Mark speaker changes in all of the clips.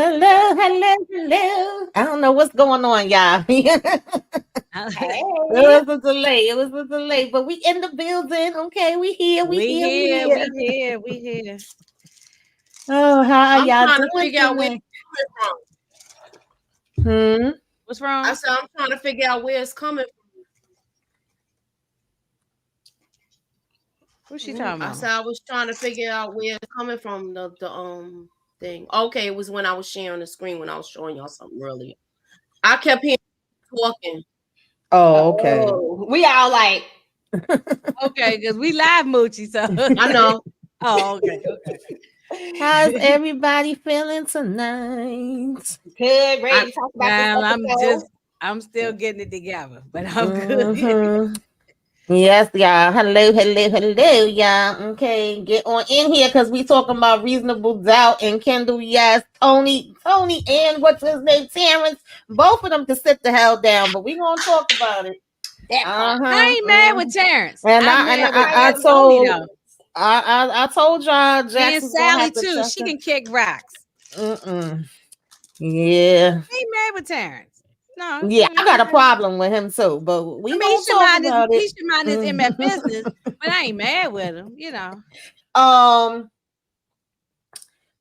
Speaker 1: hello. I don't know what's going on, y'all.
Speaker 2: Hey,
Speaker 1: It was a delay, but we in the building. Okay, we here, we
Speaker 2: we
Speaker 1: here, we
Speaker 2: here,
Speaker 1: here.
Speaker 2: we here, we here.
Speaker 1: Oh, how are
Speaker 3: I'm
Speaker 1: y'all
Speaker 3: trying to
Speaker 1: doing
Speaker 3: figure out where
Speaker 1: tonight?
Speaker 3: it's coming from.
Speaker 2: What's
Speaker 3: I
Speaker 2: wrong?
Speaker 3: said I'm trying to figure out where it's coming
Speaker 2: What's she
Speaker 3: from.
Speaker 2: talking
Speaker 3: I
Speaker 2: about?
Speaker 3: said I was trying to figure out where it's coming from. The thing. Okay, it was when I was sharing the screen when I was showing y'all something earlier. I kept hearing talking.
Speaker 1: Oh, okay.
Speaker 4: Oh, we all like,
Speaker 2: Okay, because we live Moochie, so
Speaker 3: I know.
Speaker 2: oh, okay.
Speaker 1: How's everybody feeling tonight?
Speaker 4: good, ready to talk about
Speaker 2: I'm
Speaker 4: this episode.
Speaker 2: I'm still getting it together, but I'm good.
Speaker 1: Mhm. Yes, y'all. Hello, y'all. Okay, get on in here because we talking about reasonable doubt and Kendall. Yes, Tony, and what's his name, Terrence. Both of them can sit the hell down, but we gonna talk about it.
Speaker 4: That part.
Speaker 2: I ain't mad with Terrence.
Speaker 1: And
Speaker 2: I'm
Speaker 1: I
Speaker 2: mad with
Speaker 1: I
Speaker 2: Tony
Speaker 1: told
Speaker 2: though.
Speaker 1: I told y'all
Speaker 2: Me and
Speaker 1: Jackson's gonna
Speaker 2: Sally
Speaker 1: have to
Speaker 2: too.
Speaker 1: check
Speaker 2: She
Speaker 1: it.
Speaker 2: can kick rocks.
Speaker 1: Yeah.
Speaker 2: I ain't mad with Terrence. No.
Speaker 1: Yeah, I got a problem with him too, but we
Speaker 2: I mean,
Speaker 1: gonna talk about
Speaker 2: he
Speaker 1: it.
Speaker 2: should mind his MF business, but I ain't mad with him, you know.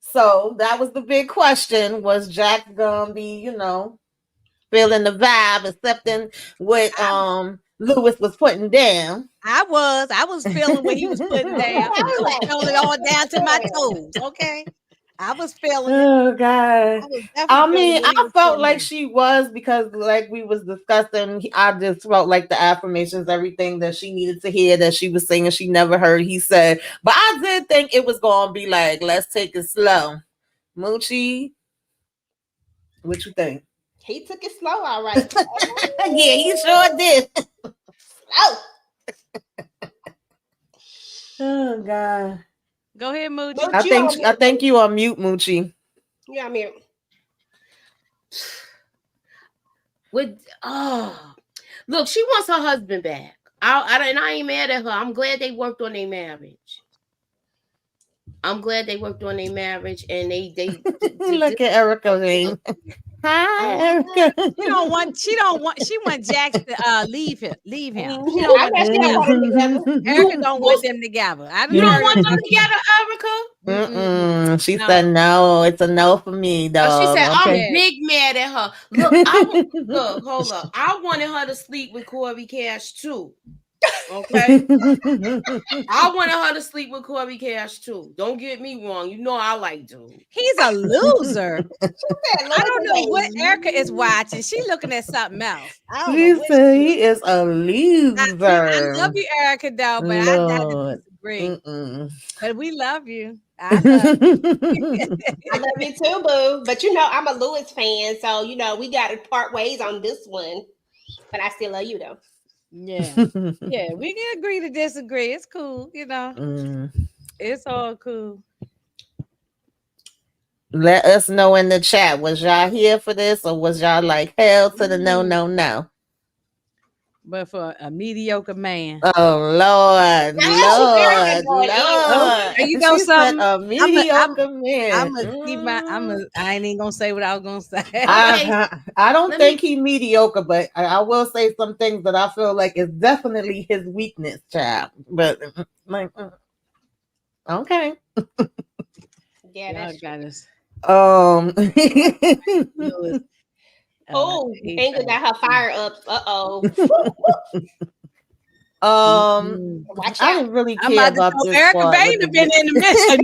Speaker 1: So that was the big question. Was Jack gonna be, feeling the vibe, accepting what Lewis was putting down?
Speaker 2: I was feeling what he was putting down. I was feeling it all down to my toes. Okay. I was feeling it.
Speaker 1: Oh God.
Speaker 2: I was definitely
Speaker 1: I
Speaker 2: feeling
Speaker 1: mean,
Speaker 2: what he
Speaker 1: I
Speaker 2: was
Speaker 1: felt
Speaker 2: putting
Speaker 1: like
Speaker 2: down.
Speaker 1: she was because like we was discussing, I just felt like the affirmations, everything that she needed to hear that she was saying she never heard he said. But I did think it was gonna be like, let's take it slow. Moochie, what you think?
Speaker 4: He took it slow, all right.
Speaker 1: Yeah, he sure did.
Speaker 4: Oh,
Speaker 1: Oh God.
Speaker 2: Go ahead, Moochie.
Speaker 4: Mooch,
Speaker 1: I
Speaker 4: you
Speaker 1: think
Speaker 4: on mute,
Speaker 1: I think
Speaker 4: baby.
Speaker 1: you on mute, Moochie.
Speaker 4: You on mute.
Speaker 3: Look, she wants her husband back. And I ain't mad at her. I'm glad they worked on their marriage. And they
Speaker 1: Look at Erica Lane. Hi, Erica.
Speaker 2: She want Jax to leave him. She don't
Speaker 4: I
Speaker 2: want
Speaker 4: bet
Speaker 2: them
Speaker 4: she don't
Speaker 2: together.
Speaker 4: want them together.
Speaker 2: Erica don't want them together. I
Speaker 3: You don't want
Speaker 2: heard
Speaker 3: them
Speaker 2: her.
Speaker 3: together, Erica?
Speaker 1: She
Speaker 2: No.
Speaker 1: said no. It's a no for me,
Speaker 3: Oh, she
Speaker 1: dog.
Speaker 3: said, I'm
Speaker 1: Okay.
Speaker 2: Yeah.
Speaker 3: big mad at her. Look, hold up. I wanted her to sleep with Corey Cash too. Okay. I wanted her to sleep with Corey Cash too. Don't get me wrong. You know I like dude.
Speaker 2: He's a loser.
Speaker 4: Said,
Speaker 2: I don't know what
Speaker 4: "Listen,
Speaker 2: Erica is watching. She looking at something else. I don't know
Speaker 1: She
Speaker 2: what
Speaker 1: said
Speaker 2: she is.
Speaker 1: he is a
Speaker 2: I love
Speaker 1: loser.
Speaker 2: you, Erica, though, but I gotta
Speaker 1: Lord.
Speaker 2: disagree.
Speaker 1: Mm-mm.
Speaker 2: But we love you. I love you.
Speaker 4: I love you too, boo. But you know, I'm a Lewis fan, so you know we got to part ways on this one. But I still love you though.
Speaker 2: Yeah. Yeah, we can agree to disagree. It's cool, you know. It's all cool.
Speaker 1: Let us know in the chat. Was y'all here for this or was y'all like hell to the no?
Speaker 2: But for a mediocre man.
Speaker 1: Oh Lord,
Speaker 4: Erica going in.
Speaker 2: Oh, you know
Speaker 1: She said
Speaker 2: something?
Speaker 1: a mediocre man.
Speaker 2: I ain't even gonna say what I was gonna say.
Speaker 1: I don't think he's mediocre, but I will say some things that I feel like is definitely his weakness, child. But like, okay.
Speaker 4: Yeah, that's
Speaker 2: got us.
Speaker 4: true. Oh, Angel got her fire up. Watch
Speaker 1: I
Speaker 4: out.
Speaker 1: didn't really
Speaker 2: I'm
Speaker 1: care
Speaker 2: about
Speaker 1: about
Speaker 2: to
Speaker 1: this
Speaker 2: Erica
Speaker 1: part.
Speaker 2: Bain have been in the mission.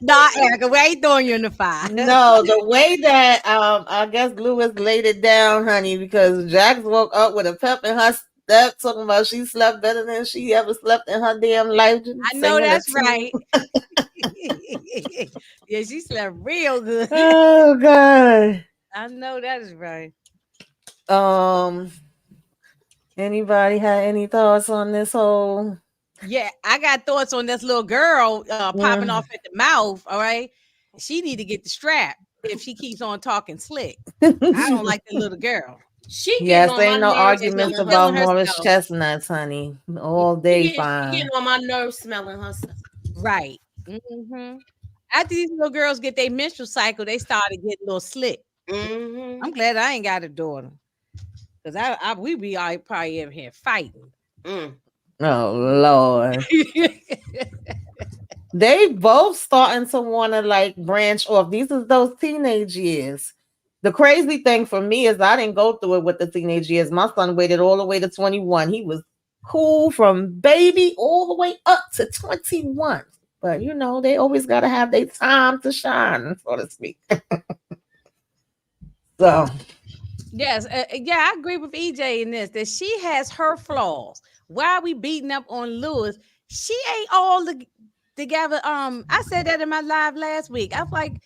Speaker 2: Nah, Erica, we ain't throwing you in the fire.
Speaker 1: No, the way that I guess Lewis laid it down, honey, because Jax woke up with a pep in her step, talking about she slept better than she ever slept in her damn life.
Speaker 2: I know that's right. Yeah, she slept real good.
Speaker 1: Oh God.
Speaker 2: I know that is right.
Speaker 1: Anybody had any thoughts on this whole?
Speaker 2: Yeah, I got thoughts on this little girl popping off at the mouth. All right, she need to get the strap if she keeps on talking slick. I don't like the little girl.
Speaker 1: Yes, ain't no arguments about Morris chestnuts, honey. All day fine.
Speaker 3: Getting on my nerves smelling herself.
Speaker 2: Right. Mm-hmm. After these little girls get their menstrual cycle, they started getting a little slick.
Speaker 3: Mm-hmm.
Speaker 2: I'm glad I ain't got a daughter. Because we be all probably in here fighting.
Speaker 3: Mm.
Speaker 1: Oh Lord. They both starting to want to like branch off. These is those teenage years. The crazy thing for me is I didn't go through it with the teenage years. My son waited all the way to 21. He was cool from baby all the way up to 21. But you know, they always got to have their time to shine, so to speak. So,
Speaker 2: Yes, yeah, I agree with EJ in this that she has her flaws. Why are we beating up on Lewis? She ain't all together. I said that in my live last week. I was like,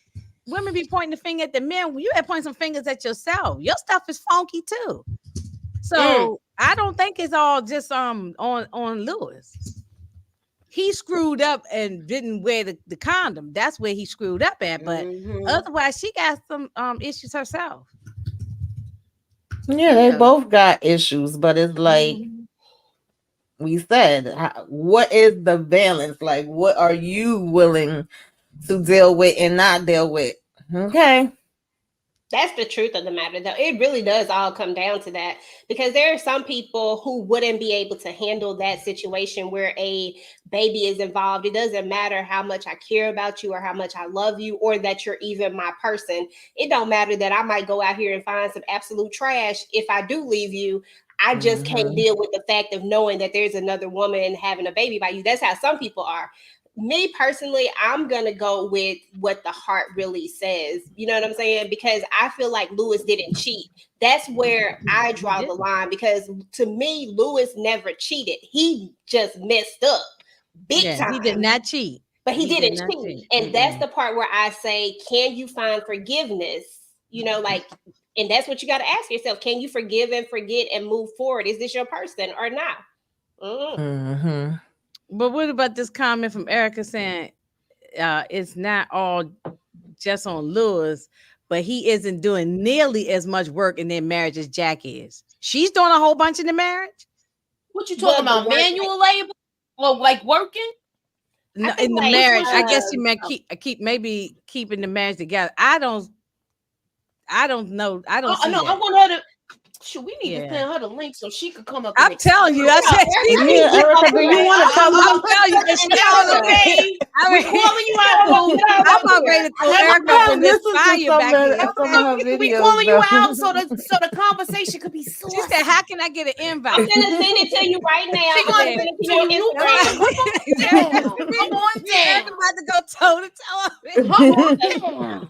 Speaker 2: women be pointing the finger at the men. You had pointing some fingers at yourself. Your stuff is funky too. So I don't think it's all just on Lewis. He screwed up and didn't wear the condom. That's where he screwed up at. But otherwise, she got some issues herself.
Speaker 1: yeah, they both got issues, but it's like we said, what is the balance? Like, what are you willing to deal with and not deal with? Okay.
Speaker 4: That's the truth of the matter, though. It really does all come down to that, because there are some people who wouldn't be able to handle that situation where a baby is involved. It doesn't matter how much I care about you or how much I love you or that you're even my person. It don't matter that I might go out here and find some absolute trash. If I do leave you, I just can't deal with the fact of knowing that there's another woman having a baby by you. That's how some people are. Me personally, I'm gonna go with what the heart really says. You know what I'm saying? Because I feel like Lewis didn't cheat. That's where I draw the line, because to me, Lewis never cheated. He just messed up big time.
Speaker 2: He did not cheat.
Speaker 4: But he didn't cheat. And that's the part where I say, can you find forgiveness? You know, like, and that's what you got to ask yourself. Can you forgive and forget and move forward? Is this your person or not?
Speaker 2: But what about this comment from Erica saying it's not all just on Lewis, but he isn't doing nearly as much work in their marriage as Jack is? She's doing a whole bunch in the marriage.
Speaker 3: What you talking about? Manual labor or like working?
Speaker 2: No, in the marriage, I guess you meant maybe keeping the marriage together. I don't know. I don't.
Speaker 3: I want her to. Shoot, we need to send her the link so she could come up.
Speaker 2: I'm telling you, I said,
Speaker 1: Erica, do you want to come up?
Speaker 2: I'm telling you,
Speaker 3: I'm calling you out, boo.
Speaker 2: I'm about ready to throw Erica up in this fire back here.
Speaker 3: We calling you out so the conversation could be saucy.
Speaker 2: She said, "How can I get an invite?"
Speaker 4: I'm gonna send it to you right now.
Speaker 3: She gonna send it to you. Come on down.
Speaker 2: I'm about to go toe to toe.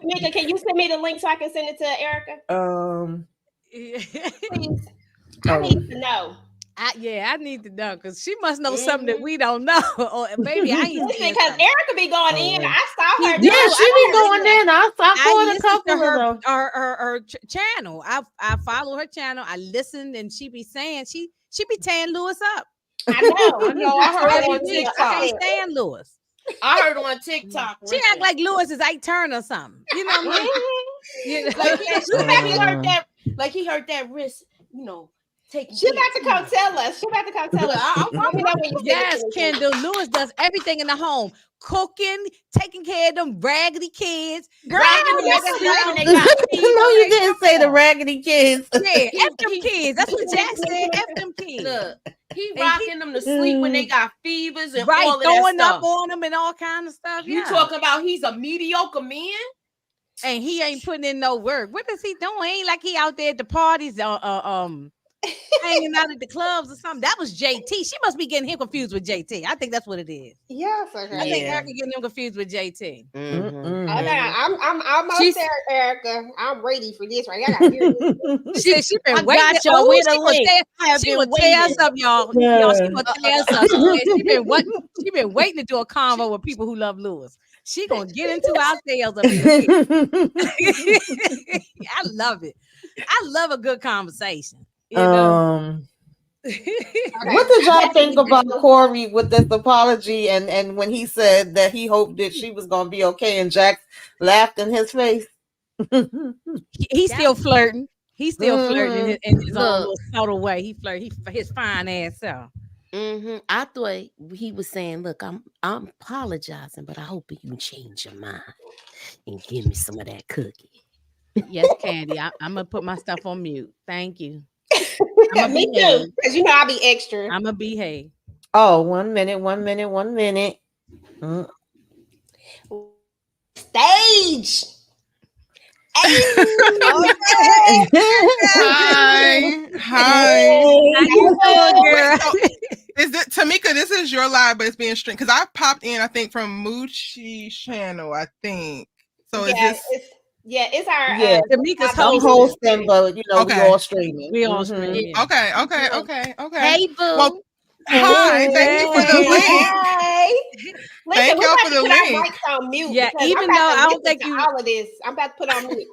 Speaker 4: Mika, can you send me the link so I can send it to Erica? Please. I need to know.
Speaker 2: I need to know, because she must know something that we don't know. Or maybe I ain't
Speaker 4: because Erica be going in. I saw her.
Speaker 1: Yeah, she be going in. I followed a couple of them.
Speaker 2: Her channel. I follow her channel. I listen, and she be saying she be tearing Lewis up.
Speaker 4: I know.
Speaker 3: I heard on TikTok.
Speaker 2: I can't stand Lewis.
Speaker 3: I heard on TikTok.
Speaker 2: She act like Lewis is Ike Turner or something. You know what I mean?
Speaker 3: Like he heard that risk, you know.
Speaker 4: She about to come tell us.
Speaker 2: Yes, Kendall. Lewis does everything in the home. Cooking, taking care of them raggedy kids.
Speaker 1: Girl, no, you didn't say the raggedy kids.
Speaker 2: Yeah, F them kids. That's what Jack said. F them kids.
Speaker 3: Look, he rocking them to sleep when they got fevers and
Speaker 2: all
Speaker 3: of
Speaker 2: throwing
Speaker 3: that stuff.
Speaker 2: up on them and all kind of stuff.
Speaker 3: You talking about he's a mediocre man?
Speaker 2: And he ain't putting in no work. What is he doing? Ain't like he out there at the parties, hanging out at the clubs or something. That was JT. She must be getting him confused with JT. I think that's what it is.
Speaker 4: Yes, okay.
Speaker 2: I think Erica getting him confused with JT.
Speaker 4: I'm almost there, Erica. I'm ready for this. Right, I got
Speaker 2: she been waiting. She would tear us up, y'all. She would tear us up. She been waiting to do a convo with people who love Lewis. She gonna get into our sales up here. I love it. I love a good conversation. You know?
Speaker 1: What did y'all think about Corey with this apology and when he said that he hoped that she was gonna be okay and Jack laughed in his face?
Speaker 2: He's still flirting. He's still flirting in his own little subtle way. He flirt his fine ass self.
Speaker 3: I thought he was saying, "Look, I'm apologizing, but I hope you can change your mind and give me some of that cookie."
Speaker 2: Yes, Candy. I'm gonna put my stuff on mute. Thank you. I'm gonna
Speaker 4: Me too,
Speaker 2: behave.
Speaker 4: because you know I'll be extra.
Speaker 2: I'm gonna behave.
Speaker 1: Oh, 1 minute, 1 minute, 1 minute. Mm.
Speaker 4: Stage. Hey.
Speaker 2: Okay.
Speaker 5: Hi. Hi.
Speaker 2: How you doing,
Speaker 5: Wait,
Speaker 2: girl?
Speaker 5: so is it Tamika? This is your live, but it's being streamed because I popped in. I think from Moochie's channel. I think so. Is
Speaker 4: Yeah,
Speaker 5: this
Speaker 4: it's our
Speaker 1: Yeah,
Speaker 2: Tamika's
Speaker 1: I'm
Speaker 2: hosting.
Speaker 1: hosting, but we
Speaker 5: okay?
Speaker 1: all streaming.
Speaker 2: We all
Speaker 1: Mm-hmm.
Speaker 2: stream, yeah.
Speaker 5: Okay. Okay.
Speaker 3: Well,
Speaker 5: Okay. Okay.
Speaker 3: hey,
Speaker 5: Well,
Speaker 3: boo.
Speaker 5: hi. Thank you for the
Speaker 2: Hey.
Speaker 5: link.
Speaker 4: Hey. Listen,
Speaker 5: Thank
Speaker 4: we're
Speaker 5: y'all
Speaker 4: about
Speaker 5: for
Speaker 4: to
Speaker 5: the
Speaker 4: put our
Speaker 5: link.
Speaker 4: mics on mute
Speaker 2: Yeah,
Speaker 4: because I'm
Speaker 2: even
Speaker 4: about
Speaker 2: though
Speaker 4: to
Speaker 2: I don't
Speaker 4: listen
Speaker 2: think
Speaker 4: to
Speaker 2: you
Speaker 4: all of this. I'm about to put on mute.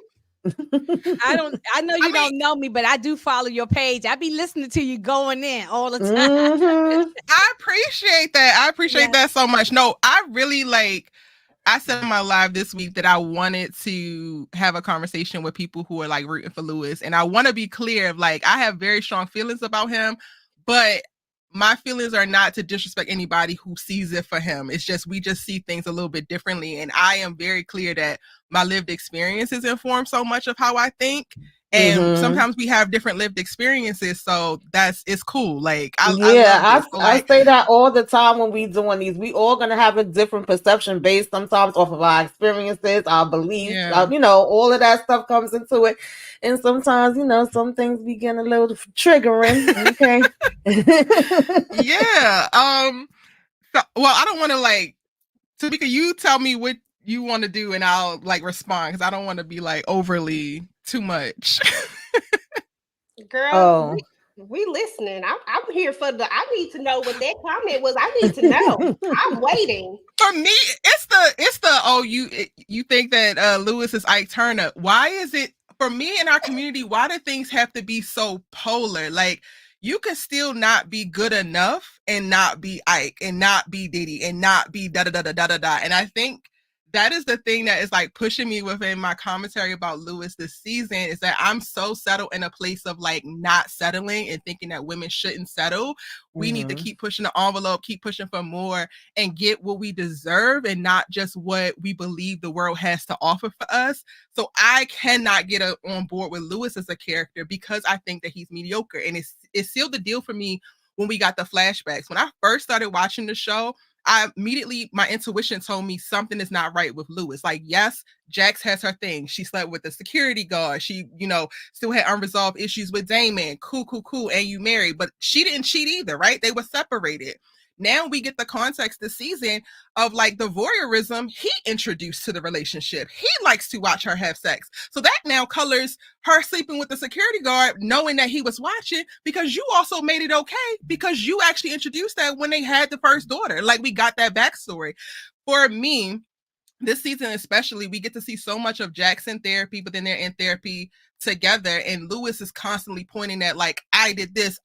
Speaker 2: I know
Speaker 5: I
Speaker 2: you
Speaker 5: mean,
Speaker 2: don't know me, but I do follow your page. I be listening to you going in all the time.
Speaker 1: Mm-hmm.
Speaker 5: I appreciate that. I appreciate
Speaker 2: Yeah.
Speaker 5: that so much. No, I really like. I said on my live this week that I wanted to have a conversation with people who are like rooting for Lewis. And I want to be clear of like, I have very strong feelings about him, but my feelings are not to disrespect anybody who sees it for him. It's just, we just see things a little bit differently. And I am very clear that my lived experiences inform so much of how I think. And
Speaker 1: Mm-hmm.
Speaker 5: sometimes we have different lived experiences. So it's cool. Like, I
Speaker 1: Yeah,
Speaker 5: love this. So
Speaker 1: I
Speaker 5: like,
Speaker 1: say that all the time when we doing these. We all gonna have a different perception based sometimes off of our experiences, our beliefs.
Speaker 5: yeah.
Speaker 1: All of that stuff comes into it, and sometimes some things begin a little triggering. Okay.
Speaker 5: Yeah. So, well, I don't want to like. Tamika, you tell me what you want to do, and I'll like respond because I don't want to be like overly too much.
Speaker 4: Girl,
Speaker 1: Oh.
Speaker 4: we listening. I'm here for I need to know what that comment was. I need to know. I'm waiting.
Speaker 5: For me, it's the you think that Lewis is Ike Turner. Why is it for me in our community? Why do things have to be so polar? Like you can still not be good enough and not be Ike and not be Diddy and not be da da da da da da da. And I think that is the thing that is like pushing me within my commentary about Lewis this season is that I'm so settled in a place of like not settling and thinking that women shouldn't settle. We need to keep pushing the envelope, keep pushing for more and get what we deserve and not just what we believe the world has to offer for us. So I cannot get on board with Lewis as a character because I think that he's mediocre. And it sealed the deal for me when we got the flashbacks. When I first started watching the show, my intuition told me something is not right with Lewis. Like, yes, Jax has her thing. She slept with the security guard. She, still had unresolved issues with Damon. Cool. And you married. But she didn't cheat either, right? They were separated. Now we get the context this season of like the voyeurism he introduced to the relationship. He likes to watch her have sex. So that now colors her sleeping with the security guard, knowing that he was watching because you also made it okay because you actually introduced that when they had the first daughter. Like we got that backstory. For me, this season especially, we get to see so much of Jackson therapy, but then they're in therapy together. And Lewis is constantly pointing at like, I did this.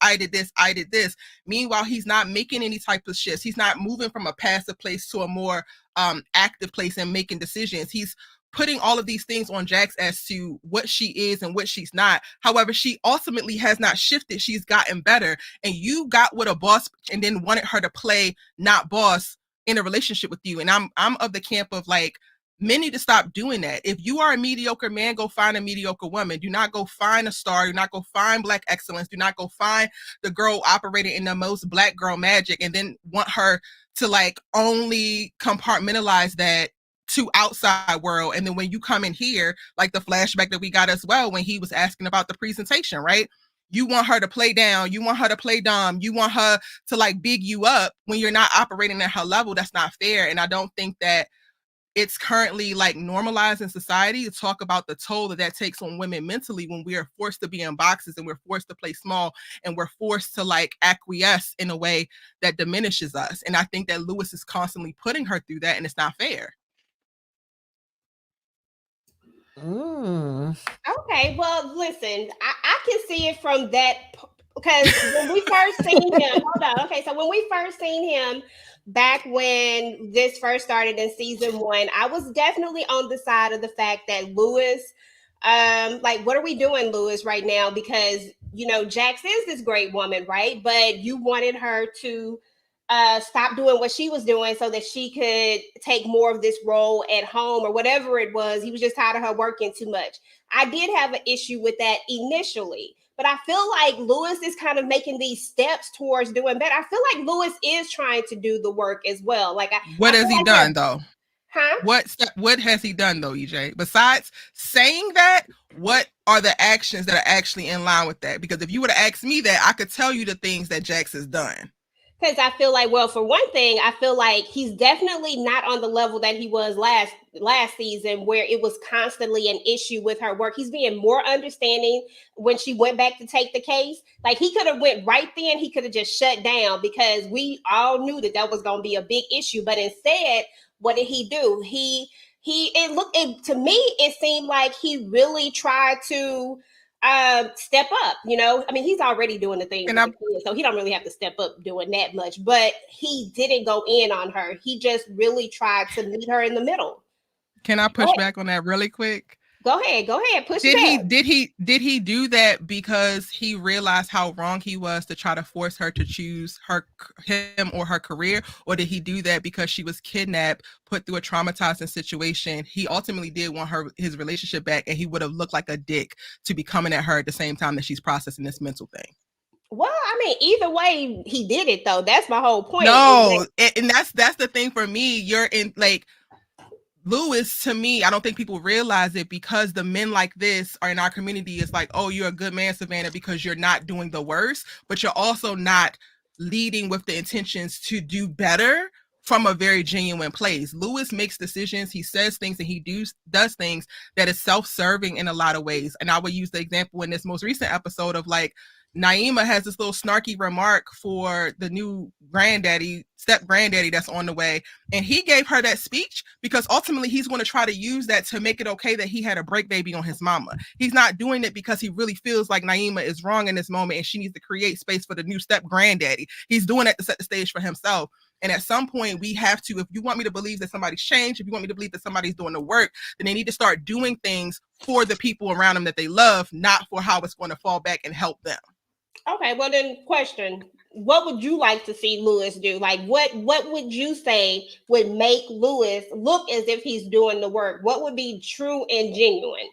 Speaker 5: Meanwhile, he's not making any type of shifts. He's not moving from a passive place to a more active place and making decisions. He's putting all of these things on Jax as to what she is and what she's not. However, she ultimately has not shifted. She's gotten better. And you got with a boss and then wanted her to play not boss in a relationship with you. And I'm of the camp of like, men need to stop doing that. If you are a mediocre man, go find a mediocre woman. Do not go find a star. Do not go find Black excellence. Do not go find the girl operating in the most Black girl magic and then want her to like only compartmentalize that to outside world. And then when you come in here, like the flashback that we got as well, when he was asking about the presentation, right? You want her to play down. You want her to play dumb. You want her to like big you up when you're not operating at her level. That's not fair. And I don't think that it's currently like normalized in society to talk about the toll that takes on women mentally when we are forced to be in boxes and we're forced to play small and we're forced to like acquiesce in a way that diminishes us. And I think that Lewis is constantly putting her through that and it's not fair.
Speaker 4: Okay, well, listen, I can see it from that because when we first seen him, hold on. Okay, so when we first seen him back when this first started in season 1, I was definitely on the side of the fact that Lewis, like, what are we doing, Lewis, right now? Because Jax is this great woman, right? But you wanted her to stop doing what she was doing so that she could take more of this role at home or whatever it was. He was just tired of her working too much. I did have an issue with that initially, but I feel like Lewis is kind of making these steps towards doing better. I feel like Lewis is trying to do the work as well. Like
Speaker 5: what has he done though?
Speaker 4: Huh?
Speaker 5: What has he done though, EJ? Besides saying that, what are the actions that are actually in line with that? Because if you would have asked me that, I could tell you the things that Jax has done.
Speaker 4: Because I feel like, well, for one thing, I feel like he's definitely not on the level that he was last season, where it was constantly an issue with her work. He's being more understanding when she went back to take the case. Like, he could have went right then. He could have just shut down, because we all knew that was going to be a big issue. But instead, what did he do? To me, it seemed like he really tried to step up. I mean, he's already doing the thing, so he don't really have to step up doing that much. But he didn't go in on her. He just really tried to meet her in the middle.
Speaker 5: Can I push back on that really quick?
Speaker 4: Go ahead, push
Speaker 5: did
Speaker 4: back.
Speaker 5: Did he do that because he realized how wrong he was to try to force her to choose him or her career? Or did he do that because she was kidnapped, put through a traumatizing situation? He ultimately did want his relationship back, and he would have looked like a dick to be coming at her at the same time that she's processing this mental thing.
Speaker 4: Well, I mean, either way, he did it though. That's my whole point.
Speaker 5: No, and that's the thing for me. You're in, like, Lewis, to me, I don't think people realize it, because the men like this are in our community. It's like, oh, you're a good man, Savannah, because you're not doing the worst, but you're also not leading with the intentions to do better from a very genuine place. Lewis makes decisions, he says things, and he does things that is self-serving in a lot of ways. And I would use the example in this most recent episode of, like, Naima has this little snarky remark for the new step granddaddy that's on the way. And he gave her that speech because ultimately he's going to try to use that to make it okay that he had a break baby on his mama. He's not doing it because he really feels like Naima is wrong in this moment and she needs to create space for the new step granddaddy. He's doing it to set the stage for himself. And at some point we have to, if you want me to believe that somebody's changed, if you want me to believe that somebody's doing the work, then they need to start doing things for the people around them that they love, not for how it's going to fall back and help them.
Speaker 4: Okay, well then, question: what would you like to see Lewis do? Like, what would you say would make Lewis look as if he's doing the work? What would be true and genuine?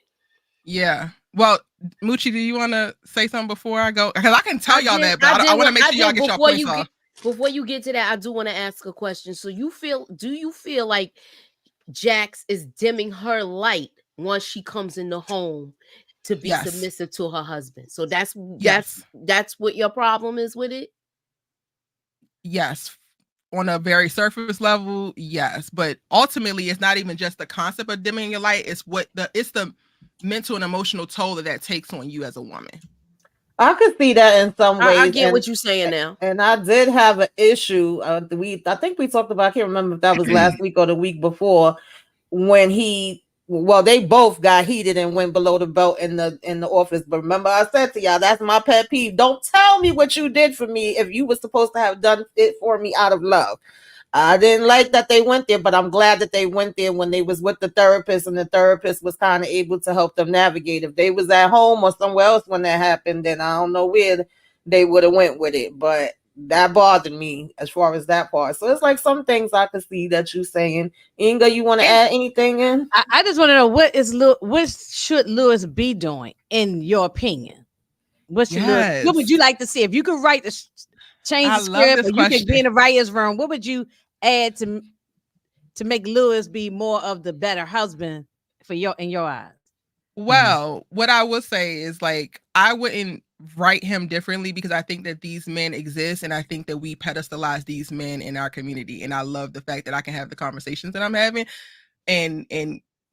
Speaker 5: Yeah. Well, Moochie, do you want to say something before I go? Because I can tell y'all that, but I want to make sure y'all get your points off.
Speaker 6: Before you get to that, I do want to ask a question. So do you feel like Jax is dimming her light once she comes in the home to be submissive to her husband? So that's what your problem is with it?
Speaker 5: Yes. On a very surface level, yes. But ultimately, it's not even just the concept of dimming your light. It's the mental and emotional toll that takes on you as a woman.
Speaker 1: I could see that in some ways.
Speaker 6: I get what you're saying now.
Speaker 1: And I did have an issue. I think we talked about, I can't remember if that was last week or the week before, when they both got heated and went below the belt in the office. But remember, I said to y'all, that's my pet peeve. Don't tell me what you did for me if you were supposed to have done it for me out of love. I didn't like that they went there, but I'm glad that they went there when they was with the therapist, and the therapist was kind of able to help them navigate. If they was at home or somewhere else when that happened, then I don't know where they would have went with it. But that bothered me as far as that part. So it's like some things I could see that you saying. Inga, you want to add anything in?
Speaker 2: I just want to know what should Lewis be doing in your opinion? What would you like to see if you could write change the script, or you could be in the writer's room? What would you add to make Lewis be more of the better husband in your eyes?
Speaker 5: Well, what I would say is, like, I wouldn't write him differently, because I think that these men exist, and I think that we pedestalize these men in our community. And I love the fact that I can have the conversations that I'm having and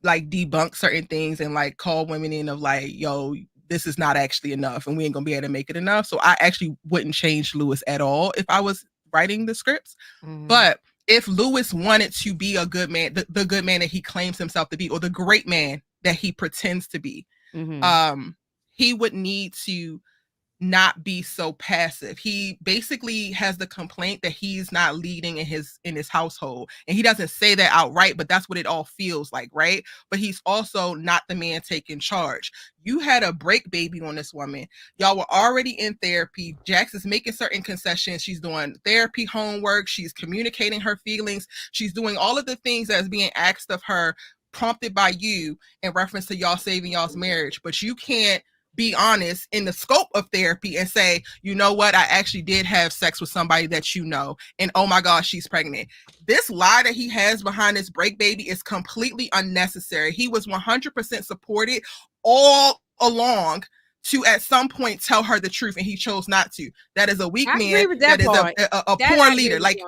Speaker 5: like debunk certain things and like call women in of like, yo, this is not actually enough and we ain't gonna be able to make it enough. So I actually wouldn't change Lewis at all if I was writing the scripts. Mm-hmm. But if Lewis wanted to be a good man, the good man that he claims himself to be, or the great man that he pretends to be, he would need to not be so passive. He basically has the complaint that he's not leading in his household. And he doesn't say that outright, but that's what it all feels like, right? But he's also not the man taking charge. You had a break baby on this woman. Y'all were already in therapy. Jax is making certain concessions. She's doing therapy homework. She's communicating her feelings. She's doing all of the things that's being asked of her, prompted by you in reference to y'all saving y'all's marriage. But you can't be honest in the scope of therapy and say, you know what, I actually did have sex with somebody that you know, and oh my gosh, she's pregnant. This lie that he has behind this break baby is completely unnecessary. He was 100% supported all along to at some point tell her the truth, and he chose not to. That is a weak man. That is a poor leader. Like,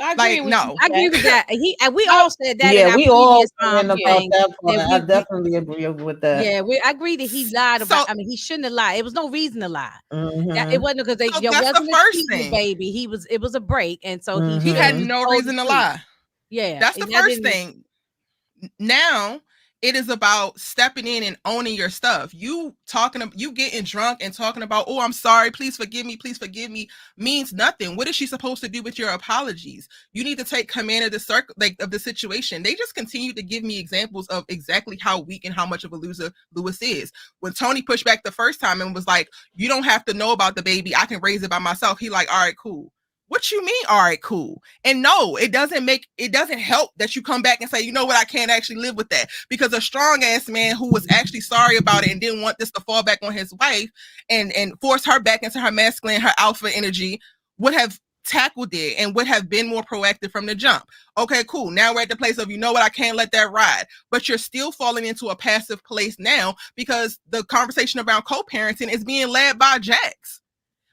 Speaker 3: I agree with
Speaker 5: no.
Speaker 3: you.
Speaker 2: I agree with that. We all said that in
Speaker 1: Yeah,
Speaker 2: our
Speaker 1: we all
Speaker 2: previous
Speaker 1: saying about
Speaker 2: thing.
Speaker 1: that part.
Speaker 2: that
Speaker 1: I definitely agree with that.
Speaker 2: Yeah, I agree that he lied
Speaker 5: So-
Speaker 2: about. I mean, he shouldn't have lied. It was no reason to lie. That,
Speaker 1: Mhm.
Speaker 2: it wasn't because
Speaker 5: So
Speaker 2: there
Speaker 5: that's the
Speaker 2: wasn't a
Speaker 5: first
Speaker 2: cheating
Speaker 5: thing.
Speaker 2: baby. It was a break, and so
Speaker 1: Mhm.
Speaker 5: He had
Speaker 2: he
Speaker 5: no
Speaker 2: told
Speaker 5: reason
Speaker 2: the
Speaker 5: to
Speaker 2: truth.
Speaker 5: lie.
Speaker 2: Yeah,
Speaker 5: That's the
Speaker 2: and that
Speaker 5: first
Speaker 2: didn't-
Speaker 5: thing. Now it is about stepping in and owning your stuff. You getting drunk and talking about, oh, I'm sorry, please forgive me, means nothing. What is she supposed to do with your apologies? You need to take command of of the situation. They just continue to give me examples of exactly how weak and how much of a loser Lewis is. When Tony pushed back the first time and was like, you don't have to know about the baby, I can raise it by myself. He like, all right, cool. What you mean, all right, cool? And no, it doesn't help that you come back and say, you know what, I can't actually live with that. Because a strong ass man who was actually sorry about it and didn't want this to fall back on his wife and force her back into her masculine, her alpha energy, would have tackled it and would have been more proactive from the jump. Okay, cool. Now we're at the place of, you know what, I can't let that ride. But you're still falling into a passive place now because the conversation around co-parenting is being led by Jax.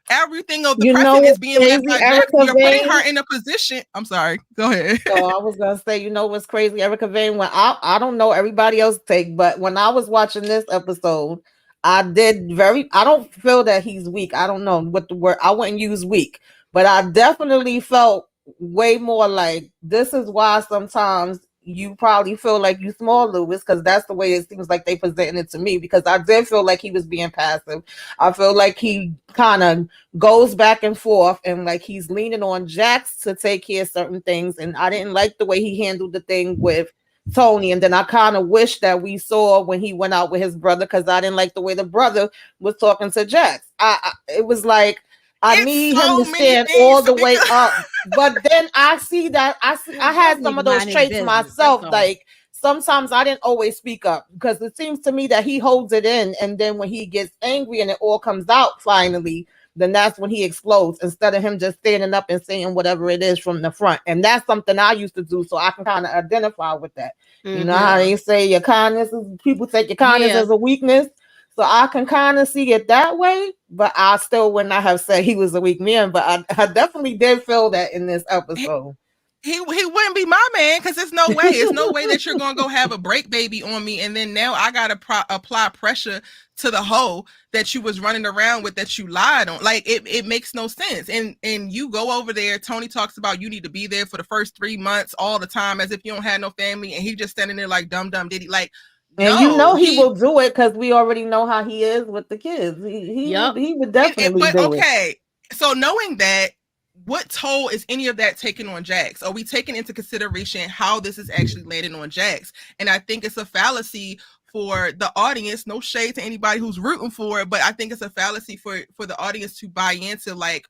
Speaker 5: Everything of the present is being led by Jax. You're putting her in a position. I'm sorry. Go ahead.
Speaker 1: So I was gonna say, you know what's crazy, Erica Vane? When I don't know everybody else's take, but when I was watching this episode, I don't feel that he's weak. I don't know what the word, I wouldn't use weak, but I definitely felt way more like this is why sometimes you probably feel like you small, Lewis, because that's the way it seems like they presented it to me. Because I did feel like he was being passive. I feel like he kind of goes back and forth, and like he's leaning on Jax to take care of certain things. And I didn't like the way he handled the thing with Tony. And then I kind of wish that we saw when he went out with his brother, because I didn't like the way the brother was talking to Jax. It was like, I need him to stand all the way up. But then I see that I had some of those traits myself. Like sometimes I didn't always speak up because it seems to me that he holds it in, and then when he gets angry and it all comes out finally, then that's when he explodes, instead of him just standing up and saying whatever it is from the front. And that's something I used to do, so I can kind of identify with that. Mm-hmm. You know how they say your kindness is, people take your kindness as a weakness. So I can kind of see it that way, but I still would not have said he was a weak man. But I definitely did feel that in this episode.
Speaker 5: He wouldn't be my man, because there's no way. It's no way that you're going to go have a break baby on me, and then now I got to apply pressure to the hoe that you was running around with, that you lied on. Like, it makes no sense. And you go over there, Tony talks about you need to be there for the first 3 months all the time as if you don't have no family, and he just standing there like dumb did he like.
Speaker 1: And you know he will do it because we already know how he is with the kids. He would definitely do it.
Speaker 5: So knowing that, what toll is any of that taking on Jax? Are we taking into consideration how this is actually landing on Jax? And I think it's a fallacy for the audience. No shade to anybody who's rooting for it, but I think it's a fallacy for the audience to buy into like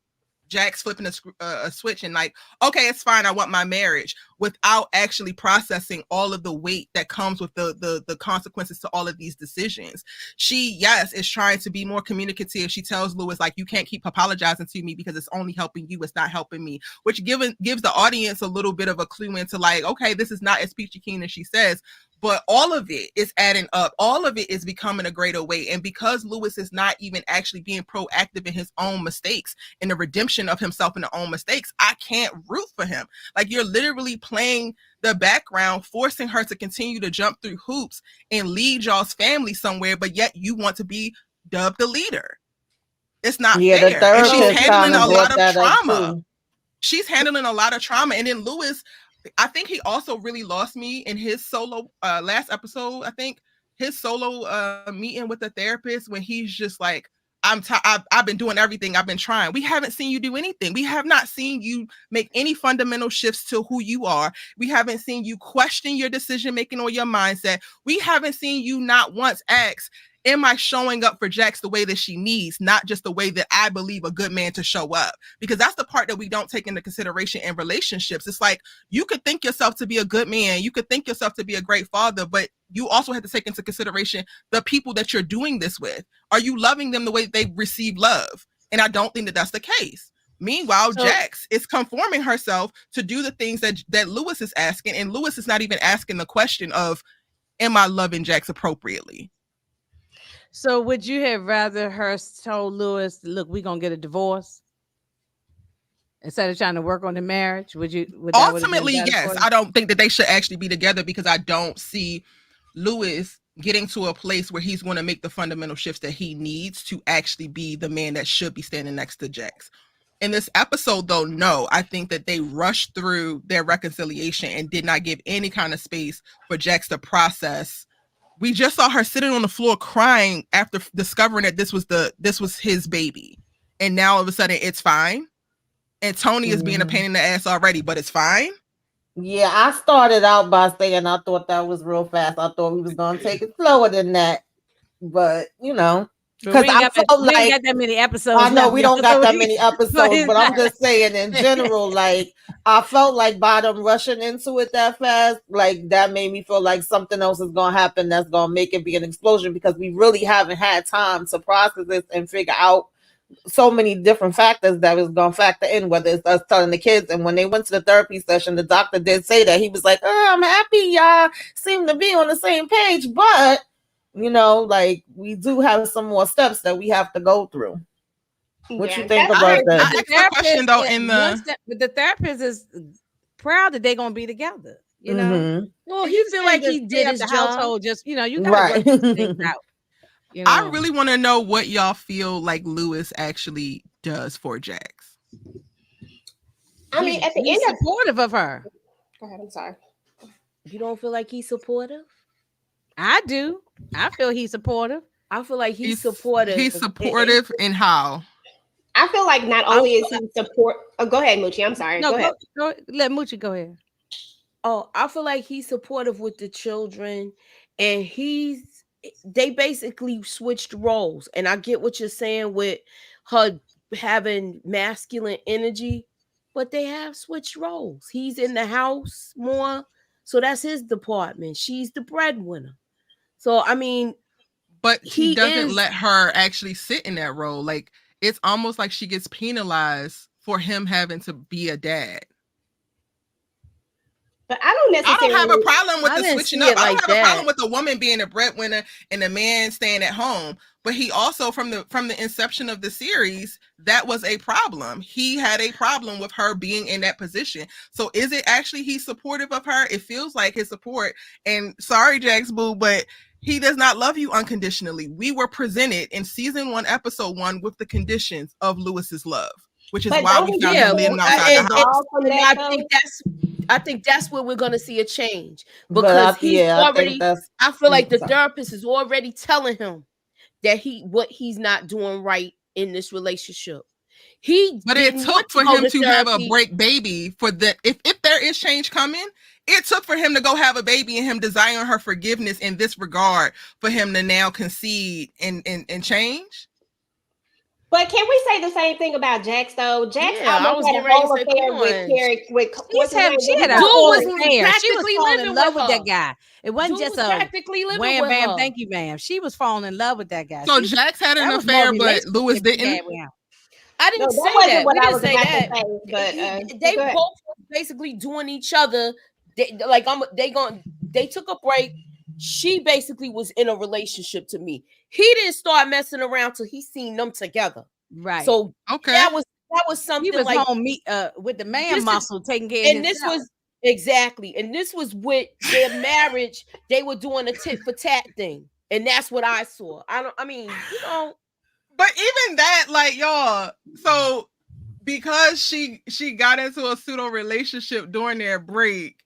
Speaker 5: Jax flipping a switch and like, okay, it's fine, I want my marriage, without actually processing all of the weight that comes with the consequences to all of these decisions. She, yes, is trying to be more communicative. She tells Lewis, like, you can't keep apologizing to me because it's only helping you, it's not helping me, which gives the audience a little bit of a clue into like, okay, this is not as peachy keen as she says. But all of it is adding up. All of it is becoming a greater weight. And because Lewis is not even actually being proactive in his own mistakes, in the redemption of himself in the own mistakes, I can't root for him. Like, you're literally playing the background, forcing her to continue to jump through hoops and lead y'all's family somewhere, but yet you want to be dubbed the leader. It's not fair. And she's handling a lot of trauma. She's handling a lot of trauma. And then Lewis, I think he also really lost me in his solo last episode. I think his solo meeting with the therapist, when he's just like, I've been doing everything. I've been trying. We haven't seen you do anything. We have not seen you make any fundamental shifts to who you are. We haven't seen you question your decision making or your mindset. We haven't seen you not once ask, am I showing up for Jax the way that she needs, not just the way that I believe a good man to show up? Because that's the part that we don't take into consideration in relationships. It's like, you could think yourself to be a good man, you could think yourself to be a great father, but you also have to take into consideration the people that you're doing this with. Are you loving them the way that they receive love? And I don't think that that's the case. Meanwhile, Jax is conforming herself to do the things that Lewis is asking, and Lewis is not even asking the question of, am I loving Jax appropriately?
Speaker 2: So would you have rather her told Lewis, look, we're going to get a divorce instead of trying to work on the marriage? Would
Speaker 5: Ultimately, yes. I don't think that they should actually be together, because I don't see Lewis getting to a place where he's going to make the fundamental shifts that he needs to actually be the man that should be standing next to Jax. In this episode, though, no, I think that they rushed through their reconciliation and did not give any kind of space for Jax to process. We just saw her sitting on the floor crying after discovering that this was his baby. And now all of a sudden it's fine. And Tony is being a pain in the ass already, but it's fine.
Speaker 1: Yeah, I started out by saying I thought that was real fast. I thought we was gonna take it slower than that. But because I felt
Speaker 2: we ain't got that many episodes.
Speaker 1: I know we don't got that many episodes, but I'm just saying in general, like I felt like by them rushing into it that fast, like that made me feel like something else is gonna happen that's gonna make it be an explosion, because we really haven't had time to process this and figure out so many different factors that was going to factor in, whether it's us telling the kids. And when they went to the therapy session, the doctor did say that he was like, I'm happy y'all seem to be on the same page, but like we do have some more steps that we have to go through. What you think about that?
Speaker 5: I asked the question though
Speaker 2: the therapist is proud that they're going to be together.
Speaker 6: Well, he feel like he did his job.
Speaker 2: Household, just you got to work these things out.
Speaker 5: I really want to know what y'all feel like Lewis actually does for Jax.
Speaker 4: I mean, at the end,
Speaker 2: supportive of her.
Speaker 4: Go ahead. I'm sorry.
Speaker 6: You don't feel like he's supportive?
Speaker 2: I do. I feel he's supportive.
Speaker 6: I feel like he's supportive.
Speaker 5: He's supportive in how?
Speaker 4: I feel like not only is he support. Oh, go ahead, Moochie. I'm sorry.
Speaker 2: No,
Speaker 4: go ahead.
Speaker 2: Let Moochie go ahead.
Speaker 6: Oh, I feel like he's supportive with the children, and they basically switched roles. And I get what you're saying with her having masculine energy, but they have switched roles. He's in the house more, so that's his department. She's the breadwinner. So I mean,
Speaker 5: but he doesn't let her actually sit in that role. Like, it's almost like she gets penalized for him having to be a dad.
Speaker 4: But I don't necessarily.
Speaker 5: I don't have a problem with the switching up. I don't have a problem with the woman being a breadwinner and the man staying at home. But he also, from the inception of the series, that was a problem. He had a problem with her being in that position. So is it actually he's supportive of her? It feels like his support. And sorry, Jax Boo, but he does not love you unconditionally. We were presented in season 1, episode 1, with the conditions of Lewis's love, which is why we found him living outside the house.
Speaker 6: I think that's where we're gonna see a change, because I feel like the therapist is already telling him that what he's not doing right in this relationship.
Speaker 5: But it took for him to have a break baby for the if there is change coming, it took for him to go have a baby and him desiring her forgiveness in this regard for him to now concede and change.
Speaker 4: But can we say the same thing about Jax though? Jax almost had a whole affair with Carrie.
Speaker 2: She had a whole affair. She was falling in love with that guy. It wasn't just a wham bam, thank you, ma'am. She was falling in love with that guy.
Speaker 5: So Jax had an affair, but Lewis didn't.
Speaker 6: I didn't say that. We didn't say that. But they both were basically doing each other. They took a break. She basically was in a relationship to me. He didn't start messing around till he seen them together.
Speaker 2: Right.
Speaker 6: So that was something.
Speaker 2: He was like home with the man muscle taking care of himself.
Speaker 6: This was exactly. And this was with their marriage. They were doing a tit for tat thing. And that's what I saw. But
Speaker 5: even that, like, y'all, so because she got into a pseudo relationship during their break,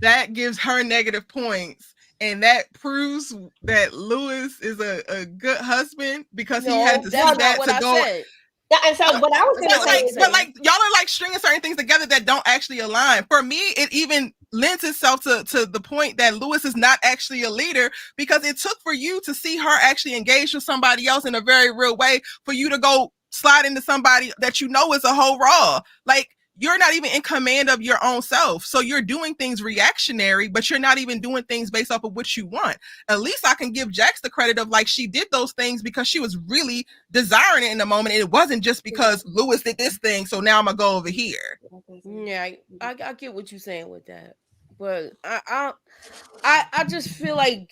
Speaker 5: that gives her negative points. and that proves that Lewis is a good husband because he had to see
Speaker 6: that's not
Speaker 5: that
Speaker 6: what
Speaker 5: to
Speaker 6: I
Speaker 5: go.
Speaker 6: said.
Speaker 4: Yeah, and so what I was
Speaker 5: But
Speaker 4: going to say
Speaker 5: like,
Speaker 4: is
Speaker 5: but like, y'all are like stringing certain things together that don't actually align. For me, it even lends itself to the point that Lewis is not actually a leader, because it took for you to see her actually engage with somebody else in a very real way for you to go slide into somebody that you know is a whole raw. Like, you're not even in command of your own self. So you're doing things reactionary, but you're not even doing things based off of what you want. At least I can give Jax the credit of like, she did those things because she was really desiring it in the moment. And it wasn't just because Lewis did this thing, so now I'm gonna go over here.
Speaker 6: Yeah, I get what you're saying with that, but I just feel like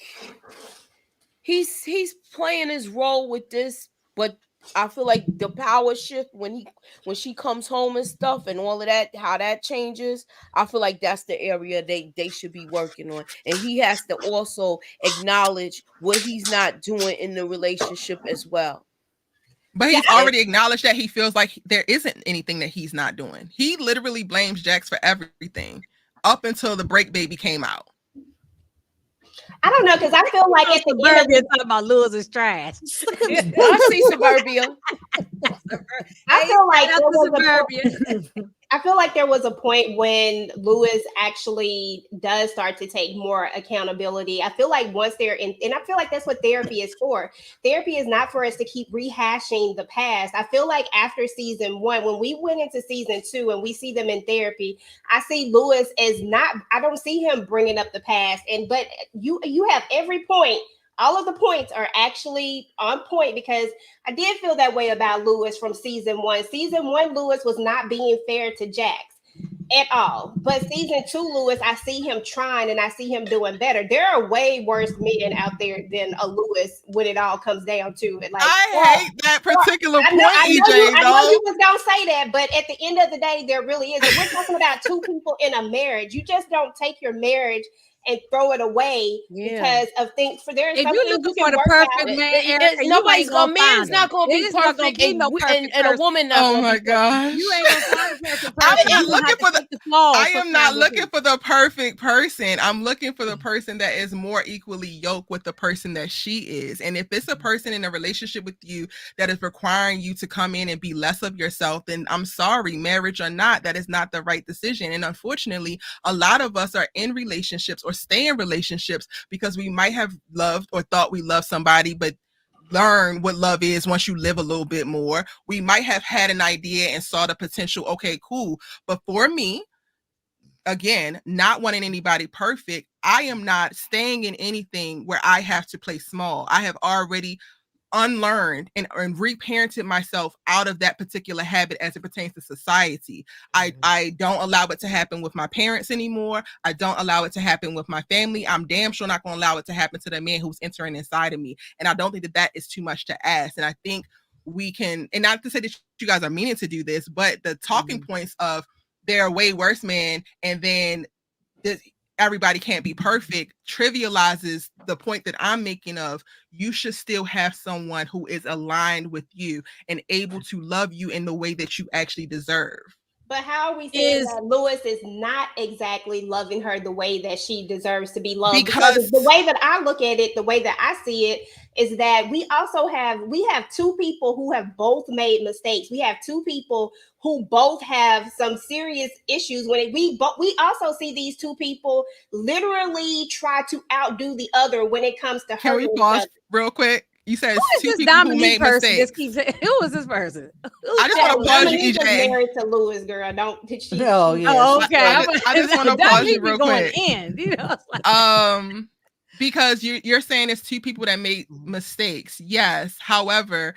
Speaker 6: he's playing his role with this, but I feel like the power shift when she comes home and stuff and all of that, how that changes, I feel like that's the area they should be working on. And he has to also acknowledge what he's not doing in the relationship as well.
Speaker 5: But he's already acknowledged that he feels like there isn't anything that he's not doing. He literally blames Jax for everything up until the break baby came out.
Speaker 4: I don't know, because I feel like at the end of
Speaker 2: talking about Lewis is trash.
Speaker 6: I see Suburbia.
Speaker 4: I feel like there was I feel like there was a point when Lewis actually does start to take more accountability. I feel like once they're in, and I feel like that's what therapy is for. Therapy is not for us to keep rehashing the past. I feel like after season 1, when we went into season 2 and we see them in therapy, I see Lewis as not, I don't see him bringing up the past. But you have every point. All of the points are actually on point, because I did feel that way about Lewis from season 1. Season 1, Lewis was not being fair to Jax at all. But season 2, Lewis, I see him trying and I see him doing better. There are way worse men out there than a Lewis when it all comes down to it. Like,
Speaker 5: I hate that particular point, EJ.
Speaker 4: I know you was gonna say that, but at the end of the day, there really is. And we're talking about two people in a marriage. You just don't take your marriage and throw it away because of things. For there is
Speaker 2: if you're looking for the perfect man,
Speaker 6: nobody's gonna man's not gonna be perfect, and a woman not gonna
Speaker 5: my
Speaker 6: be
Speaker 5: gosh.
Speaker 2: You ain't gonna find a perfect person.
Speaker 5: I'm not looking for the flaws. I am not looking for the perfect person. I'm looking for the person that is more equally yoked with the person that she is. And if it's a person in a relationship with you that is requiring you to come in and be less of yourself, then I'm sorry, marriage or not, that is not the right decision. And unfortunately, a lot of us are in relationships or stay in relationships because we might have loved or thought we loved somebody, but learn what love is once you live a little bit more. We might have had an idea and saw the potential. Okay, cool. But for me, again, not wanting anybody perfect, I am not staying in anything where I have to play small. I have already unlearned and reparented myself out of that particular habit as it pertains to society. I don't allow it to happen with my parents anymore. I don't allow it to happen with my family. I'm damn sure not going to allow it to happen to the man who's entering inside of me. And I don't think that is too much to ask. And I think we can, and not to say that you guys are meaning to do this, but the talking points of they're a way worse man, and then everybody can't be perfect, trivializes the point that I'm making of you should still have someone who is aligned with you and able to love you in the way that you actually deserve.
Speaker 4: But how are we saying that Lewis is not exactly loving her the way that she deserves to be loved? Because the way that I look at it, the way that I see it, is that we have two people who have both made mistakes. We have two people who both have some serious issues. We also see these two people literally try to outdo the other when it comes to
Speaker 5: Can we pause real quick? You said it's two people who made mistakes.
Speaker 2: Who is this person?
Speaker 5: I just want to pause you, EJ.
Speaker 4: Married to Lewis, girl. Don't.
Speaker 2: Okay.
Speaker 5: I just want to pause you real quick.
Speaker 2: Like,
Speaker 5: because you're saying it's two people that made mistakes. Yes. However,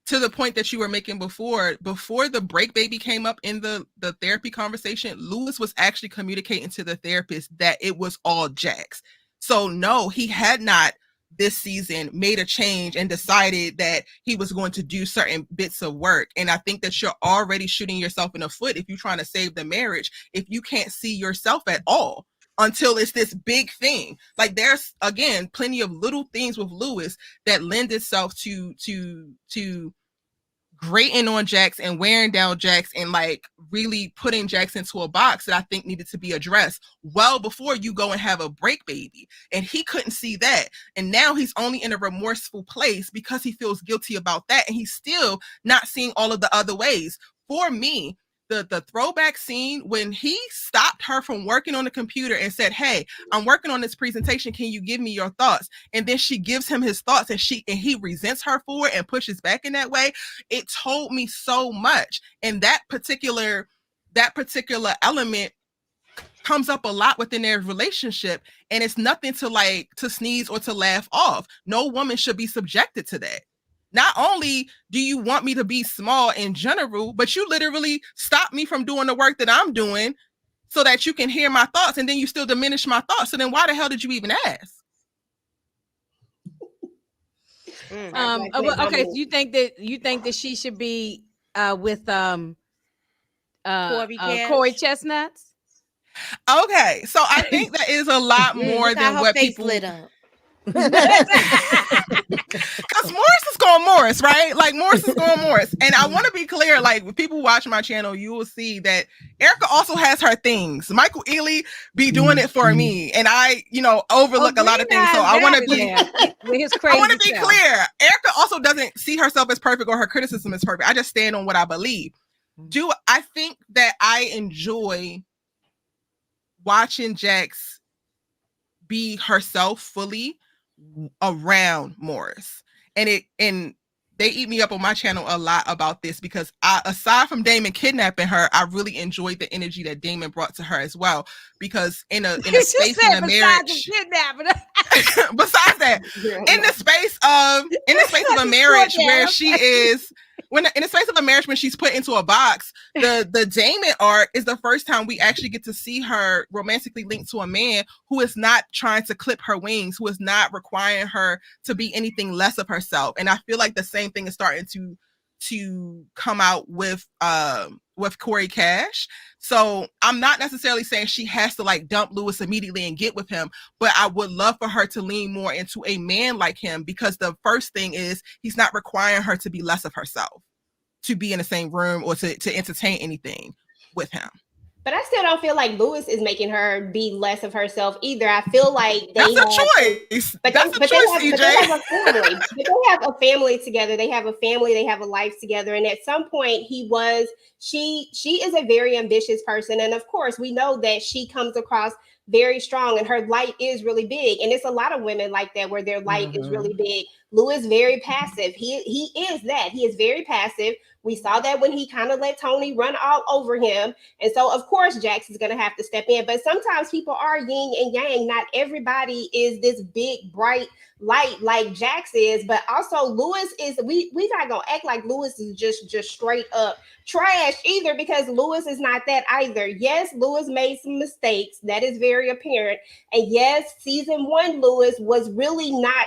Speaker 5: to the point that you were making before the break baby came up in the therapy conversation, Lewis was actually communicating to the therapist that it was all Jax. So no, he had not this season made a change and decided that he was going to do certain bits of work. And I think that you're already shooting yourself in the foot if you're trying to save the marriage, if you can't see yourself at all until it's this big thing. Like, there's, again, plenty of little things with Lewis that lend itself to grating on Jax and wearing down Jax and like really putting Jax into a box that I think needed to be addressed well before you go and have a break baby. And he couldn't see that. And now he's only in a remorseful place because he feels guilty about that. And he's still not seeing all of the other ways. For me, the throwback scene when he stopped her from working on the computer and said, "Hey, I'm working on this presentation. Can you give me your thoughts?" And then she gives him his thoughts and he resents her for it and pushes back in that way. It told me so much. And that particular element comes up a lot within their relationship, and it's nothing to sneeze or to laugh off. No woman should be subjected to that. Not only do you want me to be small in general, but you literally stop me from doing the work that I'm doing so that you can hear my thoughts, and then you still diminish my thoughts. So then why the hell did you even ask?
Speaker 2: Okay, so you think that she should be with Corey Chestnuts?
Speaker 5: Okay, so I think that is a lot more than what people
Speaker 6: lit up.
Speaker 5: Because Morris is going Morris, right? Like Morris is going Morris. And I want to be clear, like when people watch my channel, you will see that Erica also has her things. Michael Ealy be doing it for me. And I, overlook a lot of things. So I want to be clear. Erica also doesn't see herself as perfect or her criticism is perfect. I just stand on what I believe. I think that I enjoy watching Jax be herself fully around Morris, and they eat me up on my channel a lot about this because aside from Damon kidnapping her, I really enjoyed the energy that Damon brought to her as well. Because in a space in a marriage, besides that, in the space of a marriage where she is. In the space of a marriage, when she's put into a box, the Damon arc is the first time we actually get to see her romantically linked to a man who is not trying to clip her wings, who is not requiring her to be anything less of herself. And I feel like the same thing is starting to come out with Corey Cash. So I'm not necessarily saying she has to like dump Lewis immediately and get with him, but I would love for her to lean more into a man like him, because the first thing is he's not requiring her to be less of herself, to be in the same room or to entertain anything with him.
Speaker 4: But I still don't feel like Lewis is making her be less of herself either. I feel like
Speaker 5: that's a choice. But they have
Speaker 4: a family. But they have a family together. They have a family. They have a life together. And at some point, she is a very ambitious person. And of course, we know that she comes across very strong, and her light is really big. And it's a lot of women like that where their light is really big. Lewis very passive. He is that. He is very passive. We saw that when he kind of let Tony run all over him. And so, of course, Jax is going to have to step in. But sometimes people are yin and yang. Not everybody is this big, bright light like Jax is. But also, Lewis is, we not going to act like Lewis is just straight up trash either, because Lewis is not that either. Yes, Lewis made some mistakes. That is very apparent. And yes, season 1, Lewis was really not,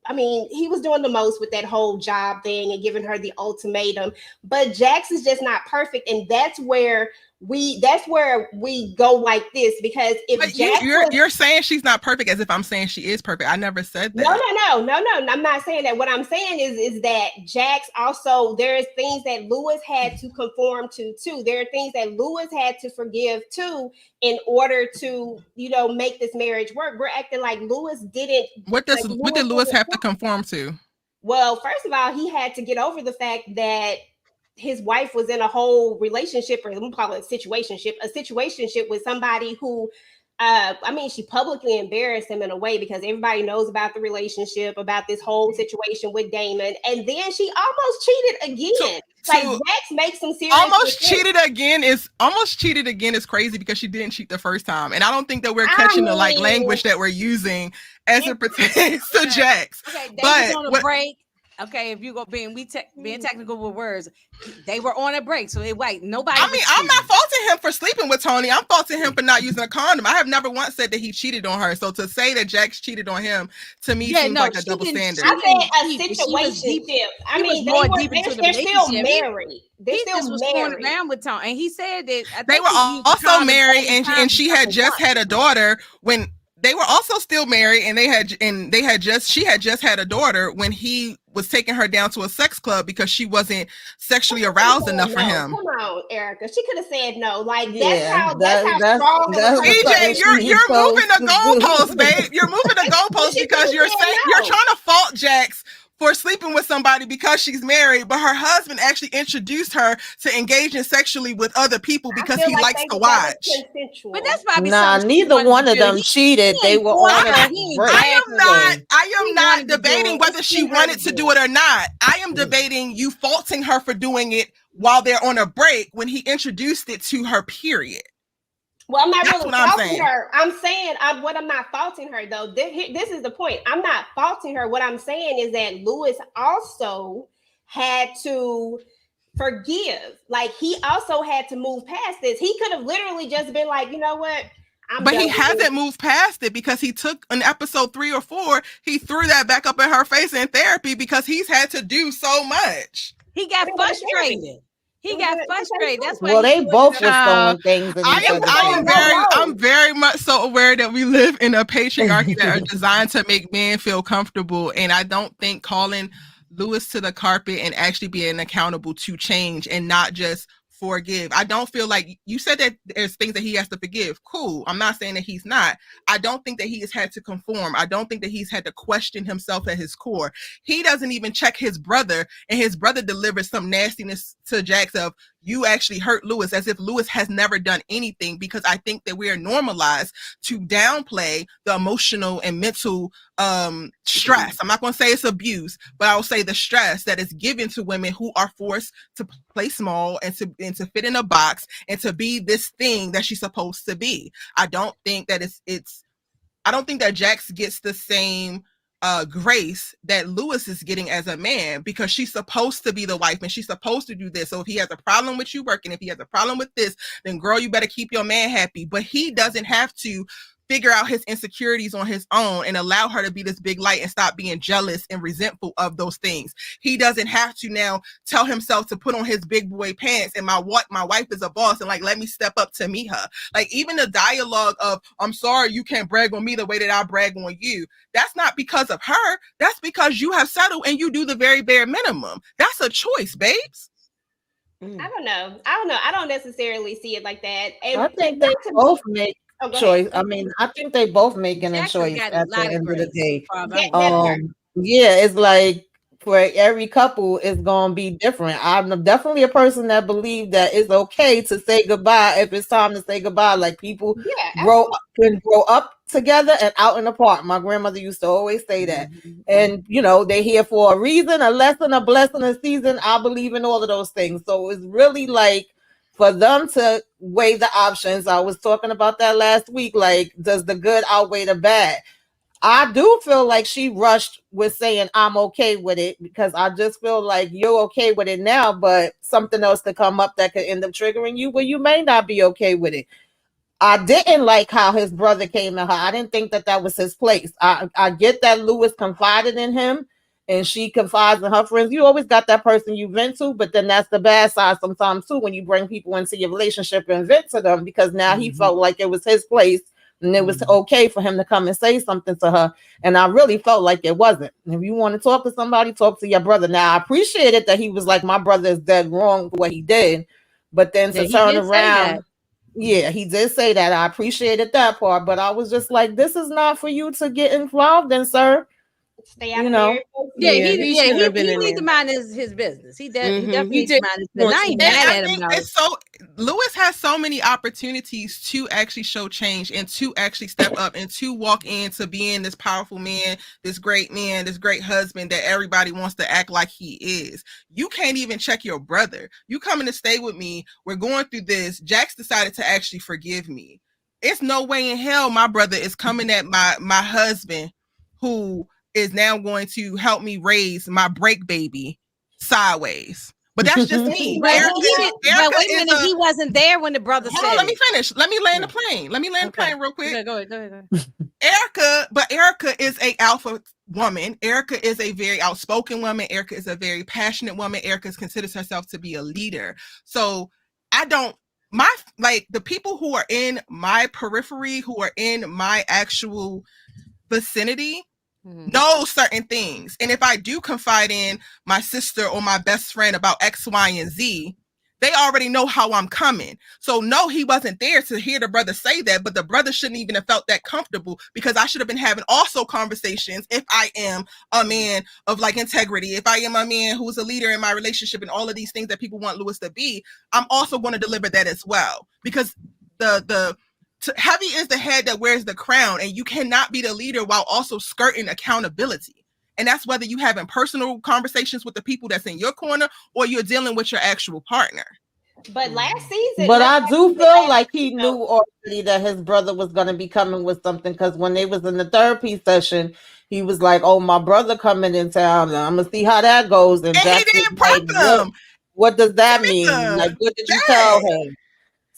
Speaker 4: he was doing the most with that whole job thing and giving her the ultimatum, but Jax is just not perfect. And that's where we go like this, because if
Speaker 5: you're saying she's not perfect as if I'm saying she is perfect. I never said that.
Speaker 4: No. I'm not saying that. What I'm saying is that Jax also, there's things that Lewis had to conform to too. There are things that Lewis had to forgive too in order to, make this marriage work. We're acting like Lewis didn't.
Speaker 5: What did Lewis have to conform to?
Speaker 4: Well, first of all, he had to get over the fact that his wife was in a whole relationship, or we call it a situationship with somebody who, she publicly embarrassed him in a way, because everybody knows about the relationship, about this whole situation with Damon. And then she almost cheated again. Jax makes some serious
Speaker 5: almost cheated again is crazy, because she didn't cheat the first time. And I don't think that we're catching the language that we're using as it pertains to Jax.
Speaker 2: Okay, they was on a break. Okay, if you go being technical with words, they were on a break, so nobody.
Speaker 5: I'm not faulting him for sleeping with Tony. I'm faulting him for not using a condom. I have never once said that he cheated on her. So to say that Jax cheated on him, to me, seems like a double standard.
Speaker 4: I said a situationship. They're still married. They're still
Speaker 2: was going around with Tony, and he said that
Speaker 5: they were also married, and she had just had a daughter when they were also still married, and she had just had a daughter when he was taking her down to a sex club because she wasn't sexually aroused enough for him.
Speaker 4: Come on, Erica. She could have said no. Like
Speaker 1: Yeah,
Speaker 4: that's how strong of a
Speaker 1: that's
Speaker 4: person.
Speaker 5: EJ, you're moving the goalpost, babe. You're moving the goalpost because you're trying to fault Jax for sleeping with somebody because she's married, but her husband actually introduced her to engaging sexually with other people because he likes to watch.
Speaker 2: But that's probably
Speaker 1: neither one of them cheated. They were on a break.
Speaker 5: I am not debating whether she wanted to do it or not. I am debating you faulting her for doing it while they're on a break when he introduced it to her, period.
Speaker 4: Well, I'm not really faulting her. I'm saying what I'm not faulting her, though. This is the point. I'm not faulting her. What I'm saying is that Lewis also had to forgive. Like, he also had to move past this. He could have literally just been like, you know what?
Speaker 5: But he hasn't moved past it because he took in episode 3 or 4, he threw that back up in her face in therapy because he's had to do so much.
Speaker 2: He got frustrated. He got frustrated. That's why.
Speaker 1: Well, they both were throwing things.
Speaker 5: I'm very much so aware that we live in a patriarchy that are designed to make men feel comfortable, and I don't think calling Lewis to the carpet and actually being accountable to change and not just forgive. I don't feel like you said that there's things that he has to forgive. Cool. I'm not saying that he's not. I don't think that he has had to conform. I don't think that he's had to question himself at his core. He doesn't even check his brother, and his brother delivers some nastiness to Jax of, you actually hurt Lewis, as if Lewis has never done anything, because I think that we are normalized to downplay the emotional and mental stress. I'm not going to say it's abuse, but I will say the stress that is given to women who are forced to play small and to fit in a box and to be this thing that she's supposed to be. I don't think that I don't think that Jax gets the same grace that Lewis is getting as a man, because she's supposed to be the wife and she's supposed to do this. So if he has a problem with you working, if he has a problem with this, then girl, you better keep your man happy. But he doesn't have to figure out his insecurities on his own and allow her to be this big light and stop being jealous and resentful of those things. He doesn't have to now tell himself to put on his big boy pants and my wife is a boss and like, let me step up to meet her. Like, even the dialogue of, I'm sorry, you can't brag on me the way that I brag on you. That's not because of her. That's because you have settled and you do the very bare minimum. That's a choice, babes.
Speaker 4: I don't know. I don't necessarily see it like that. And
Speaker 1: I think they both make choice. I mean, I think they both making a choice at the end of the day. Yeah, it's like for every couple, it's gonna be different. I'm definitely a person that believes that it's okay to say goodbye if it's time to say goodbye. Like, people can grow up together and out and apart. My grandmother used to always say that. And they're here for a reason, a lesson, a blessing, a season. I believe in all of those things. So it's really like, for them to weigh the options. I was talking about that last week. Like, does the good outweigh the bad? I do feel like she rushed with saying, I'm okay with it, because I just feel like you're okay with it now, but something else to come up that could end up triggering you where you may not be okay with it. I didn't like how his brother came to her. I didn't think that was his place. I get that Lewis confided in him and she confides in her friends. You always got that person you vent to, but then that's the bad side sometimes too, when you bring people into your relationship and vent to them, because now he felt like it was his place and it was okay for him to come and say something to her. And I really felt like it wasn't. If you want to talk to somebody, talk to your brother. Now, I appreciated that he was like, my brother is dead wrong for what he did, but then to turn around. Yeah, he did say that. I appreciated that part, but I was just like, this is not for you to get involved in, sir.
Speaker 4: Stay out of there.
Speaker 2: He needs to mind his business. He definitely needs to mind his business. I ain't mad at him.
Speaker 5: It's so Lewis has so many opportunities to actually show change and to actually step up and to walk into being this powerful man, this great husband that everybody wants to act like he is. You can't even check your brother. You coming to stay with me. We're going through this. Jax decided to actually forgive me. It's no way in hell my brother is coming at my husband, who is now going to help me raise my break baby, sideways. But that's just me.
Speaker 2: He wasn't there when the brother said.
Speaker 5: Let me finish. Let me land the plane. The plane real quick.
Speaker 2: Go ahead.
Speaker 5: Erica is a alpha woman. Erica is a very outspoken woman. Erica is a very passionate woman. Erica considers herself to be a leader. So like the people who are in my periphery, who are in my actual vicinity, know certain things. And if I do confide in my sister or my best friend about X, Y, and Z, they already know how I'm coming. So no, he wasn't there to hear the brother say that, but the brother shouldn't even have felt that comfortable, because I should have been having also conversations if I am a man of like integrity, if I am a man who's a leader in my relationship and all of these things that people want Lewis to be, I'm also going to deliver that as well. Because heavy is the head that wears the crown, and you cannot be the leader while also skirting accountability. And that's whether you having personal conversations with the people that's in your corner or you're dealing with your actual partner.
Speaker 4: But last season,
Speaker 1: but I do feel like he knew already that his brother was going to be coming with something, because when they was in the therapy session, he was like, "Oh, my brother coming in town. I'm gonna see how that goes." And
Speaker 5: he
Speaker 1: Jack
Speaker 5: didn't
Speaker 1: was
Speaker 5: prep
Speaker 1: like,
Speaker 5: him.
Speaker 1: What does that mean? Like, what did you tell him?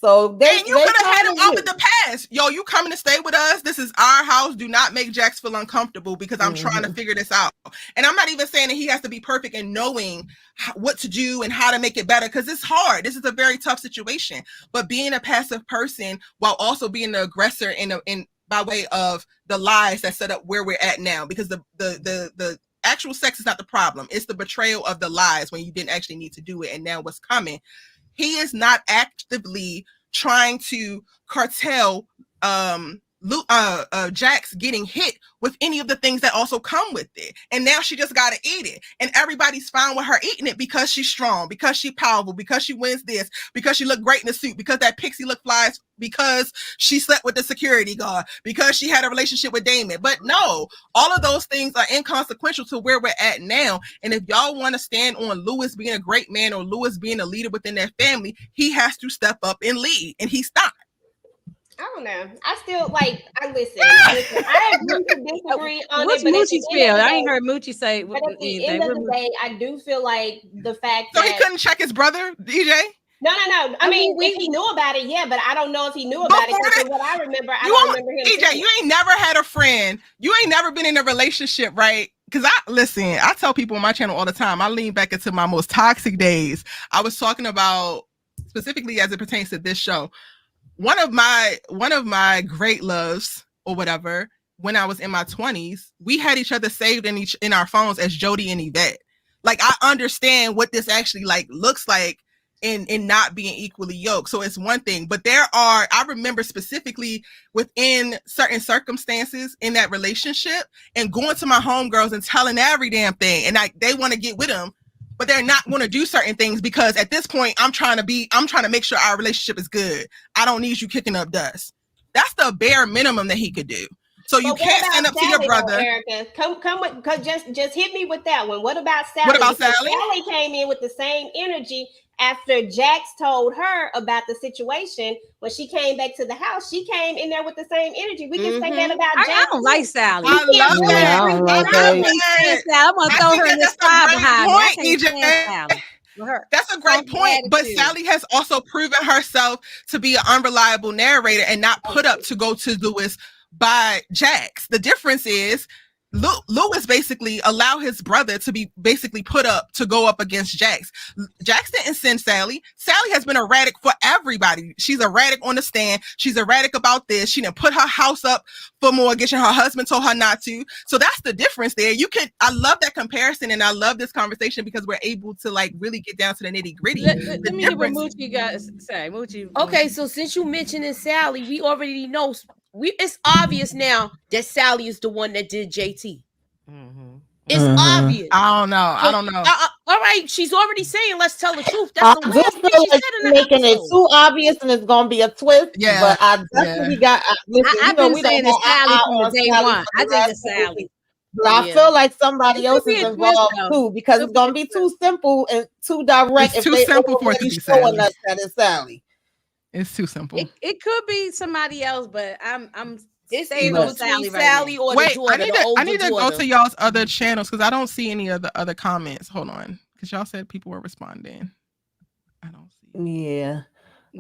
Speaker 1: So
Speaker 5: and you could have had him up at the pass. Yo, you coming to stay with us? This is our house. Do not make Jax feel uncomfortable, because I'm trying to figure this out. And I'm not even saying that he has to be perfect in knowing what to do and how to make it better, because it's hard. This is a very tough situation. But being a passive person while also being the aggressor in by way of the lies that set up where we're at now, because the actual sex is not the problem. It's the betrayal of the lies when you didn't actually need to do it, and now what's coming. He is not actively trying to cartel Jax getting hit with any of the things that also come with it. And now she just got to eat it. And everybody's fine with her eating it because she's strong, because she's powerful, because she wins this, because she looked great in the suit, because that pixie look flies, because she slept with the security guard, because she had a relationship with Damon. But no, all of those things are inconsequential to where we're at now. And if y'all want to stand on Lewis being a great man or Lewis being a leader within their family, he has to step up and lead. And he's not.
Speaker 4: I don't know. I still listen. I agree to disagree on
Speaker 2: What's
Speaker 4: it. But
Speaker 2: Moochie's feel? I ain't heard Moochie say.
Speaker 4: But at the end of the day, I do feel like the fact
Speaker 5: that he couldn't check his brother, DJ.
Speaker 4: No. I mean, if he knew about it, yeah, but I don't know if he knew about it. Because what I remember, I don't remember him.
Speaker 5: EJ, you ain't never had a friend. You ain't never been in a relationship, right? Because I tell people on my channel all the time, I lean back into my most toxic days. I was talking about specifically as it pertains to this show. One of my great loves or whatever, when I was in my 20s, we had each other saved in our phones as Jody and Yvette. Like, I understand what this actually looks like in not being equally yoked. So it's one thing, but I remember specifically within certain circumstances in that relationship and going to my homegirls and telling every damn thing, and they want to get with them, but they're not going to do certain things because at this point I'm trying to make sure our relationship is good. I don't need you kicking up dust. That's the bare minimum that he could do. So you can't stand up to your brother.
Speaker 4: Erica, come with, just hit me with that one. What about Sally?
Speaker 5: What about Sally?
Speaker 4: Sally came in with the same energy after Jax told her about the situation. When she came back to the house, she came in there with the same energy. We can say that about Jax.
Speaker 2: I don't like Sally.
Speaker 5: I love that.
Speaker 2: I'm gonna throw her in the spot behind me.
Speaker 5: EJ. That's a great point. But Sally has also proven herself to be an unreliable narrator and not put up to go to Lewis by Jax. The difference is Lewis basically allowed his brother to be basically put up to go up against Jax. Jax didn't send Sally. Sally has been erratic for everybody. She's erratic on the stand. She's erratic about this. She didn't put her house up for mortgage and her husband told her not to. So that's the difference there. I love that comparison and I love this conversation because we're able to really get down to the nitty gritty.
Speaker 2: Let me hear what Moochie got to say. Moochie.
Speaker 6: Okay, so since you mentioned Sally, we already know. It's obvious now that Sally is the one that did JT. It's obvious.
Speaker 5: I don't know.
Speaker 6: All right, she's already saying, "Let's tell the truth."
Speaker 1: That's the last thing she said in the making episode. It too obvious, and it's gonna be a twist.
Speaker 5: Yeah,
Speaker 1: but I definitely got. Listen,
Speaker 2: I've been saying it's Sally from day one. I think it's Sally.
Speaker 1: But I feel like somebody else is involved too, because it's gonna be too simple and too direct.
Speaker 5: It's too simple for it to be
Speaker 1: showing us that it's Sally.
Speaker 5: It's too simple.
Speaker 2: It could be somebody else, but I'm
Speaker 6: saying Sally or the daughter.
Speaker 5: I need to go to y'all's other channels because I don't see any of the other comments. Hold on, because y'all said people were responding. I don't see.
Speaker 1: Yeah.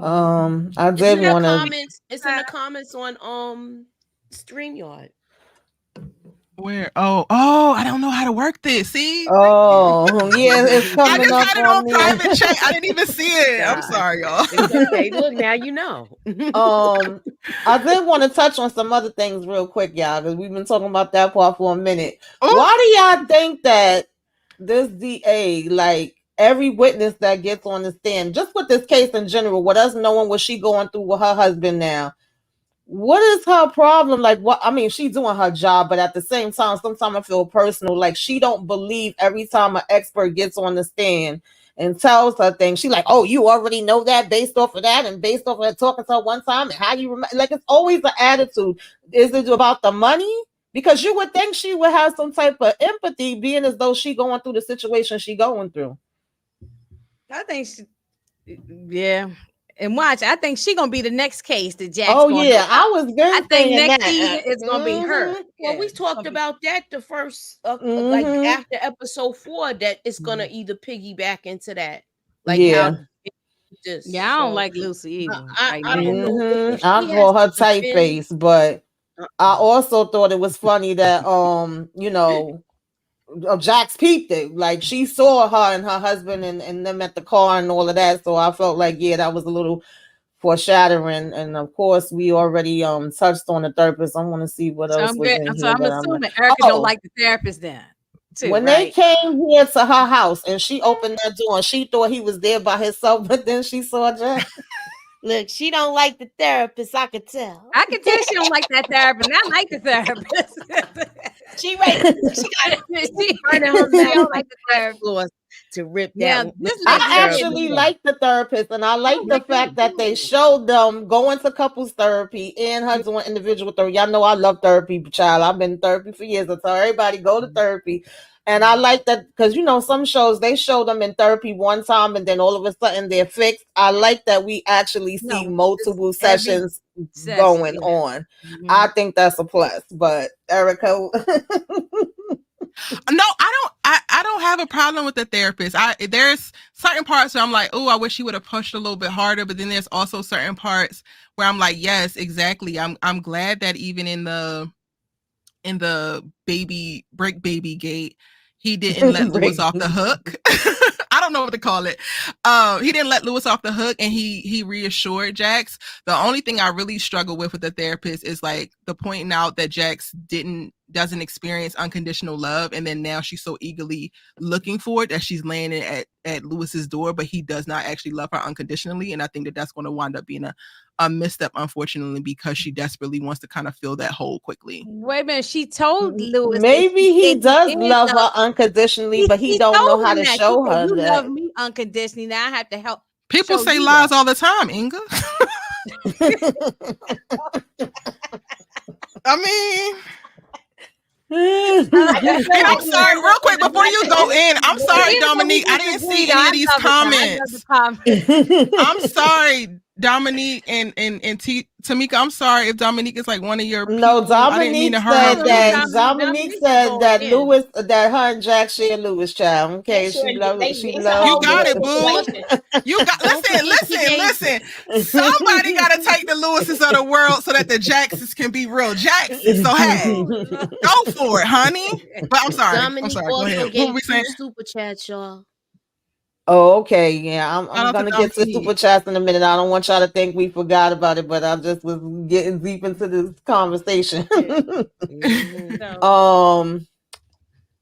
Speaker 1: I did want to.
Speaker 6: It's in the comments on StreamYard.
Speaker 5: Where? Oh, I don't know how to work this. See?
Speaker 1: Oh, yeah, it's
Speaker 5: I
Speaker 1: coming
Speaker 5: just
Speaker 1: up
Speaker 5: had it
Speaker 1: on
Speaker 5: on
Speaker 1: there.
Speaker 5: private chat. I didn't even see it. I'm
Speaker 6: God.
Speaker 5: sorry, y'all.
Speaker 6: It's okay. Look, now you know.
Speaker 1: I did want to touch on some other things real quick, y'all, because we've been talking about that part for a minute.
Speaker 5: Ooh.
Speaker 1: Why do y'all think that this DA, like every witness that gets on the stand, just with this case in general, with us knowing what she going through with her husband now, what is her problem? Like, what? I mean, she's doing her job, but at the same time, sometimes I feel personal. Like, she don't believe every time an expert gets on the stand and tells her things. She like, oh, you already know that based off of that and based off of her talking to her one time and how you remember. Like, it's always an attitude. Is it about the money? Because you would think she would have some type of empathy, being as though she going through the situation she going through.
Speaker 2: I think she, yeah. And watch, I think she gonna be the next case that Jack's
Speaker 1: Oh
Speaker 2: gonna
Speaker 1: yeah, I
Speaker 2: help.
Speaker 1: was
Speaker 2: I
Speaker 1: been
Speaker 2: think
Speaker 1: saying
Speaker 2: next
Speaker 1: that.
Speaker 2: season it's gonna be her.
Speaker 6: Well,
Speaker 2: Yeah,
Speaker 6: we
Speaker 2: it's gonna
Speaker 6: talked
Speaker 2: be-
Speaker 6: about that the first, like
Speaker 1: Mhm.
Speaker 6: after episode 4, that it's gonna either piggyback into that, like
Speaker 1: Yeah.
Speaker 6: how this.
Speaker 2: Yeah, I don't
Speaker 6: So
Speaker 2: like Lucy either. Right
Speaker 6: I don't
Speaker 2: now.
Speaker 6: know. Listen,
Speaker 1: I
Speaker 6: she has
Speaker 1: call her
Speaker 6: to defend.
Speaker 1: typeface, but I also thought it was funny that Jax peeped it. Like she saw her and her husband and them at the car and all of that. So I felt like that was a little foreshadowing. And of course we already touched on the therapist. I want to see what
Speaker 2: So
Speaker 1: else was in here
Speaker 2: I'm
Speaker 1: that I'm
Speaker 2: assuming Erica don't like the therapist then. Too,
Speaker 1: when
Speaker 2: right?
Speaker 1: they came here to her house and she opened that door and she thought he was there by himself, but then she saw Jax.
Speaker 6: Look, she don't like the therapist. I could tell.
Speaker 2: I can tell she don't like that therapist. And I like the therapist.
Speaker 6: She right. She got
Speaker 2: she,
Speaker 6: right in her
Speaker 2: she
Speaker 6: mouth
Speaker 2: don't like the therapist.
Speaker 6: floors to rip
Speaker 2: Yeah,
Speaker 6: that.
Speaker 2: this
Speaker 1: I
Speaker 2: lady
Speaker 1: actually
Speaker 2: did.
Speaker 1: like the therapist, and I like the fact that they showed them going to couples therapy and her doing individual therapy. Y'all know I love therapy, child. I've been in therapy for years. I tell everybody go to therapy, and I like that because some shows they show them in therapy one time and then all of a sudden they're fixed. I like that we actually see multiple sessions going on.
Speaker 2: Mm-hmm.
Speaker 1: I think that's a plus. But Erica.
Speaker 5: No, I don't have a problem with the therapist. There's certain parts where I'm like, oh, I wish he would have pushed a little bit harder. But then there's also certain parts where I'm like, yes, exactly. I'm glad that even in the baby gate, he didn't let Lewis off the hook. I don't know what to call it. He didn't let Lewis off the hook, and he reassured Jax. The only thing I really struggle with the therapist is like the pointing out that Jax doesn't experience unconditional love, and then now she's so eagerly looking for it that she's laying it at Lewis's door, but he does not actually love her unconditionally. And I think that's going to wind up being a misstep, unfortunately, because she desperately wants to kind of fill that hole quickly.
Speaker 2: Wait a minute, she told Lewis
Speaker 1: maybe he does love her unconditionally, but he don't know how to show her
Speaker 2: you
Speaker 1: that.
Speaker 2: love me unconditionally. Now I have to help.
Speaker 5: People say lies all the time, Inga. I mean, I'm sorry, real quick before you go in. I'm sorry, Dominique. I didn't see any of these comments. I'm sorry, Dominique and Tamika. I'm sorry if Dominique is like one of your people.
Speaker 1: No, Dominique said that Lewis, that her and Jack share Lewis, child. Okay, she loves.
Speaker 5: You got it, boo. You got. Listen. Somebody got to take the Lewises of the world so that the Jacksons can be real Jacksons. So hey, go for it, honey. But I'm sorry.
Speaker 6: Dominique
Speaker 5: Go ahead.
Speaker 6: also gave 2 super chats, y'all.
Speaker 1: Oh, okay. Yeah, I'm gonna get to super chats in a minute. I don't want y'all to think we forgot about it, but I just was getting deep into this conversation.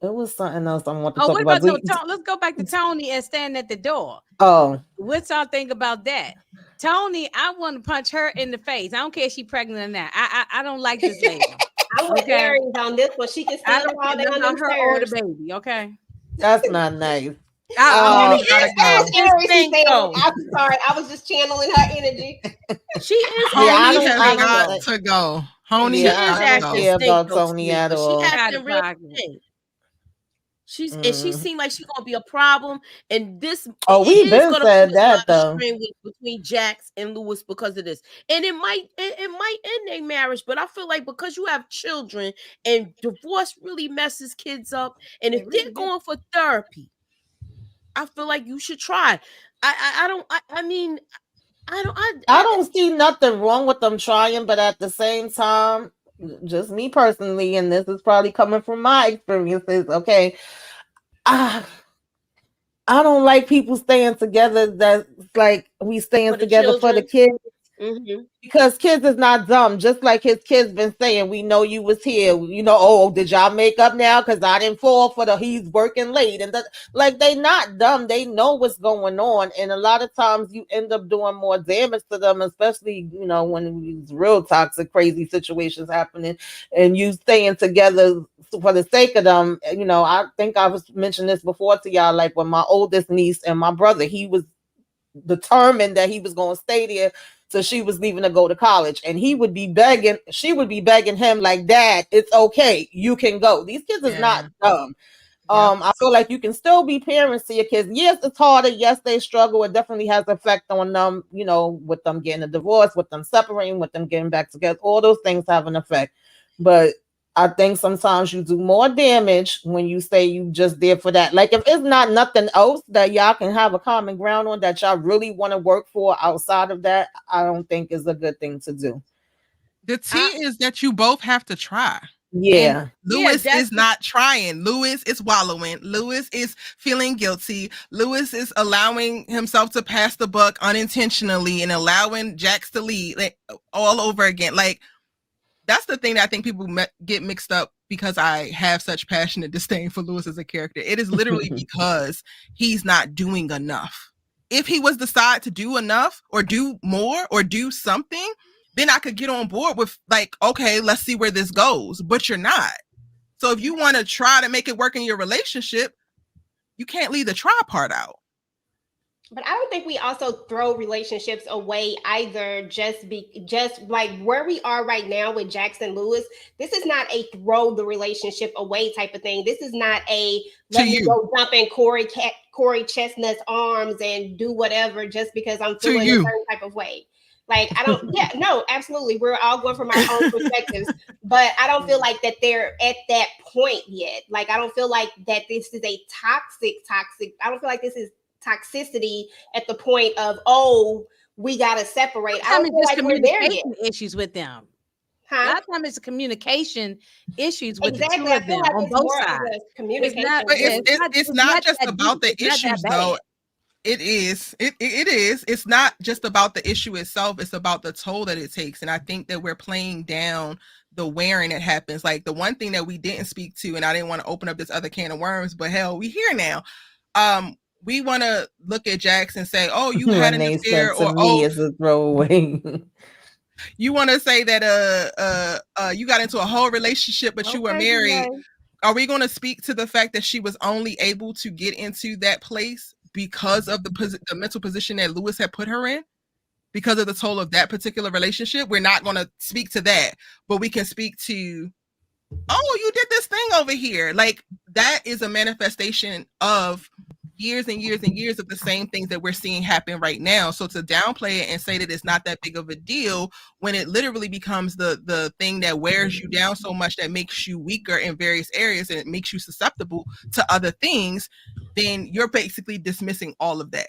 Speaker 1: It was something else I want to talk about.
Speaker 2: Let's go back to Tony and stand at the door.
Speaker 1: Oh,
Speaker 2: what y'all think about that? Tony, I want to punch her in the face. I don't care if she's pregnant or not. I don't like this lady.
Speaker 4: I want Aries on this one. She can stand her all down on
Speaker 2: her or the baby. Okay,
Speaker 1: that's not nice.
Speaker 4: I'm sorry, I was just channeling her energy.
Speaker 6: She is.
Speaker 5: Honey has got to go. Honey
Speaker 1: I don't care about Tony at all.
Speaker 6: She acting real stink. And she seemed like she's gonna be a problem. And this
Speaker 1: we've been said that though
Speaker 6: between Jax and Lewis because of this. And it might end their marriage, but I feel like because you have children and divorce really messes kids up. And if they're going for therapy, I feel like you should try. I don't see
Speaker 1: nothing wrong with them trying, but at the same time, just me personally, and this is probably coming from my experiences. Okay, I don't like people staying together. That's like we staying
Speaker 4: For the
Speaker 1: together for the
Speaker 4: children.
Speaker 1: kids.
Speaker 4: Mm-hmm.
Speaker 1: Because kids is not dumb. Just like his kids been saying, we know you was here. You know, oh, did y'all make up now? Because I didn't fall for the he's working late. And like, they not dumb. They know what's going on. And a lot of times you end up doing more damage to them, especially, you know, when these real toxic, crazy situations happening and you staying together for the sake of them. You know, I think I was mentioning this before to y'all, like when my oldest niece and my brother, he was determined that he was going to stay there, so she was leaving to go to college, and he would be begging, she would be begging him like, Dad, it's okay, you can go. These kids is not dumb. I feel like you can still be parents to your kids. Yes, it's harder. Yes, they struggle. It definitely has effect on them, you know, with them getting a divorce, with them separating, with them getting back together. All those things have an effect. But I think sometimes you do more damage when you say you just there for that. Like if it's not nothing else that y'all can have a common ground on that y'all really want to work for outside of that, I don't think is a good thing to do.
Speaker 5: The T is that you both have to try.
Speaker 1: Yeah.
Speaker 5: And Lewis is not trying. Lewis is wallowing. Lewis is feeling guilty. Lewis is allowing himself to pass the buck unintentionally and allowing Jax to lead, like, all over again. Like, that's the thing that I think people get mixed up because I have such passionate disdain for Lewis as a character. It is literally because he's not doing enough. If he was decide to do enough or do more or do something, then I could get on board with like, okay, let's see where this goes. But you're not. So if you want to try to make it work in your relationship, you can't leave the try part out.
Speaker 4: But I don't think we also throw relationships away either. Just like where we are right now with Jackson Lewis, this is not a throw the relationship away type of thing. This is not a let me go jump in Corey Chestnut's arms and do whatever just because I'm feeling a certain type of way. Like I don't, yeah, no, absolutely. We're all going from our own perspectives, but I don't feel like that they're at that point yet. Like I don't feel like that this is a toxic. I don't feel like this is toxicity at the point of, oh, we gotta separate. I don't feel like we're there yet.
Speaker 2: Issues with them.
Speaker 4: Huh?
Speaker 2: A lot of times it's communication issues with the two
Speaker 4: I
Speaker 2: of
Speaker 4: feel
Speaker 2: them
Speaker 4: like
Speaker 2: on
Speaker 4: it's
Speaker 2: both
Speaker 4: more
Speaker 2: sides.
Speaker 4: Communication.
Speaker 5: It's not just about the issues though. It is. It is. It's not just about the issue itself. It's about the toll that it takes. And I think that we're playing down the wearing that happens. Like the one thing that we didn't speak to, and I didn't want to open up this other can of worms, but hell, we here now. We want to look at Jax and say, "Oh, you had an affair," or "Oh,
Speaker 1: as a throwaway."
Speaker 5: You want to say that you got into a whole relationship, but you were married. Are we going to speak to the fact that she was only able to get into that place because of the mental position that Lewis had put her in? Because of the toll of that particular relationship? We're not going to speak to that, but we can speak to, oh, you did this thing over here. Like that is a manifestation of years and years and years of the same things that we're seeing happen right now. So to downplay it and say that it's not that big of a deal when it literally becomes the thing that wears you down so much that makes you weaker in various areas and it makes you susceptible to other things, then you're basically dismissing all of that.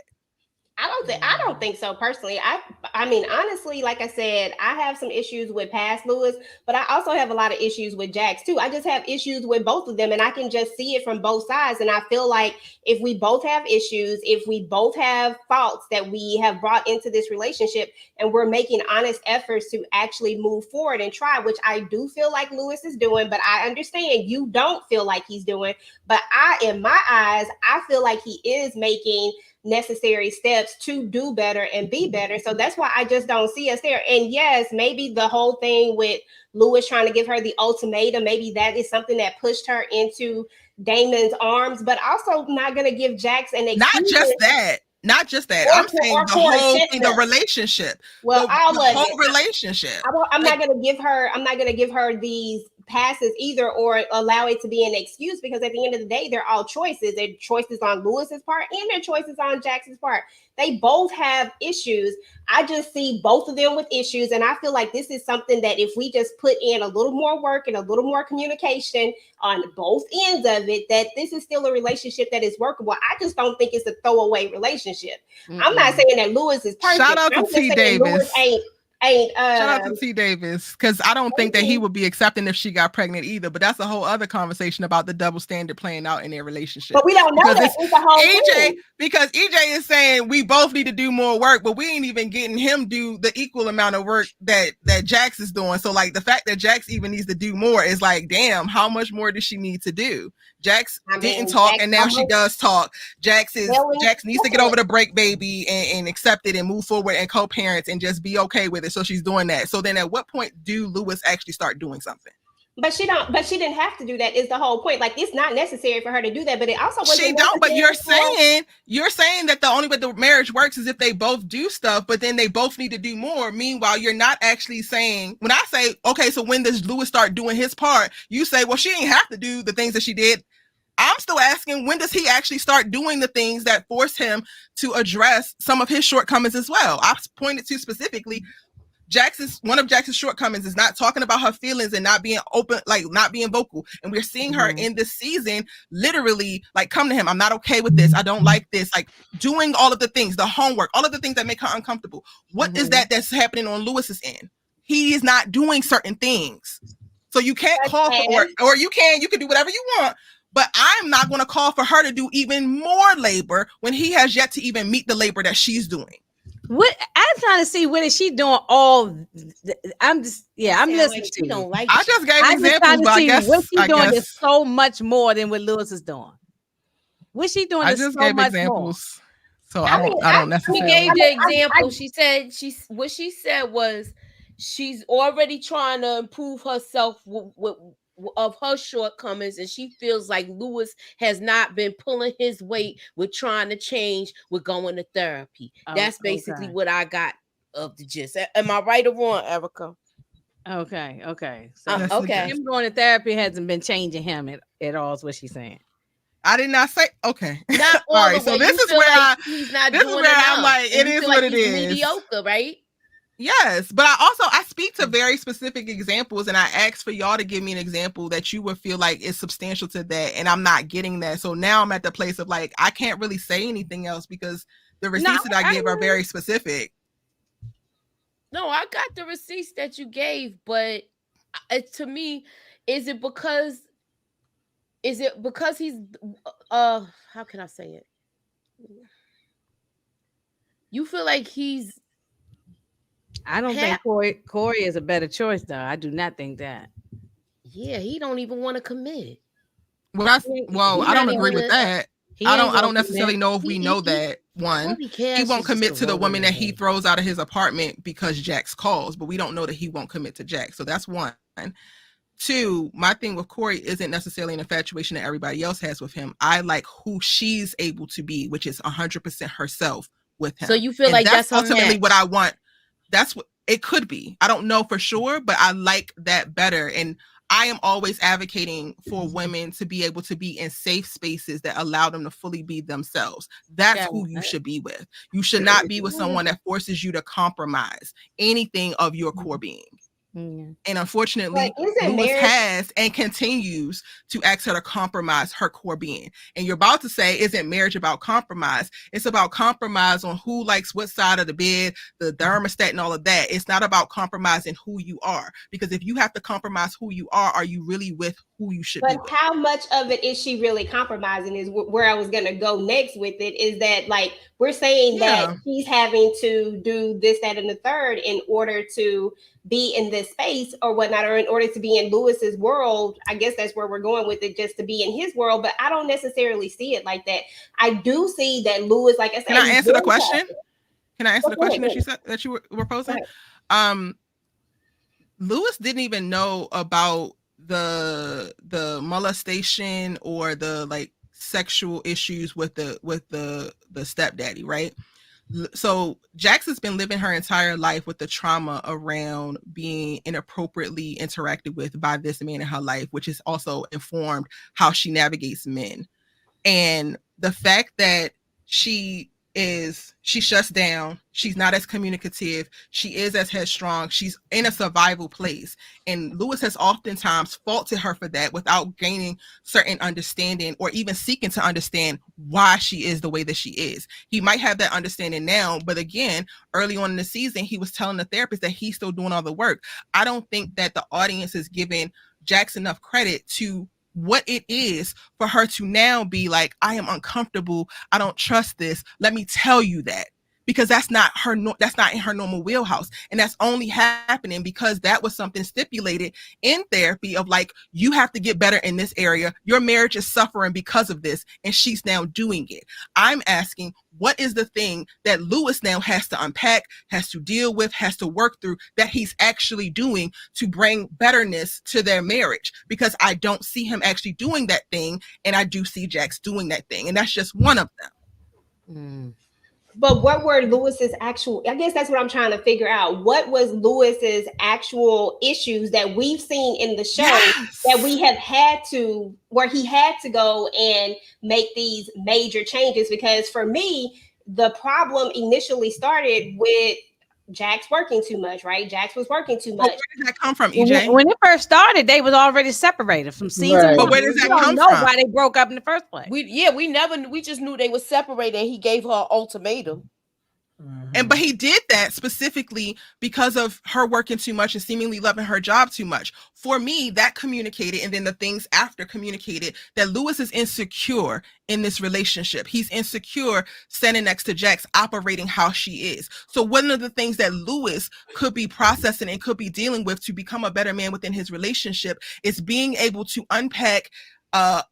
Speaker 4: I don't think so personally. I mean, honestly, like I said, I have some issues with past Lewis, but I also have a lot of issues with Jax too. I just have issues with both of them and I can just see it from both sides. And I feel like if we both have issues, if we both have faults that we have brought into this relationship and we're making honest efforts to actually move forward and try, which I do feel like Lewis is doing, but I understand you don't feel like he's doing, but in my eyes, I feel like he is making necessary steps to do better and be better. So that's why I just don't see us there. And yes, maybe the whole thing with Lewis trying to give her the ultimatum, maybe that is something that pushed her into Damon's arms, but also not going to give Jax an excuse.
Speaker 5: Not just that. I'm saying the whole thing, the relationship.
Speaker 4: Well,
Speaker 5: the whole relationship.
Speaker 4: I'm not going to give her these passes either or allow it to be an excuse, because at the end of the day, they're all choices. They're choices on Lewis's part and they're choices on Jackson's part. They both have issues. I just see both of them with issues. And I feel like this is something that if we just put in a little more work and a little more communication on both ends of it, that this is still a relationship that is workable. I just don't think it's a throwaway relationship. I'm not saying that Lewis is perfect.
Speaker 5: Shout out to T. Davis.
Speaker 4: ain't
Speaker 5: Shout out to T. Davis, because I don't think that he would be accepting if she got pregnant either. But that's a whole other conversation about the double standard playing out in their relationship.
Speaker 4: But we don't know
Speaker 5: because
Speaker 4: that. It's the whole thing.
Speaker 5: Because EJ is saying we both need to do more work, but we ain't even getting him do the equal amount of work that Jax is doing. So like the fact that Jax even needs to do more is like, damn, how much more does she need to do? Jax didn't talk, and now she does talk. Jax needs to get over the break baby and accept it and move forward and co-parents and just be okay with it. So she's doing that. So then at what point do Lewis actually start doing something?
Speaker 4: But she didn't have to do that is the whole point. Like, it's not necessary for her to do that, but it also wasn't.
Speaker 5: She don't, but you're saying that the only way the marriage works is if they both do stuff, but then they both need to do more. Meanwhile, you're not actually saying, when I say, okay, so when does Lewis start doing his part? You say, well, she ain't have to do the things that she did. I'm still asking, when does he actually start doing the things that force him to address some of his shortcomings as well? I pointed to specifically one of Jax's shortcomings is not talking about her feelings and not being open, like not being vocal. And we're seeing her in this season literally like come to him. I'm not okay with this. I don't like this. Like doing all of the things, the homework, all of the things that make her uncomfortable. What is that's happening on Lewis's end? He is not doing certain things. So you can't call for work, or you can do whatever you want. But I'm not going to call for her to do even more labor when he has yet to even meet the labor that she's doing.
Speaker 2: What I'm trying to see, what is she doing? I'm listening
Speaker 4: like
Speaker 2: to you.
Speaker 4: Don't like
Speaker 5: I just gave examples, but I guess
Speaker 2: what she's doing is so much more than what Lewis is doing. What she doing is so much examples.
Speaker 5: More. So I don't necessarily.
Speaker 6: She gave the example. She said what she said was she's already trying to improve herself of her shortcomings, and she feels like Lewis has not been pulling his weight with trying to change with going to therapy. That's basically what I got of the gist. Am I right or wrong, Erica?
Speaker 2: Okay. So him going to therapy hasn't been changing him at all, is what she's saying.
Speaker 5: I did not say okay.
Speaker 6: Not all right. So this is where he's not doing it. I'm like,
Speaker 5: it is what it is.
Speaker 6: Mediocre, right?
Speaker 5: Yes, but I speak to very specific examples, and I ask for y'all to give me an example that you would feel like is substantial to that, and I'm not getting that. So now I'm at the place of like, I can't really say anything else because the receipts that I give are very specific.
Speaker 6: No, I got the receipts that you gave, but to me, is it because he's how can I say it? You feel like he's
Speaker 2: I don't think Corey is a better choice, though. I do not think that.
Speaker 6: Yeah, he don't even want to commit.
Speaker 5: Well, I don't agree with that. I don't necessarily know if we know that. One, he won't commit to the woman that he throws out of his apartment because Jax calls, but we don't know that he won't commit to Jax. So that's one. Two, my thing with Corey isn't necessarily an infatuation that everybody else has with him. I like who she's able to be, which is 100% herself with him.
Speaker 6: So you feel like that's
Speaker 5: ultimately what I want. That's what it could be. I don't know for sure, but I like that better. And I am always advocating for women to be able to be in safe spaces that allow them to fully be themselves. That's who you should be with. You should not be with someone that forces you to compromise anything of your core being. And unfortunately, Lewis has and continues to ask her to compromise her core being. And you're about to say, isn't marriage about compromise? It's about compromise on who likes what side of the bed, the thermostat, and all of that. It's not about compromising who you are. Because if you have to compromise who you are you really with who you should be with?
Speaker 4: How much of it is she really compromising is where I was going to go next with it, is that like we're saying that he's having to do this, that, and the third in order to be in this space or whatnot, or in order to be in Lewis's world. I guess that's where we're going with it, just to be in his world. But I don't necessarily see it like that. I do see that Lewis, like I said,
Speaker 5: can I answer the question? Can I answer the question that you said that you were posing? Lewis didn't even know about the molestation or the like sexual issues with the stepdaddy, right? So Jax has been living her entire life with the trauma around being inappropriately interacted with by this man in her life, which has also informed how she navigates men. And the fact that she is she shuts down. She's not as communicative. She is as headstrong. She's in a survival place. And Lewis has oftentimes faulted her for that without gaining certain understanding or even seeking to understand why she is the way that she is. He might have that understanding now, but again, early on in the season, he was telling the therapist that he's still doing all the work. I don't think that the audience is giving Jax enough credit to what it is for her to now be like, I am uncomfortable. I don't trust this. Let me tell you that. Because that's not her. That's not in her normal wheelhouse, and that's only happening because that was something stipulated in therapy of like, you have to get better in this area. Your marriage is suffering because of this, and she's now doing it. I'm asking, what is the thing that Lewis now has to unpack, has to deal with, has to work through that he's actually doing to bring betterness to their marriage? Because I don't see him actually doing that thing, and I do see Jax doing that thing, and that's just one of them.
Speaker 4: But what were Lewis's actual, I guess that's what I'm trying to figure out. What was Lewis's actual issues that we've seen in the show that we have had to, where he had to go and make these major changes? Because for me, the problem initially started with Jax working too much, right? Jax was working too much.
Speaker 5: Where does that come from, EJ?
Speaker 2: When it first started, they was already separated from season
Speaker 1: Right.
Speaker 2: one.
Speaker 5: But where does that
Speaker 2: We
Speaker 5: come
Speaker 2: don't know
Speaker 5: from?
Speaker 2: why they broke up in the first place.
Speaker 3: We just knew they were separated and he gave her an ultimatum.
Speaker 5: But he did that specifically because of her working too much and seemingly loving her job too much. For me, that communicated, and then the things after communicated that Lewis is insecure in this relationship. He's insecure standing next to Jax, operating how she is. So one of the things that Lewis could be processing and could be dealing with to become a better man within his relationship is being able to unpack,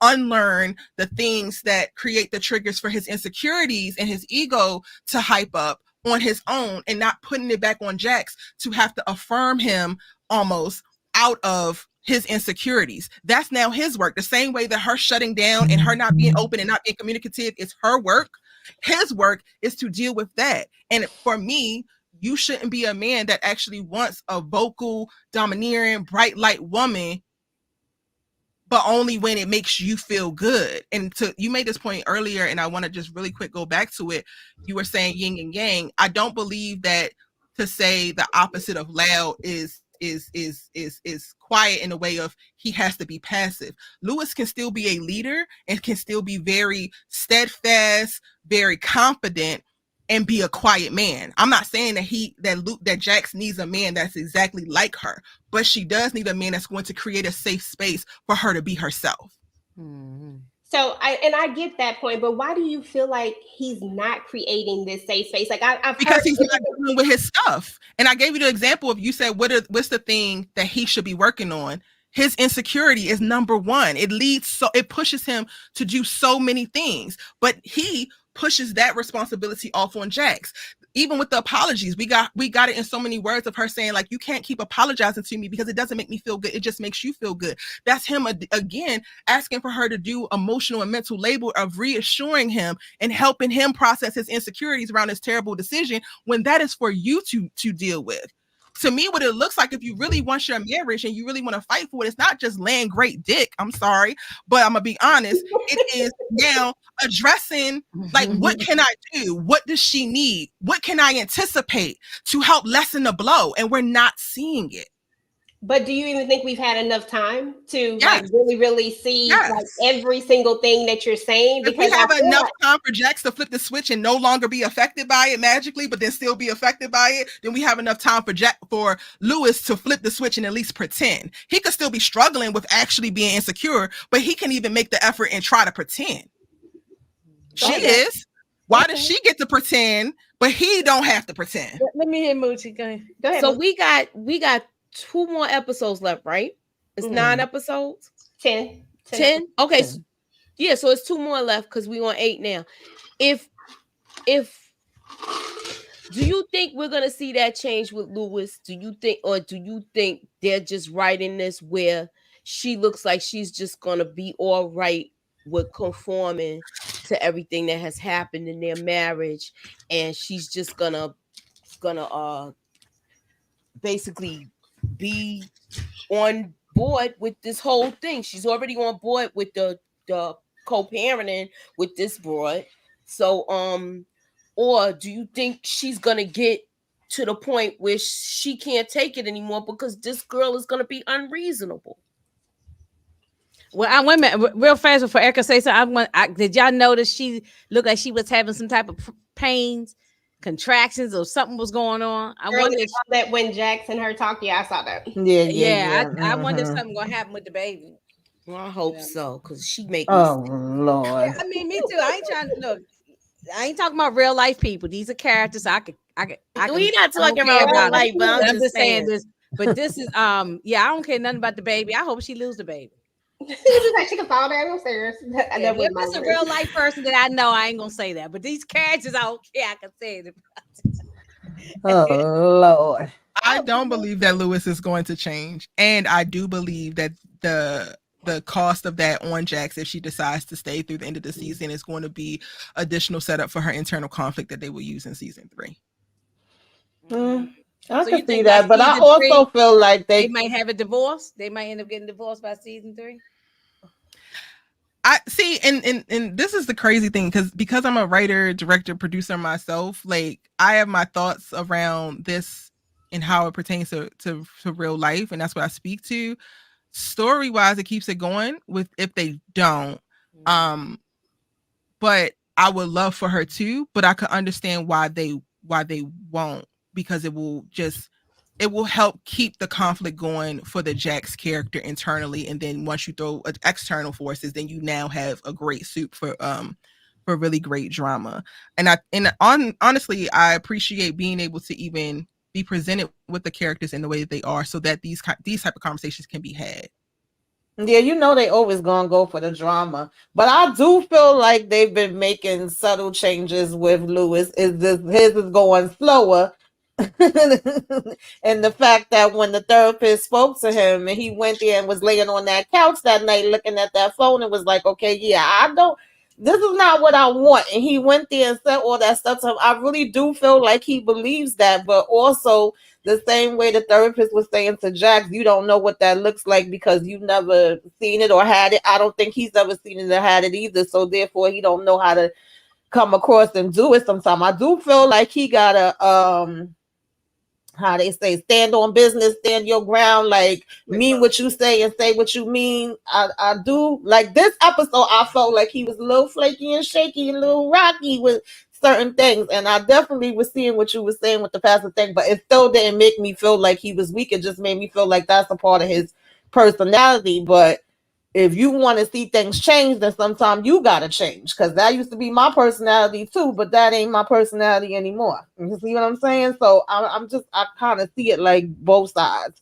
Speaker 5: unlearn the things that create the triggers for his insecurities and his ego to hype up on his own, and not putting it back on Jax to have to affirm him almost out of his insecurities. That's now his work. The same way that her shutting down and her not being open and not being communicative is her work. His work is to deal with that. And for me, you shouldn't be a man that actually wants a vocal, domineering, bright light woman, but only when it makes you feel good. And you made this point earlier, and I want to just really quick go back to it. You were saying yin and yang. I don't believe that to say the opposite of loud is quiet in a way of he has to be passive. Lewis can still be a leader and can still be very steadfast, very confident, and be a quiet man. I'm not saying that Jax needs a man that's exactly like her, but she does need a man that's going to create a safe space for her to be herself.
Speaker 4: So I get that point, but why do you feel like he's not creating this safe space? Like
Speaker 5: because he's not dealing with his stuff. And I gave you the example of, you said what's the thing that he should be working on? His insecurity is number one. It pushes him to do so many things, but he pushes that responsibility off on Jax. Even with the apologies, we got it in so many words of her saying, like, you can't keep apologizing to me because it doesn't make me feel good. It just makes you feel good. That's him again asking for her to do emotional and mental labor of reassuring him and helping him process his insecurities around this terrible decision, when that is for you to deal with. To me, what it looks like, if you really want your marriage and you really want to fight for it, it's not just laying great dick. I'm sorry, but I'm gonna be honest. It is now addressing, like, what can I do? What does she need? What can I anticipate to help lessen the blow? And we're not seeing it.
Speaker 4: But do you even think we've had enough time to like really see like every single thing that you're saying?
Speaker 5: Because if we have enough time for Jax to flip the switch and no longer be affected by it magically, but then still be affected by it, then we have enough time for Lewis to flip the switch and at least pretend. He could still be struggling with actually being insecure, but he can even make the effort and try to pretend. She is. Why does she get to pretend, but he don't have to pretend?
Speaker 2: Let me hear Moochie. Go ahead.
Speaker 6: So we got 2 more episodes left, right? It's 9 episodes.
Speaker 4: 10.
Speaker 6: Okay. 10. So it's 2 more left because we on 8 now. If do you think we're gonna see that change with Lewis? Do you think they're just writing this where she looks like she's just gonna be all right with conforming to everything that has happened in their marriage, and she's just gonna basically be on board with this whole thing? She's already on board with the co-parenting with this broad. So
Speaker 3: Or do you think she's gonna get to the point where she can't take it anymore because this girl is gonna be unreasonable?
Speaker 2: Well, I went real fast before Erica say something. Did y'all notice she looked like she was having some type of pains, contractions, or something was going on? I
Speaker 4: Earlier
Speaker 2: wonder.
Speaker 4: on that when Jax and her talked, yeah, I saw that.
Speaker 2: Yeah, I wonder if
Speaker 1: Mhm.
Speaker 2: something gonna happen with the baby.
Speaker 3: Well, I hope
Speaker 2: Yeah.
Speaker 3: so, because she make me
Speaker 1: Oh
Speaker 3: sick.
Speaker 1: Lord.
Speaker 2: I mean, me too. I ain't trying to look. I ain't talking about real life people. These are characters.
Speaker 3: We not
Speaker 2: I don't
Speaker 3: talking
Speaker 2: care
Speaker 3: about real
Speaker 2: about them.
Speaker 3: life, but
Speaker 2: But
Speaker 3: I'm
Speaker 2: I'm
Speaker 3: just
Speaker 2: just saying
Speaker 3: saying.
Speaker 2: this. But this is yeah. I don't care nothing about the baby. I hope she lose the baby.
Speaker 4: She's like, she can fall downstairs.
Speaker 2: Yeah,
Speaker 4: That was
Speaker 2: if
Speaker 4: my
Speaker 2: it's a
Speaker 4: word.
Speaker 2: real life person that I know, I ain't gonna say that. But these characters, I don't care. I can say it.
Speaker 1: Oh Lord.
Speaker 5: I don't believe that Lewis is going to change, and I do believe that the cost of that on Jax, if she decides to stay through the end of the season, is going to be additional setup for her internal conflict that they will use in season 3.
Speaker 1: I
Speaker 2: So
Speaker 1: can
Speaker 2: you
Speaker 1: see
Speaker 2: think by
Speaker 1: that, but I
Speaker 2: season
Speaker 1: also
Speaker 2: 3
Speaker 1: feel like
Speaker 2: they
Speaker 1: they.
Speaker 2: might have a divorce? They might end up getting divorced by season 3.
Speaker 5: I see, and this is the crazy thing, because I'm a writer, director, producer myself. Like, I have my thoughts around this and how it pertains to real life, and that's what I speak to. Story wise, it keeps it going with if they don't. But I would love for her to, but I could understand why they won't, because it will help keep the conflict going for the Jax character internally, and then once you throw external forces, then you now have a great soup for really great drama. And honestly, I appreciate being able to even be presented with the characters in the way that they are, so that these type of conversations can be had.
Speaker 1: Yeah, they always gonna go for the drama, but I do feel like they've been making subtle changes with Lewis. His is going slower, and the fact that when the therapist spoke to him and he went there and was laying on that couch that night looking at that phone and was like, okay, yeah, I don't. This is not what I want. And he went there and said all that stuff to him. I really do feel like he believes that, but also the same way the therapist was saying to Jax, you don't know what that looks like because you've never seen it or had it. I don't think he's ever seen it or had it either. So therefore he don't know how to come across and do it sometime. I do feel like he gotta how they say, stand on business, stand your ground, like mean what you say and say what you mean. I do like this episode. I felt like he was a little flaky and shaky, a little rocky with certain things, and I definitely was seeing what you were saying with the passive thing, but it still didn't make me feel like he was weak. It just made me feel like that's a part of his personality. But if you want to see things change, then sometimes you gotta change. Because that used to be my personality too, but that ain't my personality anymore. You see what I'm saying? So I kind of see it like both sides.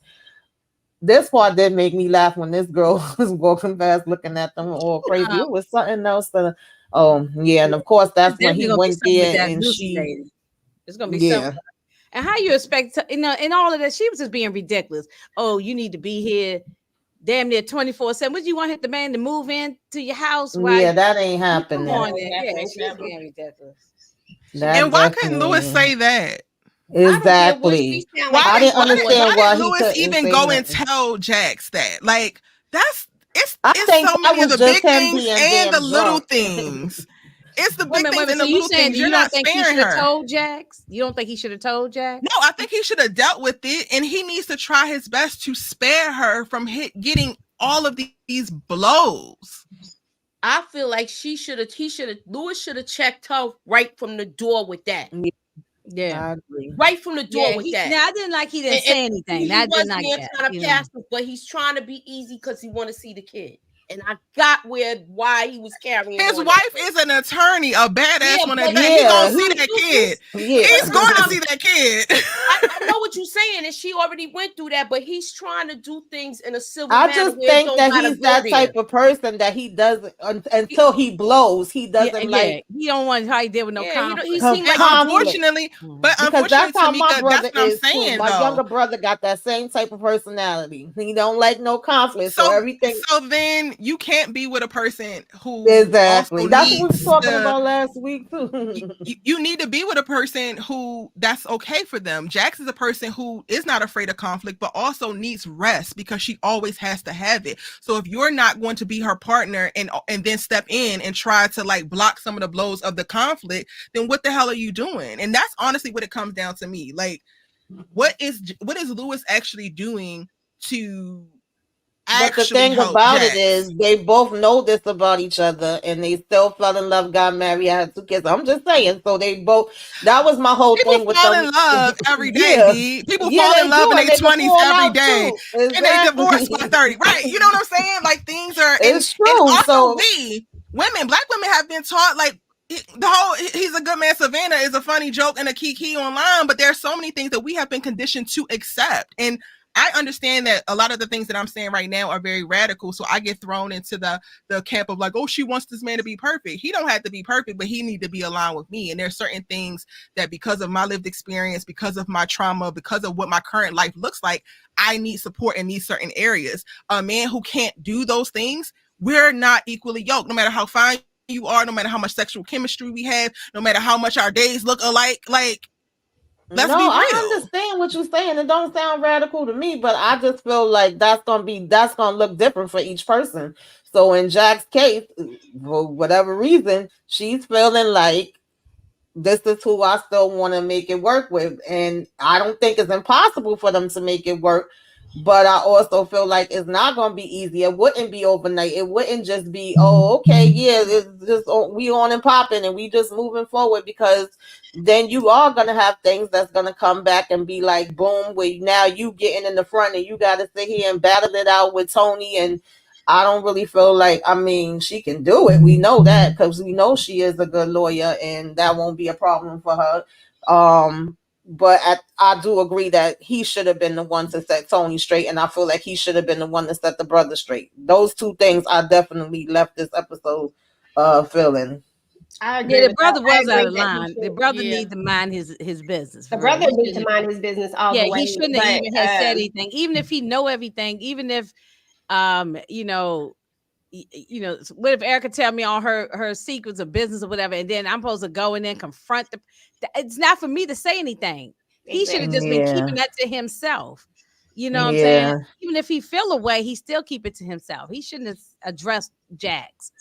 Speaker 1: This part did make me laugh when this girl was walking past looking at them all crazy. It was something else that, oh yeah, and of course
Speaker 2: It's
Speaker 1: that's when
Speaker 2: definitely
Speaker 1: he
Speaker 2: gonna be
Speaker 1: went
Speaker 2: something with
Speaker 1: there
Speaker 2: that
Speaker 1: and
Speaker 2: Lucy
Speaker 1: she,
Speaker 2: lady. It's gonna be something.
Speaker 1: yeah.
Speaker 2: And how you expect, in all of that, she was just being ridiculous. Oh, you need to be here damn near 24/7. Would you want hit the man to move in to your house? Why?
Speaker 1: Yeah, that ain't
Speaker 2: Come
Speaker 1: happening.
Speaker 2: on, yeah, she's being ridiculous.
Speaker 1: That
Speaker 5: And why couldn't Lewis
Speaker 1: definitely
Speaker 5: say that?
Speaker 3: I don't care what she
Speaker 1: exactly.
Speaker 3: sound like.
Speaker 5: Why
Speaker 1: I
Speaker 3: She's
Speaker 1: didn't
Speaker 5: did why did
Speaker 1: understand
Speaker 5: why
Speaker 1: why
Speaker 5: did
Speaker 1: he
Speaker 5: Lewis
Speaker 1: couldn't
Speaker 5: even
Speaker 1: say
Speaker 5: go and
Speaker 1: nothing.
Speaker 5: tell Jax that? Like,
Speaker 1: I
Speaker 5: it's
Speaker 1: think
Speaker 5: so
Speaker 1: that
Speaker 5: many of
Speaker 1: was
Speaker 5: the
Speaker 1: just
Speaker 5: big
Speaker 1: him
Speaker 5: things
Speaker 1: being
Speaker 5: and the
Speaker 1: damn
Speaker 5: little
Speaker 1: drunk.
Speaker 5: things. It's the
Speaker 2: Wait a
Speaker 5: big
Speaker 2: minute, wait a
Speaker 5: things
Speaker 2: minute.
Speaker 5: and
Speaker 2: So
Speaker 5: the
Speaker 2: you
Speaker 5: little
Speaker 2: saying
Speaker 5: things.
Speaker 2: that
Speaker 5: You're
Speaker 2: you don't
Speaker 5: not
Speaker 2: think he
Speaker 5: sparing
Speaker 2: should have
Speaker 5: her.
Speaker 2: told Jax? You don't think he should have told Jax?
Speaker 5: No, I think he should have dealt with it, and he needs to try his best to spare her from getting all of these blows.
Speaker 3: I feel like Lewis should have checked her right from the door with that.
Speaker 2: Yeah.
Speaker 1: I agree.
Speaker 3: Right from the door
Speaker 2: Yeah,
Speaker 3: with that.
Speaker 2: now I didn't like he didn't
Speaker 3: And
Speaker 2: say anything.
Speaker 3: he
Speaker 2: I did
Speaker 3: was
Speaker 2: not
Speaker 3: being
Speaker 2: get,
Speaker 3: kind of passive, but he's trying to be easy because he want to see the kid. And I got why he was carrying
Speaker 5: His
Speaker 3: on
Speaker 5: wife is an attorney, a badass one at
Speaker 3: but
Speaker 5: that. He gonna
Speaker 1: Yeah,
Speaker 5: see that kid.
Speaker 1: yeah.
Speaker 5: He's going to see that kid.
Speaker 3: I know what you're saying, and she already went through that, but he's trying to do things in a civil
Speaker 1: I
Speaker 3: manner
Speaker 1: just
Speaker 3: where it
Speaker 1: think
Speaker 3: don't
Speaker 1: that
Speaker 3: gotta
Speaker 1: he's
Speaker 3: go
Speaker 1: that
Speaker 3: there.
Speaker 1: type of person that he doesn't until he blows. He doesn't like
Speaker 2: he don't want how he deal with no
Speaker 3: Yeah, he
Speaker 2: conflict.
Speaker 3: seemed like
Speaker 1: conflict.
Speaker 5: Unfortunately,
Speaker 1: Because that's how my
Speaker 5: Tamika,
Speaker 1: brother
Speaker 5: that's what I'm
Speaker 1: is too.
Speaker 5: saying
Speaker 1: My
Speaker 5: though.
Speaker 1: younger brother got that same type of personality. He don't like no conflict, so
Speaker 5: So
Speaker 1: everything.
Speaker 5: so then you can't be with a person who
Speaker 1: Exactly.
Speaker 5: also
Speaker 1: That's what we was
Speaker 5: needs
Speaker 1: talking
Speaker 5: to,
Speaker 1: about last week too.
Speaker 5: you need to be with a person who that's okay for them. Jax is a person who is not afraid of conflict, but also needs rest because she always has to have it. So if you're not going to be her partner and then step in and try to like block some of the blows of the conflict, then what the hell are you doing? And that's honestly what it comes down to me. Like, what is Lewis actually doing to
Speaker 1: But the
Speaker 5: actually
Speaker 1: thing
Speaker 5: help
Speaker 1: about it
Speaker 5: Jax?
Speaker 1: is, they both know this about each other, and they still fell in love, got married, had 2 kids. I'm just saying. So they both. That was my whole
Speaker 5: People
Speaker 1: thing with
Speaker 5: fall
Speaker 1: them.
Speaker 5: in love every day,
Speaker 1: Yeah,
Speaker 5: B. People
Speaker 1: yeah,
Speaker 5: fall in
Speaker 1: they
Speaker 5: love
Speaker 1: do,
Speaker 5: in
Speaker 1: and
Speaker 5: their
Speaker 1: they can
Speaker 5: 20s
Speaker 1: fall
Speaker 5: every
Speaker 1: out
Speaker 5: day.
Speaker 1: too.
Speaker 5: And they divorced by
Speaker 1: Exactly.
Speaker 5: 30. Right. You know what I'm saying? Like things are
Speaker 1: It's
Speaker 5: and
Speaker 1: true.
Speaker 5: also
Speaker 1: So
Speaker 5: black women have been taught like the whole he's a good man Savannah is a funny joke and a kiki online, but there are so many things that we have been conditioned to accept. And I understand that a lot of the things that I'm saying right now are very radical. So I get thrown into the camp of like, oh, she wants this man to be perfect. He don't have to be perfect, but he need to be aligned with me. And there's certain things that because of my lived experience, because of my trauma, because of what my current life looks like, I need support in these certain areas. A man who can't do those things, we're not equally yoked, no matter how fine you are, no matter how much sexual chemistry we have, no matter how much our days look alike. Like, let's
Speaker 1: no,
Speaker 5: be
Speaker 1: I
Speaker 5: real.
Speaker 1: understand what you're saying. It don't sound radical to me, but I just feel like that's gonna look different for each person. So in Jack's case, for whatever reason, she's feeling like this is who I still want to make it work with. And I don't think it's impossible for them to make it work. But I also feel like it's not going to be easy. It wouldn't be overnight. It wouldn't just be, oh, okay, yeah, it's just we on and popping and we just moving forward, because then you are going to have things that's going to come back and be like, boom, where now you getting in the front and you got to sit here and battle it out with Tony. And I don't really feel like, I mean, she can do it. We know that because we know she is a good lawyer and that won't be a problem for her. But I do agree that he should have been the one to set Tony straight, and I feel like he should have been the one to set the brother straight. Those two things I definitely left this episode feeling.
Speaker 4: I
Speaker 2: Yeah,
Speaker 4: agree
Speaker 2: the
Speaker 4: with that.
Speaker 2: brother
Speaker 4: I
Speaker 2: was out
Speaker 4: agree
Speaker 2: of
Speaker 4: that he
Speaker 2: line. The
Speaker 4: should.
Speaker 2: brother
Speaker 4: Yeah,
Speaker 2: need to mind his business
Speaker 4: the
Speaker 2: for real.
Speaker 4: brother
Speaker 2: He
Speaker 4: needs to
Speaker 2: shouldn't.
Speaker 4: mind his business all
Speaker 2: Yeah,
Speaker 4: the way.
Speaker 2: he shouldn't have
Speaker 4: But
Speaker 2: even have said anything, even if he know everything. Even if you know, what if Erica tell me all her secrets of business or whatever, and then I'm supposed to go and then confront the? It's not for me to say anything. He should have just
Speaker 4: exactly.
Speaker 2: been
Speaker 1: Yeah,
Speaker 2: keeping that to himself. You know what I'm saying?
Speaker 1: yeah.
Speaker 2: Even if he feel away, he still keep it to himself. He shouldn't have addressed Jax.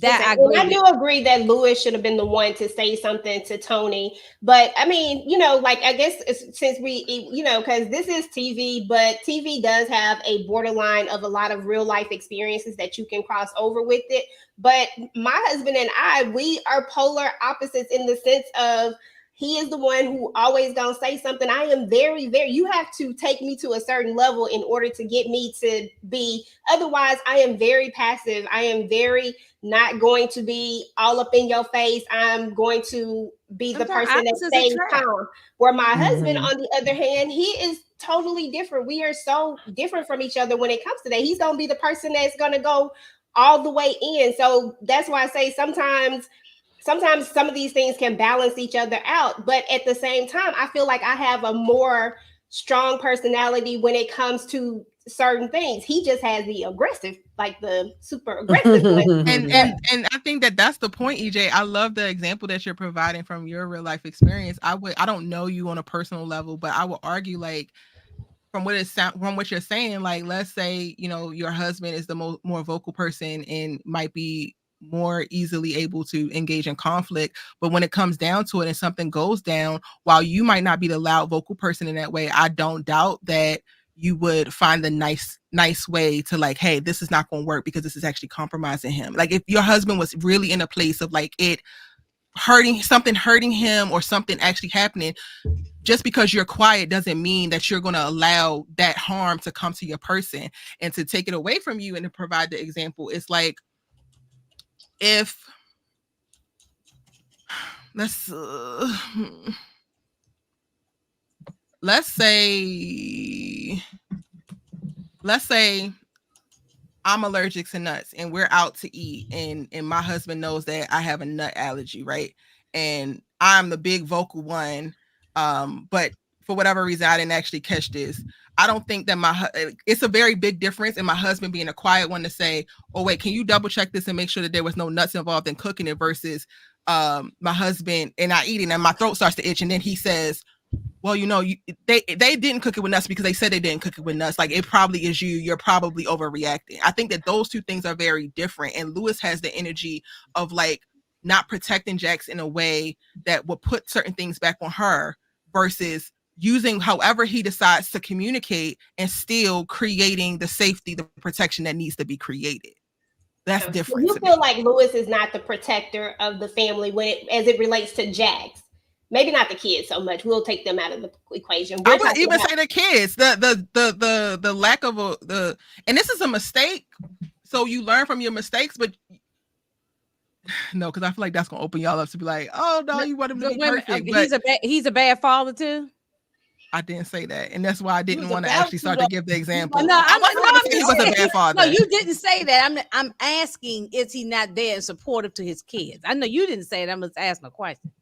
Speaker 2: That I
Speaker 4: Exactly. And
Speaker 2: agree
Speaker 4: I
Speaker 2: with.
Speaker 4: do agree that Lewis should have been the one to say something to Tony. But I mean, like, I guess since because this is TV, but TV does have a borderline of a lot of real life experiences that you can cross over with it. But my husband and I, we are polar opposites in the sense of he is the one who always gonna say something. I am very, very, you have to take me to a certain level in order to get me to be, otherwise I am very passive. I am very not going to be all up in your face. I'm going to be the
Speaker 2: Sometimes
Speaker 4: person that
Speaker 2: opposites
Speaker 4: stays
Speaker 2: attract.
Speaker 4: calm. Where my husband,
Speaker 1: Mm-hmm.
Speaker 4: on the other hand, he is totally different. We are so different from each other when it comes to that. He's going to be the person that's going to go all the way in. So that's why I say sometimes some of these things can balance each other out, but at the same time I feel like I have a more strong personality when it comes to certain things. He just has the aggressive, like the super aggressive one.
Speaker 5: And
Speaker 4: But
Speaker 5: and and I think that that's the point, EJ. I love the example that you're providing from your real life experience. I don't know you on a personal level, but I would argue like from what you're saying, like let's say your husband is the more vocal person and might be more easily able to engage in conflict, but when it comes down to it and something goes down, while you might not be the loud vocal person in that way, I don't doubt that you would find the nice way to like, hey, this is not going to work because this is actually compromising him. Like if your husband was really in a place of like it hurting him or something actually happening, just because you're quiet doesn't mean that you're going to allow that harm to come to your person and to take it away from you. And to provide the example, it's like if let's say I'm allergic to nuts and we're out to eat and my husband knows that I have a nut allergy, right? And I'm the big vocal one. But for whatever reason, I didn't actually catch this. I don't think that it's a very big difference in my husband being a quiet one to say, oh wait, can you double check this and make sure that there was no nuts involved in cooking it, versus my husband and I eating and my throat starts to itch and then he says, well, they didn't cook it with nuts because they said they didn't cook it with nuts. Like, it probably is you're probably overreacting. I think that those two things are very different. And Lewis has the energy of like not protecting Jax in a way that will put certain things back on her, versus using however he decides to communicate and still creating the safety, the protection that needs to be created. That's different.
Speaker 4: You feel like Lewis is not the protector of the family as it relates to Jax. Maybe not the kids so much. We'll take them out of the equation.
Speaker 5: I would even say the kids. The lack of and this is a mistake. So you learn from your mistakes, but no, because I feel like that's gonna open y'all up to be like, oh no, you want him to be perfect.
Speaker 2: But he's a bad father too.
Speaker 5: I didn't say that, and that's why I didn't want to actually start to give the example.
Speaker 2: No,
Speaker 5: I wasn't going to say he was a bad father.
Speaker 2: No, you didn't say that. I'm asking, is he not there and supportive to his kids? I know you didn't say it. I'm just asking a question.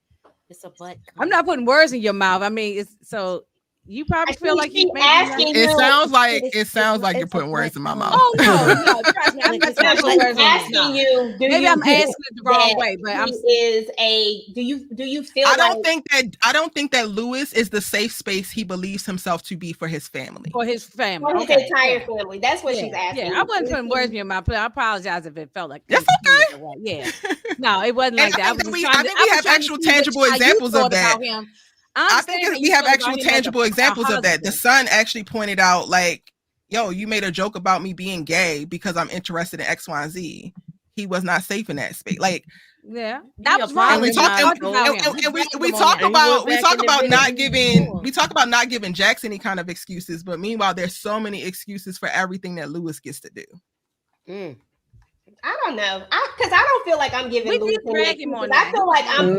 Speaker 6: It's a but.
Speaker 2: I'm not putting words in your mouth. I mean, it's so you probably feel like he's
Speaker 4: asking.
Speaker 5: It sounds like you're putting words in my mouth.
Speaker 2: Oh no, trust me, I'm not putting words in
Speaker 4: asking you.
Speaker 2: Maybe I'm asking it the wrong way, but
Speaker 4: do you feel?
Speaker 5: I don't think that Lewis is the safe space he believes himself to be for his family.
Speaker 4: For his entire family. That's what she's asking.
Speaker 2: Yeah, I wasn't putting words in your mouth. I apologize if it felt like
Speaker 5: that's okay.
Speaker 2: Yeah, no, it wasn't like that.
Speaker 5: I think we have actual tangible examples of that. I think we have actual tangible examples of that. The son actually pointed out, like, yo, you made a joke about me being gay because I'm interested in X, Y, and Z. He was not safe in that space. Like,
Speaker 2: yeah, that was wrong.
Speaker 5: We talk about not giving Jax any kind of excuses, but meanwhile, there's so many excuses for everything that Lewis gets to do.
Speaker 4: I don't know, because I don't feel like I'm giving Lewis any excuses. I feel like I'm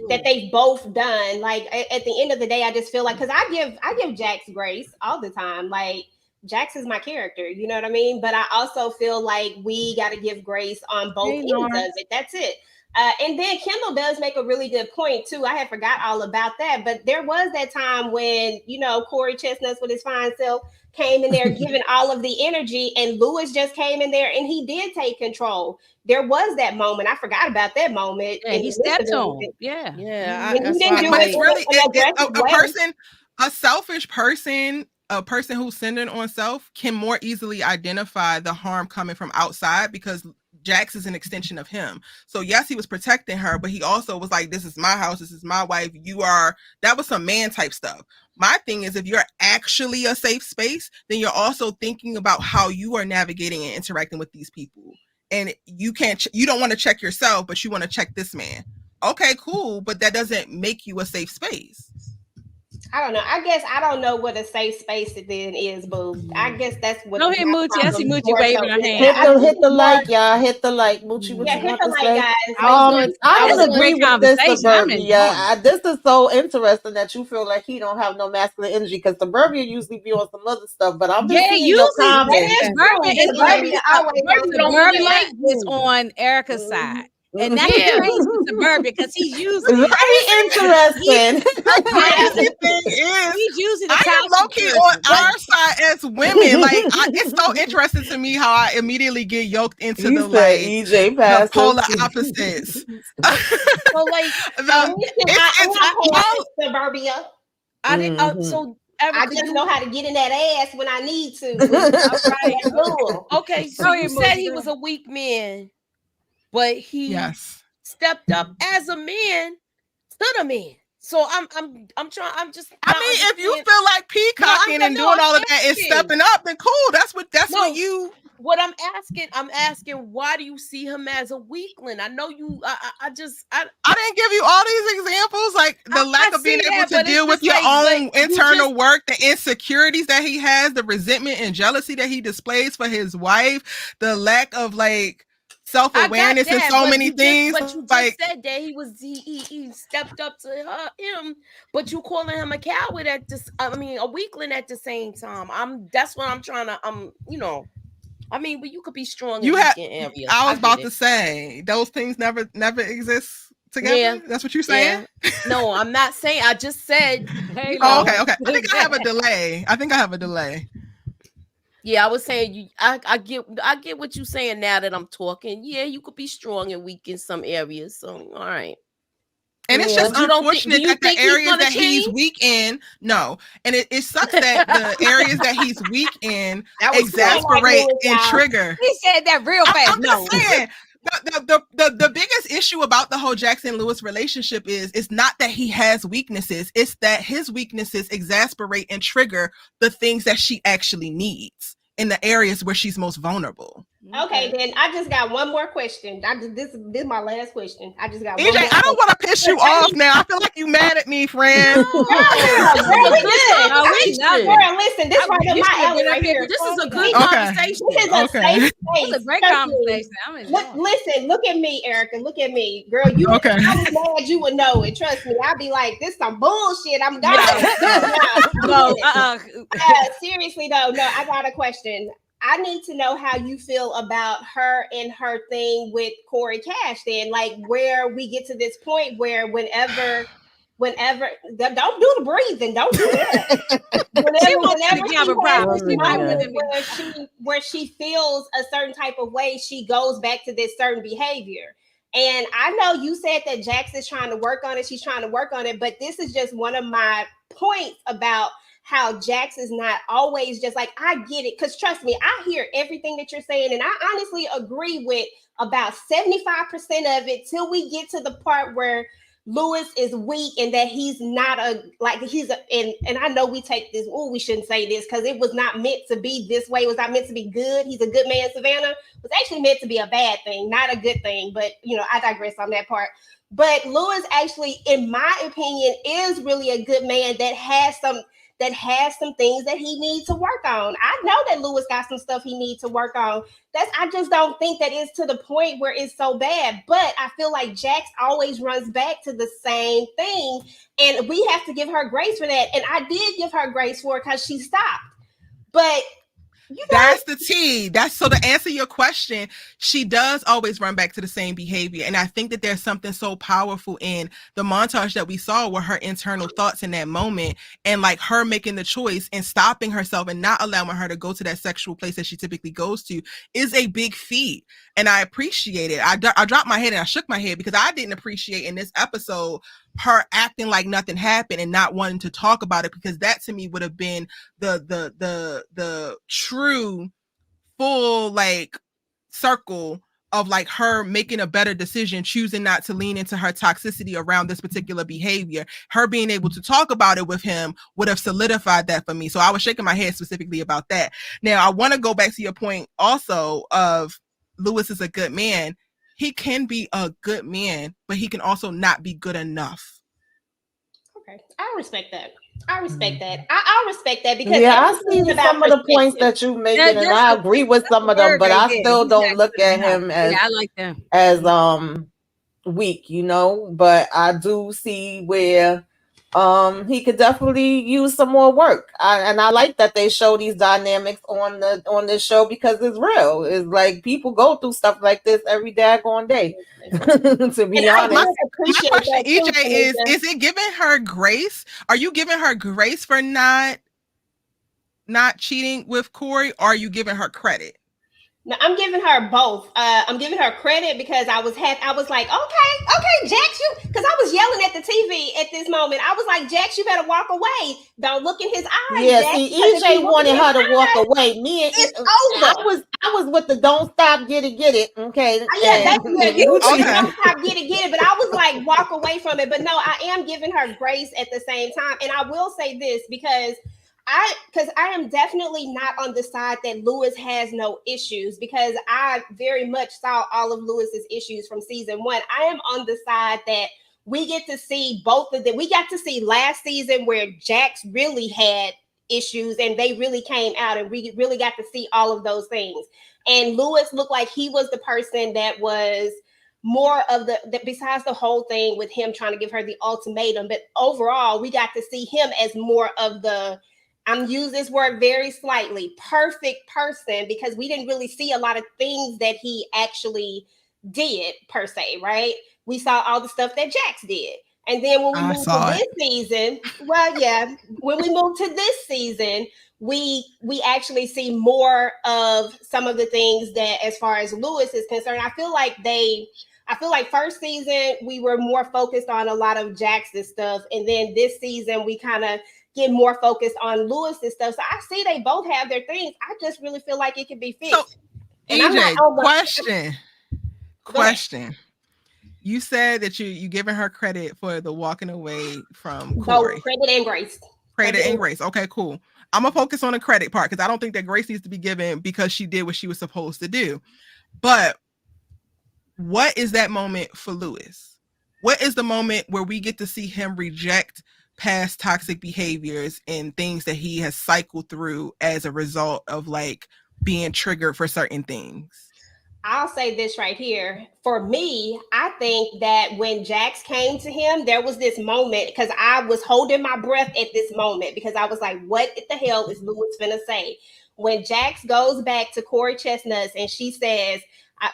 Speaker 4: that they've both done. Like, at the end of the day, I just feel like, because I give Jax grace all the time. Like, Jax is my character, you know what I mean? But I also feel like we got to give grace on both ends of it. That's it. And then Kendall does make a really good point too. I had forgot all about that, but there was that time when, Corey Chestnuts with his fine self came in there giving all of the energy, and Lewis just came in there and he did take control. There was that moment. I forgot about that moment.
Speaker 2: Yeah, he stepped on. Yeah.
Speaker 5: A selfish person, a person who's centered on self, can more easily identify the harm coming from outside, because Jax is an extension of him. So yes, he was protecting her, but he also was like, this is my house, this is my wife, that was some man type stuff. My thing is, if you're actually a safe space, then you're also thinking about how you are navigating and interacting with these people. And you don't want to check yourself, but you want to check this man. Okay, cool. But that doesn't make you a safe space.
Speaker 4: I don't know. I guess I don't know what a safe space then is, boo. I guess that's what.
Speaker 2: Go ahead, Moochie. I see Moochie waving her hand.
Speaker 1: Hit the like, y'all. Hit the like, Moochie.
Speaker 4: Yeah, hit the like, guys.
Speaker 1: I would agree with this, Suburbia. This is so interesting that you feel like he don't have no masculine energy, because Suburbia usually be on some other stuff. But I'm just seeing your comments.
Speaker 2: Suburbia is on Erica's side. And that's crazy with Suburbia, because he's usually
Speaker 1: very interesting.
Speaker 2: He's usually the
Speaker 5: I am low-key on our side as women. Like, it's so interesting to me how I immediately get yoked into the polar opposites.
Speaker 6: So like,
Speaker 4: Suburbia.
Speaker 6: I didn't. So
Speaker 4: I just know how to get in that ass when I need to.
Speaker 6: Okay, so you said he was a weak man, but he stepped up as a man, stood a man. So I'm trying.
Speaker 5: If you feel like peacocking and doing all of that and stepping up, then cool. That's what you.
Speaker 6: What I'm asking, why do you see him as a weakling? I know you. I
Speaker 5: didn't give you all these examples, like the lack of being able to deal with your own internal work, the insecurities that he has, the resentment and jealousy that he displays for his wife, the lack of like self-awareness and so many things.
Speaker 6: But you just said that he stepped up to him, but you calling him a coward a weakling at the same time. That's what I'm trying to but you could be strong in areas.
Speaker 5: I was about to say those things never exist together?
Speaker 6: Yeah.
Speaker 5: That's what you're saying?
Speaker 6: Yeah. No, I'm not saying. I just said.
Speaker 2: Halo.
Speaker 5: Oh, okay. I think I have a delay.
Speaker 6: Yeah, I was saying you. I get what you're saying now that I'm talking. Yeah, you could be strong and weak in some areas. So all right.
Speaker 5: And it's
Speaker 1: Yeah.
Speaker 5: just
Speaker 6: But you don't think? Do
Speaker 5: unfortunate
Speaker 6: you
Speaker 5: that the
Speaker 6: think he's
Speaker 5: areas
Speaker 6: gonna
Speaker 5: that he's
Speaker 6: change?
Speaker 5: weak in, no. And it sucks that the areas that he's weak in
Speaker 4: That was
Speaker 5: exasperate
Speaker 4: Lewis,
Speaker 5: and
Speaker 4: y'all.
Speaker 5: trigger.
Speaker 2: He said that real fast.
Speaker 5: I'm just saying. The biggest issue about the whole Jackson Lewis relationship is it's not that he has weaknesses, it's that his weaknesses exasperate and trigger the things that she actually needs in the areas where she's most vulnerable.
Speaker 4: Okay, then I just got one more question. This is my last question. I just got
Speaker 5: EJ,
Speaker 4: one more
Speaker 5: I don't want to piss you off now. I feel like you mad at me, friend.
Speaker 4: Girl, we good.
Speaker 2: No, we love it.
Speaker 4: Girl, listen, this right up
Speaker 2: You
Speaker 4: my
Speaker 2: should
Speaker 4: alley
Speaker 2: get up
Speaker 4: right
Speaker 2: here.
Speaker 4: here.
Speaker 6: This is a good
Speaker 5: Okay.
Speaker 6: conversation.
Speaker 4: This is a
Speaker 5: Okay.
Speaker 4: safe
Speaker 2: It's
Speaker 4: space.
Speaker 2: a great
Speaker 4: Trust me.
Speaker 2: conversation. I'm enjoying.
Speaker 4: Listen, look at me, Erica. Look at me, girl. You,
Speaker 5: Okay.
Speaker 4: if I was mad, you would know it. Trust me. I'd be like, "This some bullshit." I'm gone.
Speaker 2: No,
Speaker 4: Seriously though, no. I got a question. I need to know how you feel about her and her thing with Corey Cash. Then, like, where we get to this point where whenever, don't do the breathing. Don't do that.
Speaker 2: She wants you to have a problem.
Speaker 4: This
Speaker 2: She might
Speaker 4: moment
Speaker 2: be
Speaker 4: where she feels a certain type of way, she goes back to this certain behavior. And I know you said that Jax is trying to work on it. She's trying to work on it, but this is just one of my points about how Jax is not always just like, I get it. Because trust me, I hear everything that you're saying. And I honestly agree with about 75% of it till we get to the part where Lewis is weak and that he's not and I know we take this, we shouldn't say this because it was not meant to be this way. It was not meant to be good. He's a good man, Savannah. It was actually meant to be a bad thing, not a good thing. But, I digress on that part. But Lewis actually, in my opinion, is really a good man that has some things that he needs to work on. I know that Lewis got some stuff he needs to work on. I just don't think that it's to the point where it's so bad. But I feel like Jax always runs back to the same thing. And we have to give her grace for that. And I did give her grace for it because she stopped. But
Speaker 5: that's the T. So to answer your question, she does always run back to the same behavior. And I think that there's something so powerful in the montage that we saw where her internal thoughts in that moment and like her making the choice and stopping herself and not allowing her to go to that sexual place that she typically goes to is a big feat. And I appreciate it. I dropped my head and I shook my head because I didn't appreciate in this episode her acting like nothing happened and not wanting to talk about it, because that to me would have been the true full like circle of like her making a better decision, choosing not to lean into her toxicity around this particular behavior. Her being able to talk about it with him would have solidified that for me. So I was shaking my head specifically about that. Now I want to go back to your point also of Lewis is a good man. He can be a good man, but he can also not be good enough.
Speaker 4: Okay, I respect that. I respect that. I respect that because
Speaker 1: I see some of the points that you making, and I agree with some of them, but I still don't look at him as
Speaker 2: I like them
Speaker 1: as weak, But I do see where he could definitely use some more work. And I like that they show these dynamics on this show because it's real. It's like people go through stuff like this every daggone day. To be honest,
Speaker 5: my question, EJ, is it giving her grace? Are you giving her grace for not cheating with Corey, or are you giving her credit?
Speaker 4: No, I'm giving her both. I'm giving her credit because I was happy. I was like, okay, Jax, because I was yelling at the TV at this moment. I was like, Jax, you better walk away. Don't look in his eyes.
Speaker 1: Yeah,
Speaker 4: Jax,
Speaker 1: see, EJ wanted her to walk away. Me and
Speaker 4: it's over.
Speaker 1: I was with the don't stop, get it. Okay.
Speaker 4: Yeah, you don't stop, get it. But I was like, walk away from it. But no, I am giving her grace at the same time. And I will say this because I am definitely not on the side that Lewis has no issues, because I very much saw all of Lewis's issues from season 1. I am on the side that we get to see both of them. We got to see last season where Jax really had issues and they really came out, and we really got to see all of those things. And Lewis looked like he was the person that was more of the besides the whole thing with him trying to give her the ultimatum. But overall, we got to see him as more of the, I'm using this word very slightly, perfect person, because we didn't really see a lot of things that he actually did per se, right? we saw all the stuff that Jax did. And then when we
Speaker 5: I
Speaker 4: moved to
Speaker 5: saw
Speaker 4: this
Speaker 5: it.
Speaker 4: season, well, yeah, when we moved to this season, we actually see more of some of the things that, as far as Lewis is concerned, I feel like first season we were more focused on a lot of Jax's stuff, and then this season we kind of get more focused on Lewis's stuff. So I see they both have their things. I just really feel like it can be fixed.
Speaker 5: So,
Speaker 4: And I'm not
Speaker 5: EJ, question. You said that you giving her credit for the walking away from Corey.
Speaker 4: Both credit and grace.
Speaker 5: Credit and grace. Okay, cool. I'm gonna focus on the credit part because I don't think that grace needs to be given because she did what she was supposed to do. But what is that moment for Lewis? What is the moment where we get to see him reject past toxic behaviors and things that he has cycled through as a result of like being triggered for certain things?
Speaker 4: I'll say this right here. For me, I think that when Jax came to him, there was this moment because I was holding my breath at this moment because I was like, what the hell is Lewis finna say? When Jax goes back to Corey Chestnuts and she says,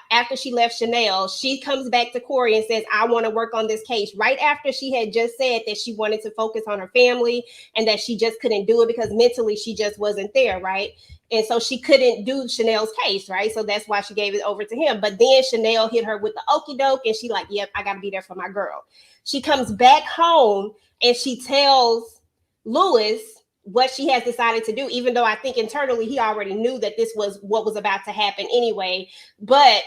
Speaker 4: after she left Chanel, she comes back to Corey and says, I want to work on this case. Right after she had just said that she wanted to focus on her family and that she just couldn't do it because mentally she just wasn't there, right? And so she couldn't do Chanel's case, right? So that's why she gave it over to him. But then Chanel hit her with the okie doke and she like, yep, I got to be there for my girl. She comes back home and she tells Lewis what she has decided to do, even though I think internally he already knew that this was what was about to happen anyway. But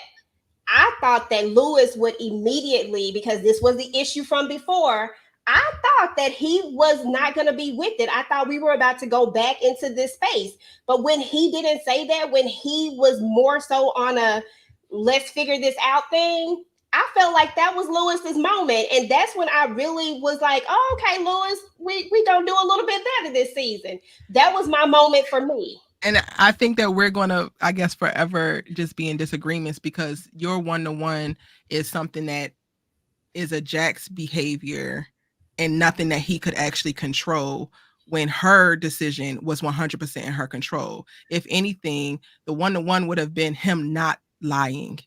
Speaker 4: I thought that Lewis would immediately, because this was the issue from before, I thought that he was not going to be with it. I thought we were about to go back into this space. But when he didn't say that, when he was more so on a let's figure this out thing, I felt like that was Lewis's moment. And that's when I really was like, oh, okay, Lewis, we gonna do a little bit better this season. That was my moment for me.
Speaker 5: And I think that we're going to, I guess, forever just be in disagreements because your one-to-one is something that is a Jax behavior and nothing that he could actually control when her decision was 100% in her control. If anything, the one-to-one would have been him not lying.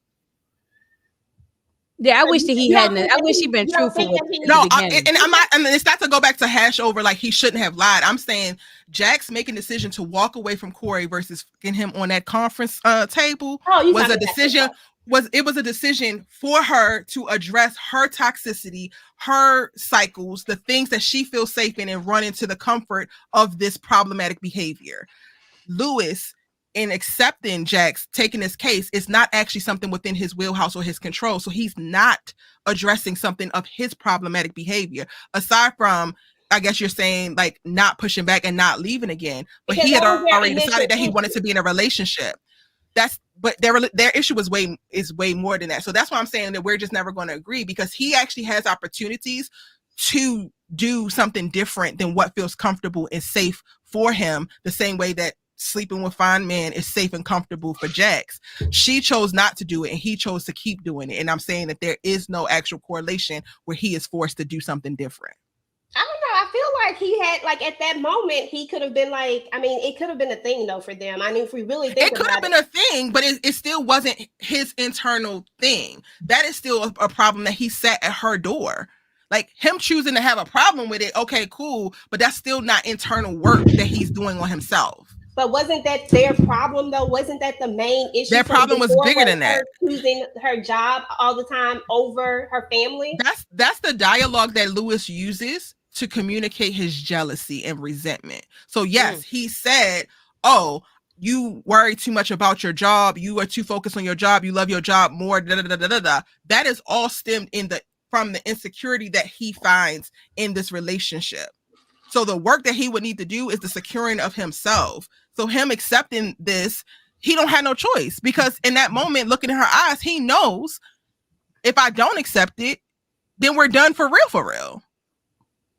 Speaker 2: Yeah, I wish that he hadn't. I wish he'd been truthful with it.
Speaker 5: No, and I'm not. I mean, it's not to go back to hash over like he shouldn't have lied. I'm saying Jax making a decision to walk away from Corey versus getting him on that conference table was a decision. It was a decision for her to address her toxicity, her cycles, the things that she feels safe in, and run into the comfort of this problematic behavior. Lewis, in accepting Jax taking this case, is not actually something within his wheelhouse or his control. So he's not addressing something of his problematic behavior. Aside from, I guess you're saying like not pushing back and not leaving again, but because he had already decided that he wanted to be in a relationship. But their issue is way more than that. So that's why I'm saying that we're just never going to agree because he actually has opportunities to do something different than what feels comfortable and safe for him, the same way that sleeping with fine men is safe and comfortable for Jax. She chose not to do it and he chose to keep doing it. And I'm saying that there is no actual correlation where he is forced to do something different.
Speaker 4: I don't know. I feel like he had, like, at that moment, he could have been like, I mean, it could have been a thing though for them. I mean, if we really think
Speaker 5: it could have been a thing, but it still wasn't his internal thing. That is still a problem that he sat at her door. Like him choosing to have a problem with it, okay, cool, but that's still not internal work that he's doing on himself.
Speaker 4: But wasn't that their problem though? Wasn't that the main issue?
Speaker 5: Their problem was bigger than that.
Speaker 4: Choosing her job all the time over her family.
Speaker 5: That's the dialogue that Lewis uses to communicate his jealousy and resentment. So yes, he said, oh, you worry too much about your job. You are too focused on your job. You love your job more. Da, da, da, da, da, da. That is all stemmed from the insecurity that he finds in this relationship. So the work that he would need to do is the securing of himself. So him accepting this, he don't have no choice because in that moment, looking in her eyes, he knows if I don't accept it, then we're done for real.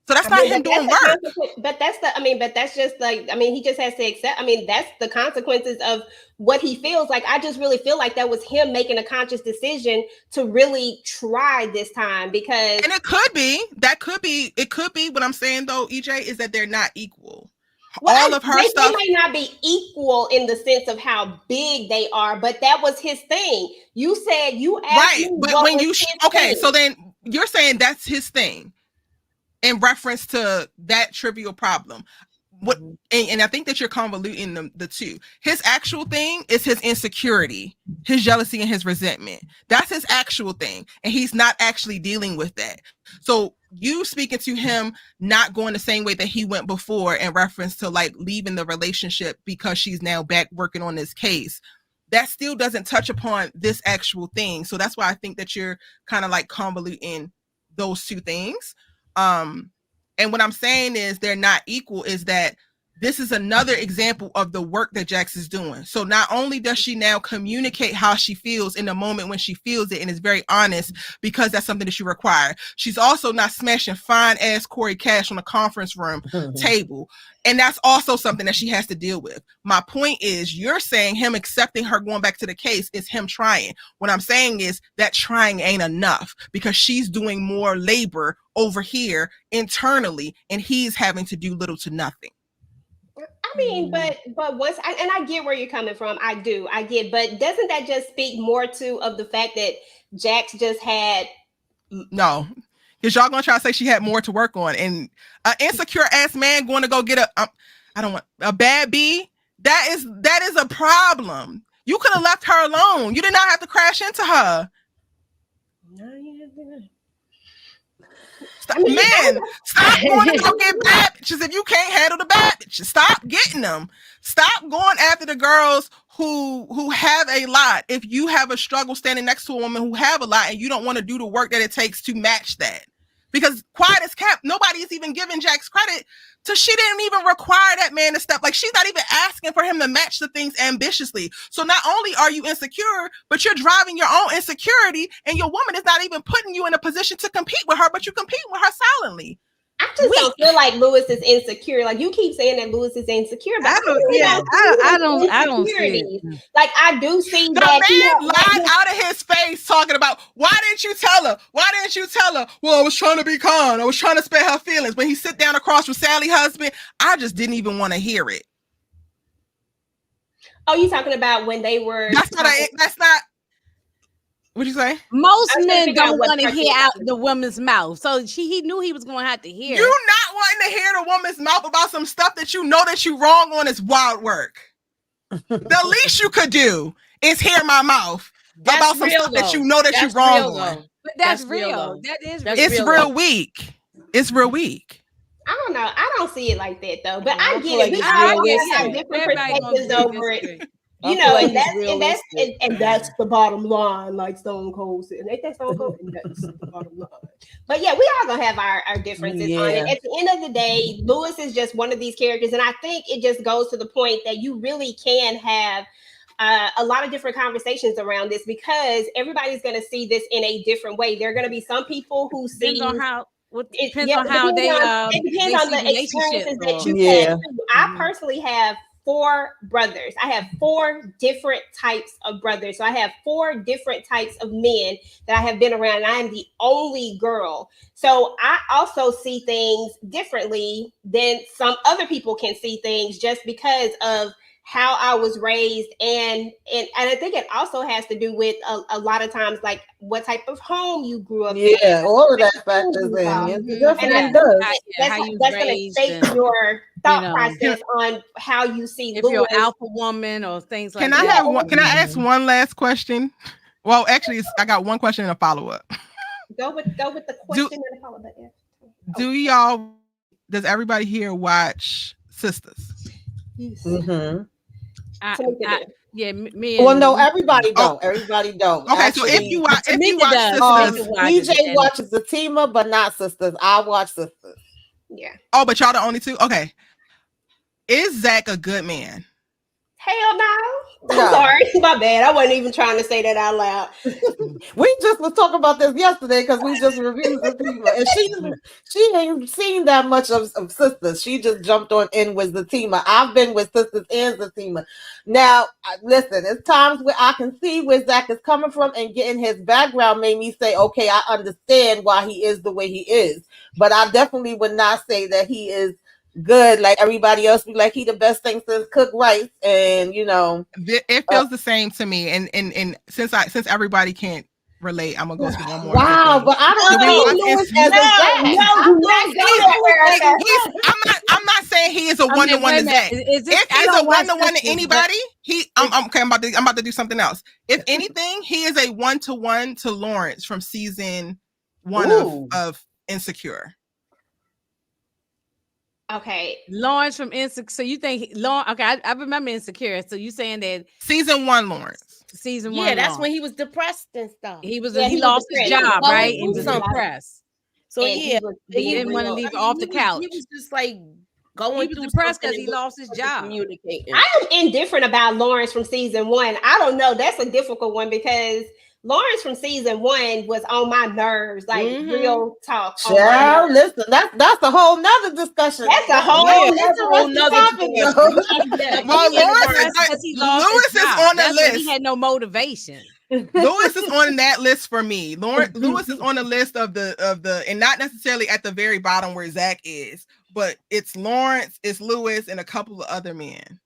Speaker 5: So that's not him doing work.
Speaker 4: But that's just like, he just has to accept. That's the consequences of what he feels like. I just really feel like that was him making a conscious decision to really try this time because. And
Speaker 5: it could be what I'm saying though, EJ, is that they're not equal.
Speaker 4: Well, all of her stuff. They may not be equal in the sense of how big they are, but that was his thing. You said you asked
Speaker 5: right,
Speaker 4: me
Speaker 5: but when you
Speaker 4: thing.
Speaker 5: So then you're saying that's his thing in reference to that trivial problem. What and I think that you're convoluting the two. His actual thing is his insecurity, his jealousy, and his resentment. That's his actual thing, and he's not actually dealing with that. So you speaking to him not going the same way that he went before in reference to like leaving the relationship because she's now back working on this case, that still doesn't touch upon this actual thing. So that's why I think that you're kind of like convoluting those two things. And what I'm saying is they're not equal, is that this is another example of the work that Jax is doing. So not only does she now communicate how she feels in the moment when she feels it and is very honest because that's something that she requires, she's also not smashing fine ass Corey Cash on a conference room table. And that's also something that she has to deal with. My point is, you're saying him accepting her going back to the case is him trying. What I'm saying is that trying ain't enough because she's doing more labor over here internally and he's having to do little to nothing.
Speaker 4: I mean, but once I get where you're coming from. I get, but doesn't that just speak more to of the fact that Jax just had
Speaker 5: no, because y'all gonna try to say she had more to work on, and an insecure ass man going to go get I don't want a bad B. That is a problem. You could have left her alone. You did not have to crash into her. Stop, man, stop going to go get bad bitches if you can't handle the bad bitches. Stop getting them. Stop going after the girls who have a lot. If you have a struggle standing next to a woman who have a lot and you don't want to do the work that it takes to match that. Because quiet as kept, nobody is even giving Jax credit to she didn't even require that man to step. Like she's not even asking for him to match the things ambitiously. So not only are you insecure, but you're driving your own insecurity, and your woman is not even putting you in a position to compete with her, but you compete with her silently.
Speaker 4: I just don't feel like Lewis is insecure. Like you keep saying that Lewis is insecure, but
Speaker 2: I don't see it.
Speaker 4: Like I do see
Speaker 5: the
Speaker 4: that
Speaker 5: man lied out of his face talking about, why didn't you tell her? Why didn't you tell her? Well, I was trying to be kind. I was trying to spare her feelings. When he sit down across from Sally's husband, I just didn't even want to hear it.
Speaker 4: Oh, you talking about when they were?
Speaker 5: That's not. What'd you say?
Speaker 2: Most men don't want to hear out the woman's mouth. So he knew he was going to have to hear.
Speaker 5: You not wanting to hear the woman's mouth about some stuff that you know that you wrong on is wild work. The least you could do is hear my mouth about some stuff that you know that you wrong on.
Speaker 2: But that's real. That is real.
Speaker 5: It's real weak. It's real weak.
Speaker 4: I don't know. I don't see it like that though. But I get it. We all have different perspectives over it. You know, and that's the bottom line, like Stone Cold said. Ain't that Stone Cold? That's the bottom line. But yeah, we all gonna have our differences on it. At the end of the day, Lewis is just one of these characters, and I think it just goes to the point that you really can have a lot of different conversations around this because everybody's gonna see this in a different way. There are gonna be some people who see
Speaker 2: depends on how
Speaker 4: it depends on the experiences that you had. I personally have 4 brothers. I have 4 different types of brothers. So I have 4 different types of men that I have been around. And I am the only girl. So I also see things differently than some other people can see things just because of how I was raised. And I think it also has to do with a lot of times, like what type of home you grew up in.
Speaker 1: Yeah, all of that factors in. It definitely does.
Speaker 4: That's going to shape your thought process on how you see
Speaker 2: if you're an alpha woman or things like
Speaker 5: that. Can I ask one last question? Well, actually, I got one question and a follow-up.
Speaker 4: Go with the question and a follow-up. Yeah.
Speaker 5: Does everybody here watch Sisters?
Speaker 1: Mm-hmm.
Speaker 2: Me.
Speaker 1: Well, no, everybody don't. Everybody don't.
Speaker 5: Okay, actually, so if you watch Sisters,
Speaker 1: DJ watches the Teamer, but not Sisters. I watch Sisters.
Speaker 4: Yeah.
Speaker 5: Oh, but y'all the only two? Okay. Is Zach a good man?
Speaker 4: Hell no. I'm sorry. My bad. I wasn't even trying to say that out loud.
Speaker 1: We just was talking about this yesterday because we just reviewed the Teamer. And she ain't seen that much of Sisters. She just jumped on in with the Teamer. I've been with Sisters and the Teamer. Now, listen, it's times where I can see where Zach is coming from, and getting his background made me say, okay, I understand why he is the way he is. But I definitely would not say that he is good like everybody else be like he the best thing since cooked rice. And it
Speaker 5: feels the same to me, and since everybody can't relate. I'm gonna go through one more.
Speaker 1: Wow, but I don't see Lewis as a Zach.
Speaker 5: I'm not saying he is a one-to-one to Zach. If he's a one-to-one to anybody, I'm about to do something else. If anything, he is a one-to-one to Lawrence from season 1 of Insecure.
Speaker 4: Okay.
Speaker 2: Lawrence from Insecure. So you think Lawrence? Okay, I remember Insecure. So you saying that
Speaker 5: season 1 Lawrence.
Speaker 2: Season 1.
Speaker 6: Yeah, that's when he was depressed and stuff.
Speaker 2: He lost his job, right? He was depressed.
Speaker 6: So
Speaker 2: he didn't want to leave off the couch.
Speaker 6: He was just like going through
Speaker 2: depressed because he lost his job.
Speaker 6: Communicating.
Speaker 4: I'm indifferent about Lawrence from season 1. I don't know. That's a difficult one because Lawrence from season 1 was on my nerves, like real talk.
Speaker 1: Yeah, listen, that's a whole nother discussion.
Speaker 4: That's a whole nother
Speaker 1: topic.
Speaker 5: Well, Lewis is on the list.
Speaker 2: He had no motivation.
Speaker 5: Lewis is on that list for me. Lewis is on the list of the, and not necessarily at the very bottom where Zach is, but it's Lawrence, it's Lewis, and a couple of other men.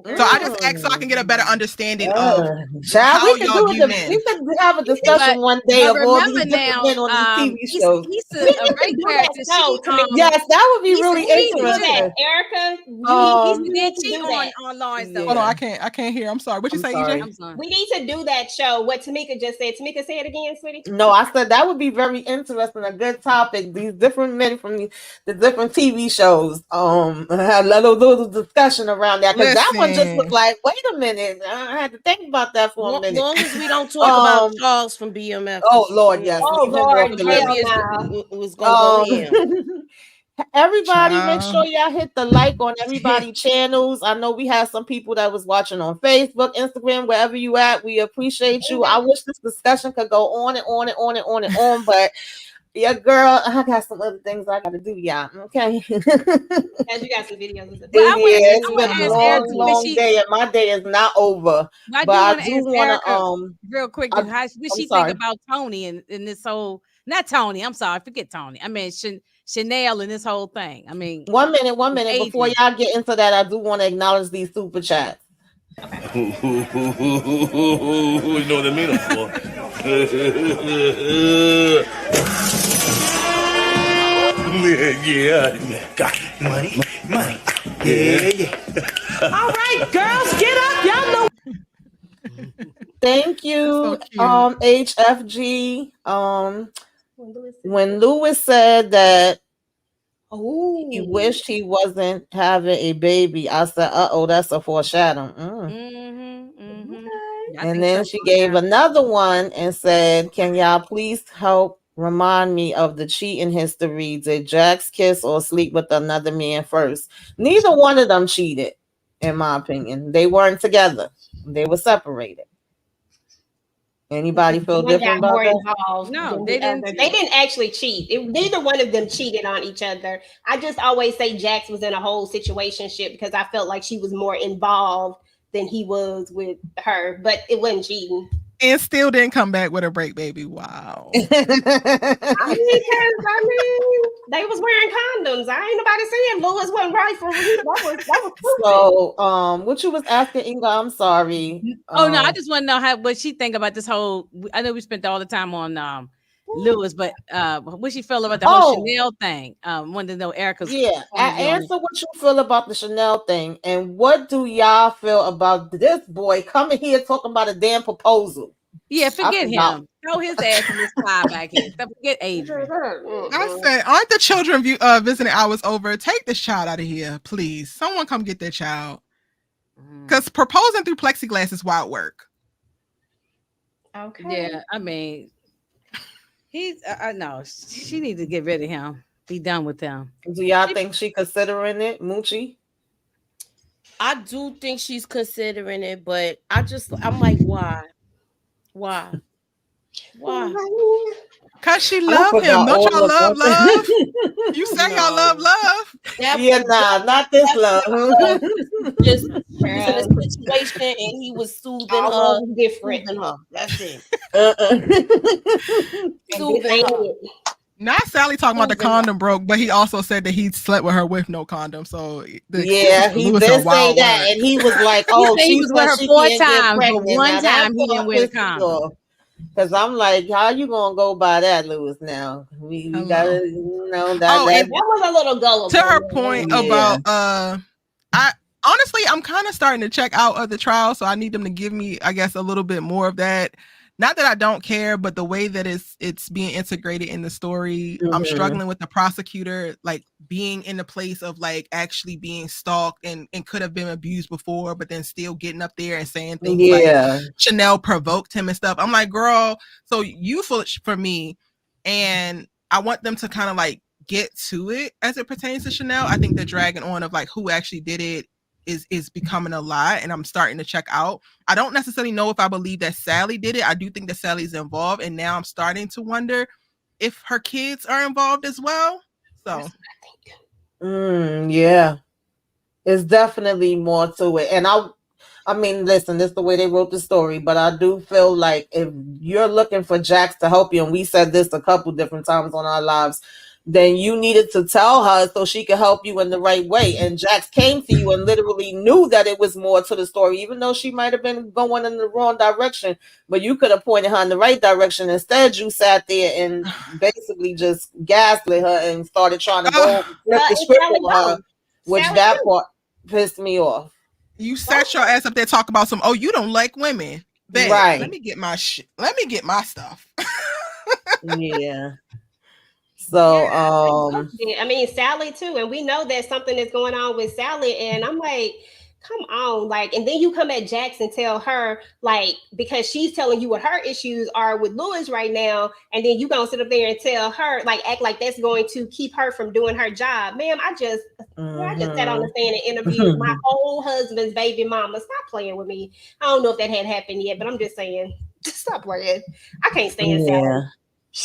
Speaker 5: So I just asked so I can get a better understanding of how y'all view men.
Speaker 1: We could have a discussion one day of all these different men on these TV shows.
Speaker 2: He's a great character.
Speaker 1: Yes, that would be really interesting.
Speaker 4: Erica,
Speaker 2: he did cheat on Lawrence.
Speaker 5: Hold on, I can't hear. I'm sorry. What you say, EJ?
Speaker 4: We need to do that show. What Tamika just said. Tamika, say it again, sweetie.
Speaker 1: No, I said that would be very interesting. A good topic. These different men from the different TV shows. Have a little discussion around that because that one just was like, wait a minute. I had to think about that for a minute.
Speaker 6: As long as we don't talk about Charles from BMF.
Speaker 1: Oh Lord, yes.
Speaker 4: Oh Lord,
Speaker 6: was going to go in.
Speaker 1: Everybody, make sure y'all hit the like on everybody's channels. I know we had some people that was watching on Facebook, Instagram, wherever you at. We appreciate you. I wish this discussion could go on and on and on and on and on, but yeah, girl, I got some other things I got to do, y'all. Okay.
Speaker 4: As you got some videos.
Speaker 1: It's been a long day, and my day is not over.
Speaker 2: But I do want to real quick. What she think about Tony and this whole? Not Tony. I'm sorry, forget Tony. I mean Chanel and this whole thing. I mean,
Speaker 1: one minute. Before y'all get into that, I do want to acknowledge these super chats.
Speaker 7: Okay. You know what I mean, for? Yeah. Got money. Yeah.
Speaker 8: All right, girls, get up. Y'all know.
Speaker 1: Thank you, HFG. When Lewis said that he wished he wasn't having a baby, I said, "Uh-oh, that's a foreshadow." And then she gave another one and said, "Can y'all please help remind me of the cheating history? Did Jax kiss or sleep with another man first?" Neither one of them cheated, in my opinion. They weren't together. They were separated. Anybody feel different about that?
Speaker 2: No, they didn't.
Speaker 4: They didn't actually cheat. Neither one of them cheated on each other. I just always say Jax was in a whole situationship because I felt like she was more involved than he was with her, but it wasn't cheating.
Speaker 5: And still didn't come back with a break baby. Wow.
Speaker 4: I mean, they was wearing condoms. I ain't nobody saying Lewis wasn't right for real. That was
Speaker 1: so what you was asking, Inga? I'm sorry.
Speaker 2: No, I just want to know what she think about this whole. I know we spent all the time on Lewis, but what she feel about the whole Chanel thing? Wanted to know Erica's.
Speaker 1: Yeah, answer what you feel about the Chanel thing, and what do y'all feel about this boy coming here talking about a damn proposal?
Speaker 2: Yeah, forget him. Throw his ass in this pie back here. Forget Adrian.
Speaker 5: I said, aren't the children visiting hours over? Take this child out of here, please. Someone come get that child. Because proposing through plexiglass is wild work.
Speaker 4: Okay.
Speaker 2: Yeah, I mean. He's no, she needs to get rid of him. Be done with him.
Speaker 1: Do y'all think she considering it, Moochie?
Speaker 6: I do think she's considering it, but I'm like, why?
Speaker 5: Cause she love him. Don't y'all love? You say y'all love.
Speaker 1: Not this love.
Speaker 6: Just in a situation, and he was soothing her,
Speaker 4: different.
Speaker 6: That's it.
Speaker 4: Soothing her.
Speaker 5: Not Sally talking about the condom broke, but he also said that he slept with her with no condom. So
Speaker 1: he did say that, and he was like, "Oh,
Speaker 2: he was with her 4 times, but one time he didn't wear the condom."
Speaker 1: Because I'm like, how you gonna go by that, Lewis? Now we gotta, that.
Speaker 5: And
Speaker 4: that was a little gullible.
Speaker 5: To her point
Speaker 1: Yeah.
Speaker 5: about I honestly I'm kind of starting to check out of the trial, so I need them to give me, I guess, a little bit more of that. Not that I don't care, but the way that it's being integrated in the story, I'm struggling with the prosecutor like being in the place of like actually being stalked and could have been abused before, but then still getting up there and saying things like Chanel provoked him and stuff. I'm like, girl, so you foolish for me, and I want them to kind of like get to it as it pertains to Chanel. I think the dragging on of like who actually did it is becoming a lot, and I'm starting to check out. I don't necessarily know if I believe that Sally did it. I do think that Sally's involved, and now I'm starting to wonder if her kids are involved as well. So
Speaker 1: yeah, it's definitely more to it. And I mean, listen, this is the way they wrote the story, but I do feel like if you're looking for Jax to help you, and we said this a couple different times on our lives, then you needed to tell her so she could help you in the right way. And Jax came to you and literally knew that it was more to the story, even though she might have been going in the wrong direction, but you could have pointed her in the right direction. Instead, you sat there and basically just gaslit her and started trying to go flip the script on her, which that part pissed me off.
Speaker 5: You sat your ass up there talk about some, oh, you don't like women.
Speaker 1: Right.
Speaker 5: Let me get my shit. Let me get my stuff.
Speaker 1: Yeah. So,
Speaker 4: I mean, Sally too, and we know that something is going on with Sally, and I'm like, come on, like, and then you come at Jax and tell her, like, because she's telling you what her issues are with Lewis right now, and then you gonna sit up there and tell her, like, act like that's going to keep her from doing her job. Ma'am, I just sat on the stand and interviewed my whole husband's baby mama. Stop playing with me. I don't know if that had happened yet, but I'm just saying, stop playing. I can't stand Sally.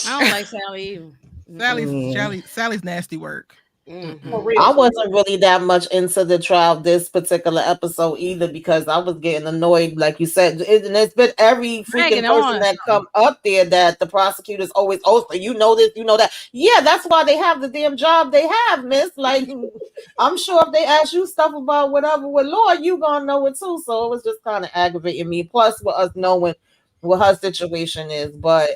Speaker 2: I don't like Sally either.
Speaker 5: Sally's nasty work.
Speaker 1: I wasn't really that much into the trial this particular episode either, because I was getting annoyed, like you said, and it's been every freaking person that come up there that the prosecutors always, oh, so you know this, you know that. Yeah, that's why they have the damn job they have, miss. Like, I'm sure if they ask you stuff about whatever with law, you gonna know it too. So it was just kind of aggravating me. Plus, with us knowing what her situation is. But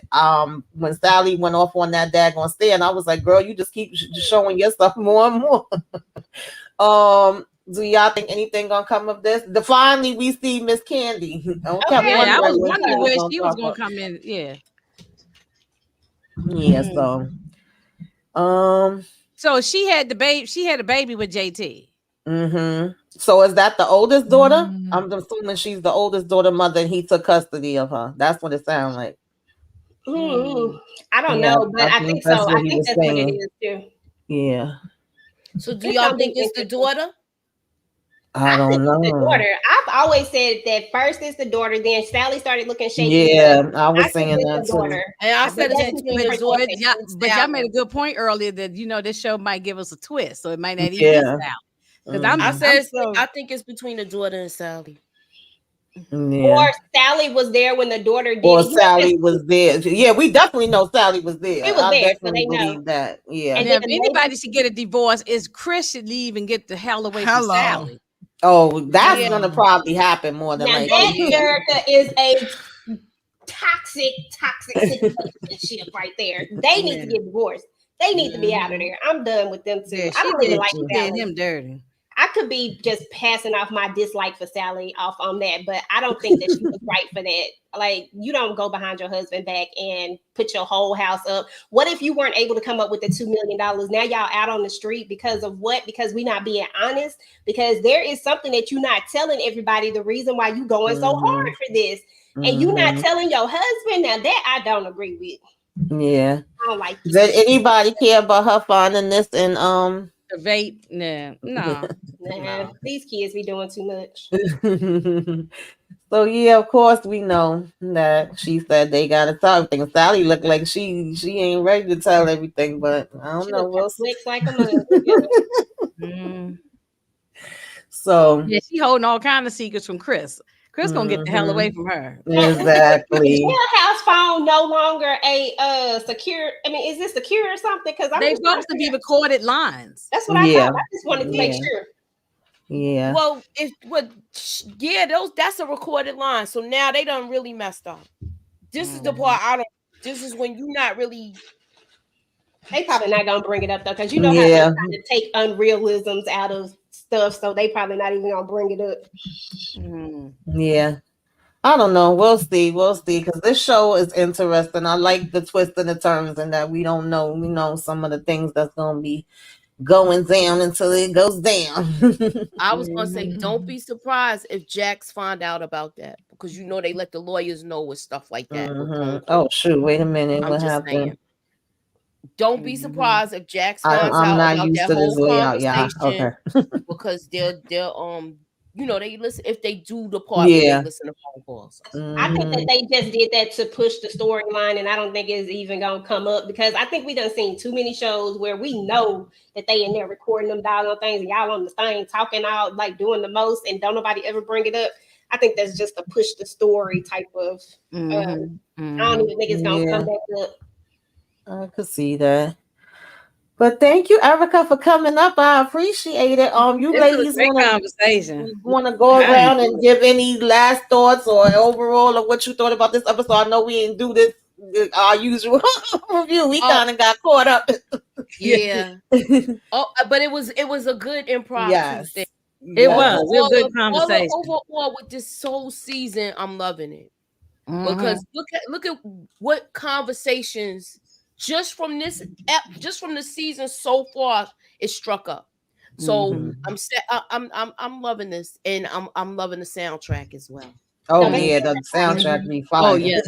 Speaker 1: when Sally went off on that daggone stand, I was like, girl, you just keep showing your stuff more and more. Do y'all think anything gonna come of this? Finally we see Miss Candy.
Speaker 2: I was wondering where she was gonna come in. So she had the baby. She had a baby with JT.
Speaker 1: So is that the oldest daughter? I'm assuming she's the oldest daughter mother, and he took custody of her. That's what it sounds like.
Speaker 4: I don't know, but I think so. I think that's what it is too.
Speaker 1: Yeah.
Speaker 6: So do y'all think it's the daughter?
Speaker 1: I don't know.
Speaker 4: The daughter. I've always said that first it's the daughter, then Sally started looking shaky.
Speaker 1: Yeah, I was saying that too.
Speaker 6: And I said
Speaker 2: but y'all made a good point earlier that this show might give us a twist, so it might not even be Sally.
Speaker 6: I think it's between the daughter and Sally.
Speaker 4: Or Sally was there when the daughter did.
Speaker 1: Or Sally was there. Yeah, we definitely know Sally was there.
Speaker 4: She was there, so they
Speaker 1: believe
Speaker 4: know
Speaker 1: that. Yeah.
Speaker 2: And if anybody should get a divorce, is Chris should leave and get the hell away from Sally.
Speaker 1: Oh, that's gonna probably happen more than likely.
Speaker 4: That character is a toxic situationship right there. They need to get divorced. They need to be out of there. I'm done with them too.
Speaker 2: Yeah,
Speaker 4: I don't really like
Speaker 2: Sally. Him dirty.
Speaker 4: I could be just passing off my dislike for Sally off on that, but I don't think that she was right for that. Like, you don't go behind your husband back and put your whole house up. What if you weren't able to come up with the $2 million? Now y'all out on the street because of what? Because we not being honest? Because there is something that you're not telling everybody the reason why you going so hard for this. And you not telling your husband. Now that I don't agree with.
Speaker 1: Yeah.
Speaker 4: I don't like this.
Speaker 1: Did anybody care about her finding this in
Speaker 2: the vape? No.
Speaker 4: These kids be doing too much.
Speaker 1: So yeah, of course we know that she said they gotta tell everything. Sally looked like she ain't ready to tell everything, but I don't know. We'll see.
Speaker 4: Like a
Speaker 1: So
Speaker 2: yeah, she holding all kind of secrets from Chris. Chris gonna get the hell away from her.
Speaker 1: Exactly.
Speaker 4: Jailhouse phone no longer a secure. I mean, is this secure or something? Because
Speaker 2: they supposed to be recorded lines.
Speaker 4: That's what I thought. I just wanted to make sure.
Speaker 1: Yeah.
Speaker 6: Well, that's a recorded line. So now they done really messed up.
Speaker 3: This is the part I don't. This is when you're not really.
Speaker 4: They probably not gonna bring it up though, because you know how they
Speaker 1: Yeah.
Speaker 4: try to take unrealisms out of stuff, so they probably not even gonna bring it up.
Speaker 1: Yeah. I don't know. We'll see. We'll see. Because this show is interesting. I like the twists and the turns, and that we don't know. We know some of the things that's gonna be going down until it goes down.
Speaker 6: I was gonna say, don't be surprised if Jax find out about that, because you know they let the lawyers know with stuff like that. With phone
Speaker 1: Oh
Speaker 6: calls.
Speaker 1: shoot! Wait a minute.
Speaker 6: I'm
Speaker 1: What
Speaker 6: just
Speaker 1: happened?
Speaker 6: saying. Don't be surprised if Jax
Speaker 1: I'm
Speaker 6: finds out
Speaker 1: not
Speaker 6: about
Speaker 1: used
Speaker 6: that
Speaker 1: to this
Speaker 6: whole
Speaker 1: layout. Yeah.
Speaker 6: conversation,
Speaker 1: Okay.
Speaker 6: because they're you know, they listen if they do the part where they
Speaker 1: Yeah.
Speaker 6: listen to phone calls.
Speaker 4: I think that they just did that to push the storyline, and I don't think it's even gonna come up, because I think we done seen too many shows where we know that they in there recording them doggone things, and y'all on the thing talking out like doing the most, and don't nobody ever bring it up. I think that's just a push the story type of. I don't even think it's gonna come back up.
Speaker 1: I could see that. But thank you, Erica, for coming up. I appreciate it. You
Speaker 2: This was
Speaker 1: ladies
Speaker 2: a great conversation.
Speaker 1: want to go around and give any last thoughts or overall of what you thought about this episode? I know we didn't do this our usual review. We kind of got caught up.
Speaker 6: Yeah. But it was a good improv Tuesday.
Speaker 2: It was a good conversation.
Speaker 6: Overall, with this whole season, I'm loving it. Because look at what conversations just from the season so far it struck up. So I'm loving this, and I'm loving the soundtrack as well.
Speaker 1: Oh yeah, the soundtrack be fire.
Speaker 2: Oh yes.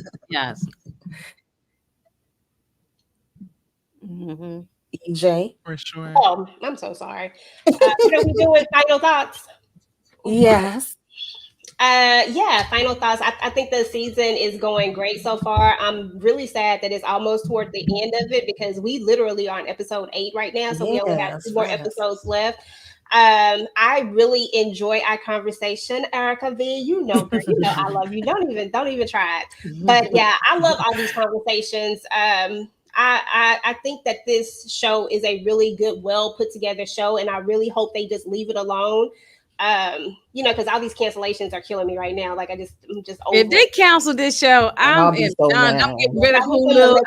Speaker 1: EJ,
Speaker 5: for sure.
Speaker 4: Oh, I'm so sorry. Can we do it? Final thoughts?
Speaker 1: Yes.
Speaker 4: Yeah, final thoughts. I think the season is going great so far. I'm really sad that it's almost toward the end of it, because we literally are on episode 8 right now, so we only have 2 more episodes left. I really enjoy our conversation, Erica V. You know I love you. Don't even try it. But yeah, I love all these conversations. I think that this show is a really good, well put together show, and I really hope they just leave it alone. Because all these cancellations are killing me right now. Like I'm just over
Speaker 2: if they cancel this show, I'm getting rid of Hulu.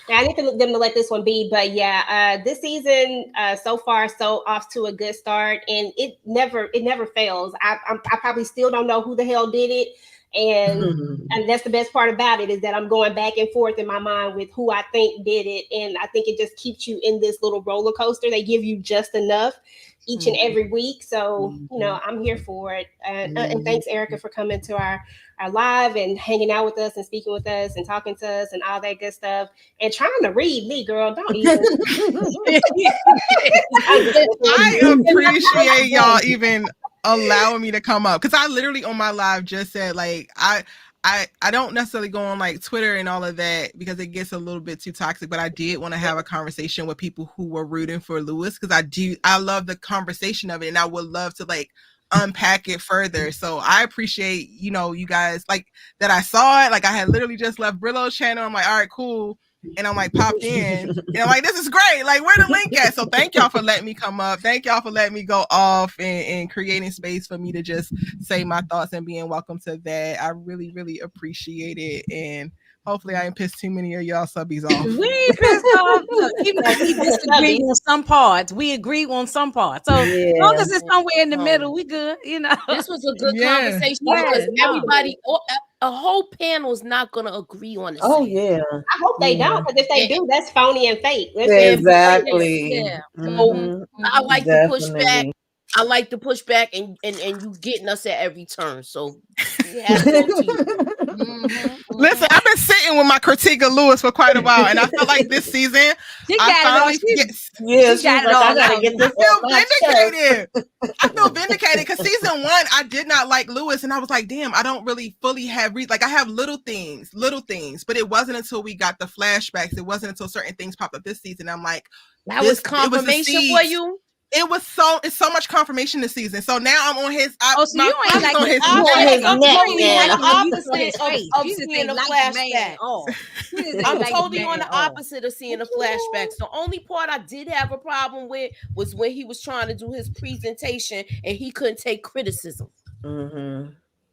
Speaker 4: I need them to let this one be. But yeah, this season so far so off to a good start, and it never fails. I probably still don't know who the hell did it. And that's the best part about it, is that I'm going back and forth in my mind with who I think did it. And I think it just keeps you in this little roller coaster. They give you just enough each and every week. So, I'm here for it. And thanks, Erica, for coming to our live and hanging out with us and speaking with us and talking to us and all that good stuff. And trying to read me, girl. Don't even.
Speaker 5: I appreciate y'all even allowing me to come up, because I literally on my live just said, like, I don't necessarily go on like Twitter and all of that because it gets a little bit too toxic, but I did want to have a conversation with people who were rooting for Lewis, because I love the conversation of it, and I would love to like unpack it further. So I appreciate, you guys, like, that I saw it. Like, I had literally just left Brillo's channel. I'm like, all right, cool. And I'm like, popped in, and I'm like, this is great. Like, where the link at? So thank y'all for letting me come up. Thank y'all for letting me go off and creating space for me to just say my thoughts and being welcome to that. I really, really appreciate it. And hopefully I ain't pissed too many of y'all subbies off.
Speaker 2: We ain't pissed off. Look, even if we disagree on some parts, we agree on some parts. So as long as it's somewhere in the middle, we good.
Speaker 6: This was a good conversation, because everybody, a whole panel is not going to agree on it.
Speaker 1: Yeah.
Speaker 4: I hope they don't, because if they do, that's phony and fake.
Speaker 1: Exactly.
Speaker 6: Yeah. I like to push back. I like to push back, and you getting us at every turn. So
Speaker 5: Listen, I've been sitting with my critique of Lewis for quite a while, and I feel like this season I feel vindicated because season 1 I did not like Lewis, and I was like, damn, I don't really fully have like I have little things, but it wasn't until we got the flashbacks, it wasn't until certain things popped up this season. I'm like,
Speaker 6: that was confirmation for you.
Speaker 5: It's so much confirmation this season. So now I'm on his.
Speaker 2: So you ain't like
Speaker 5: on his
Speaker 6: opposite of seeing a flashback. I'm totally on the opposite of seeing a flashback. The only part I did have a problem with was when he was trying to do his presentation and he couldn't take criticism.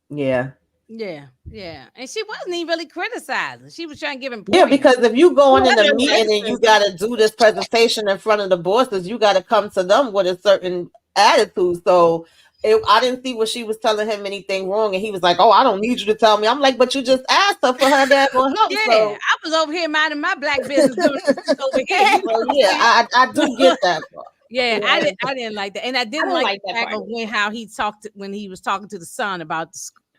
Speaker 1: Yeah.
Speaker 2: Yeah, yeah. And she wasn't even really criticizing. She was trying to give him
Speaker 1: Yeah,
Speaker 2: points.
Speaker 1: because if you going in
Speaker 4: That's
Speaker 1: a
Speaker 4: no
Speaker 1: meeting and you
Speaker 4: criticism.
Speaker 1: got to do this presentation in front of the bosses, you got to come to them with a certain attitude. So I didn't see where she was telling him anything wrong, and he was like, "Oh, I don't need you to tell me." I'm like, "But you just asked her for her daggone help."
Speaker 2: Yeah,
Speaker 1: So,
Speaker 2: I was over here minding my black business doing this over here. You know
Speaker 1: so
Speaker 2: what I'm
Speaker 1: yeah,
Speaker 2: saying?
Speaker 1: I do get that part.
Speaker 2: Yeah,
Speaker 4: Yeah.
Speaker 2: I didn't like that, and I
Speaker 4: I
Speaker 2: didn't
Speaker 4: don't
Speaker 2: like
Speaker 4: like
Speaker 2: the
Speaker 4: that
Speaker 2: fact
Speaker 4: part.
Speaker 2: of how he talked when he was talking to the son about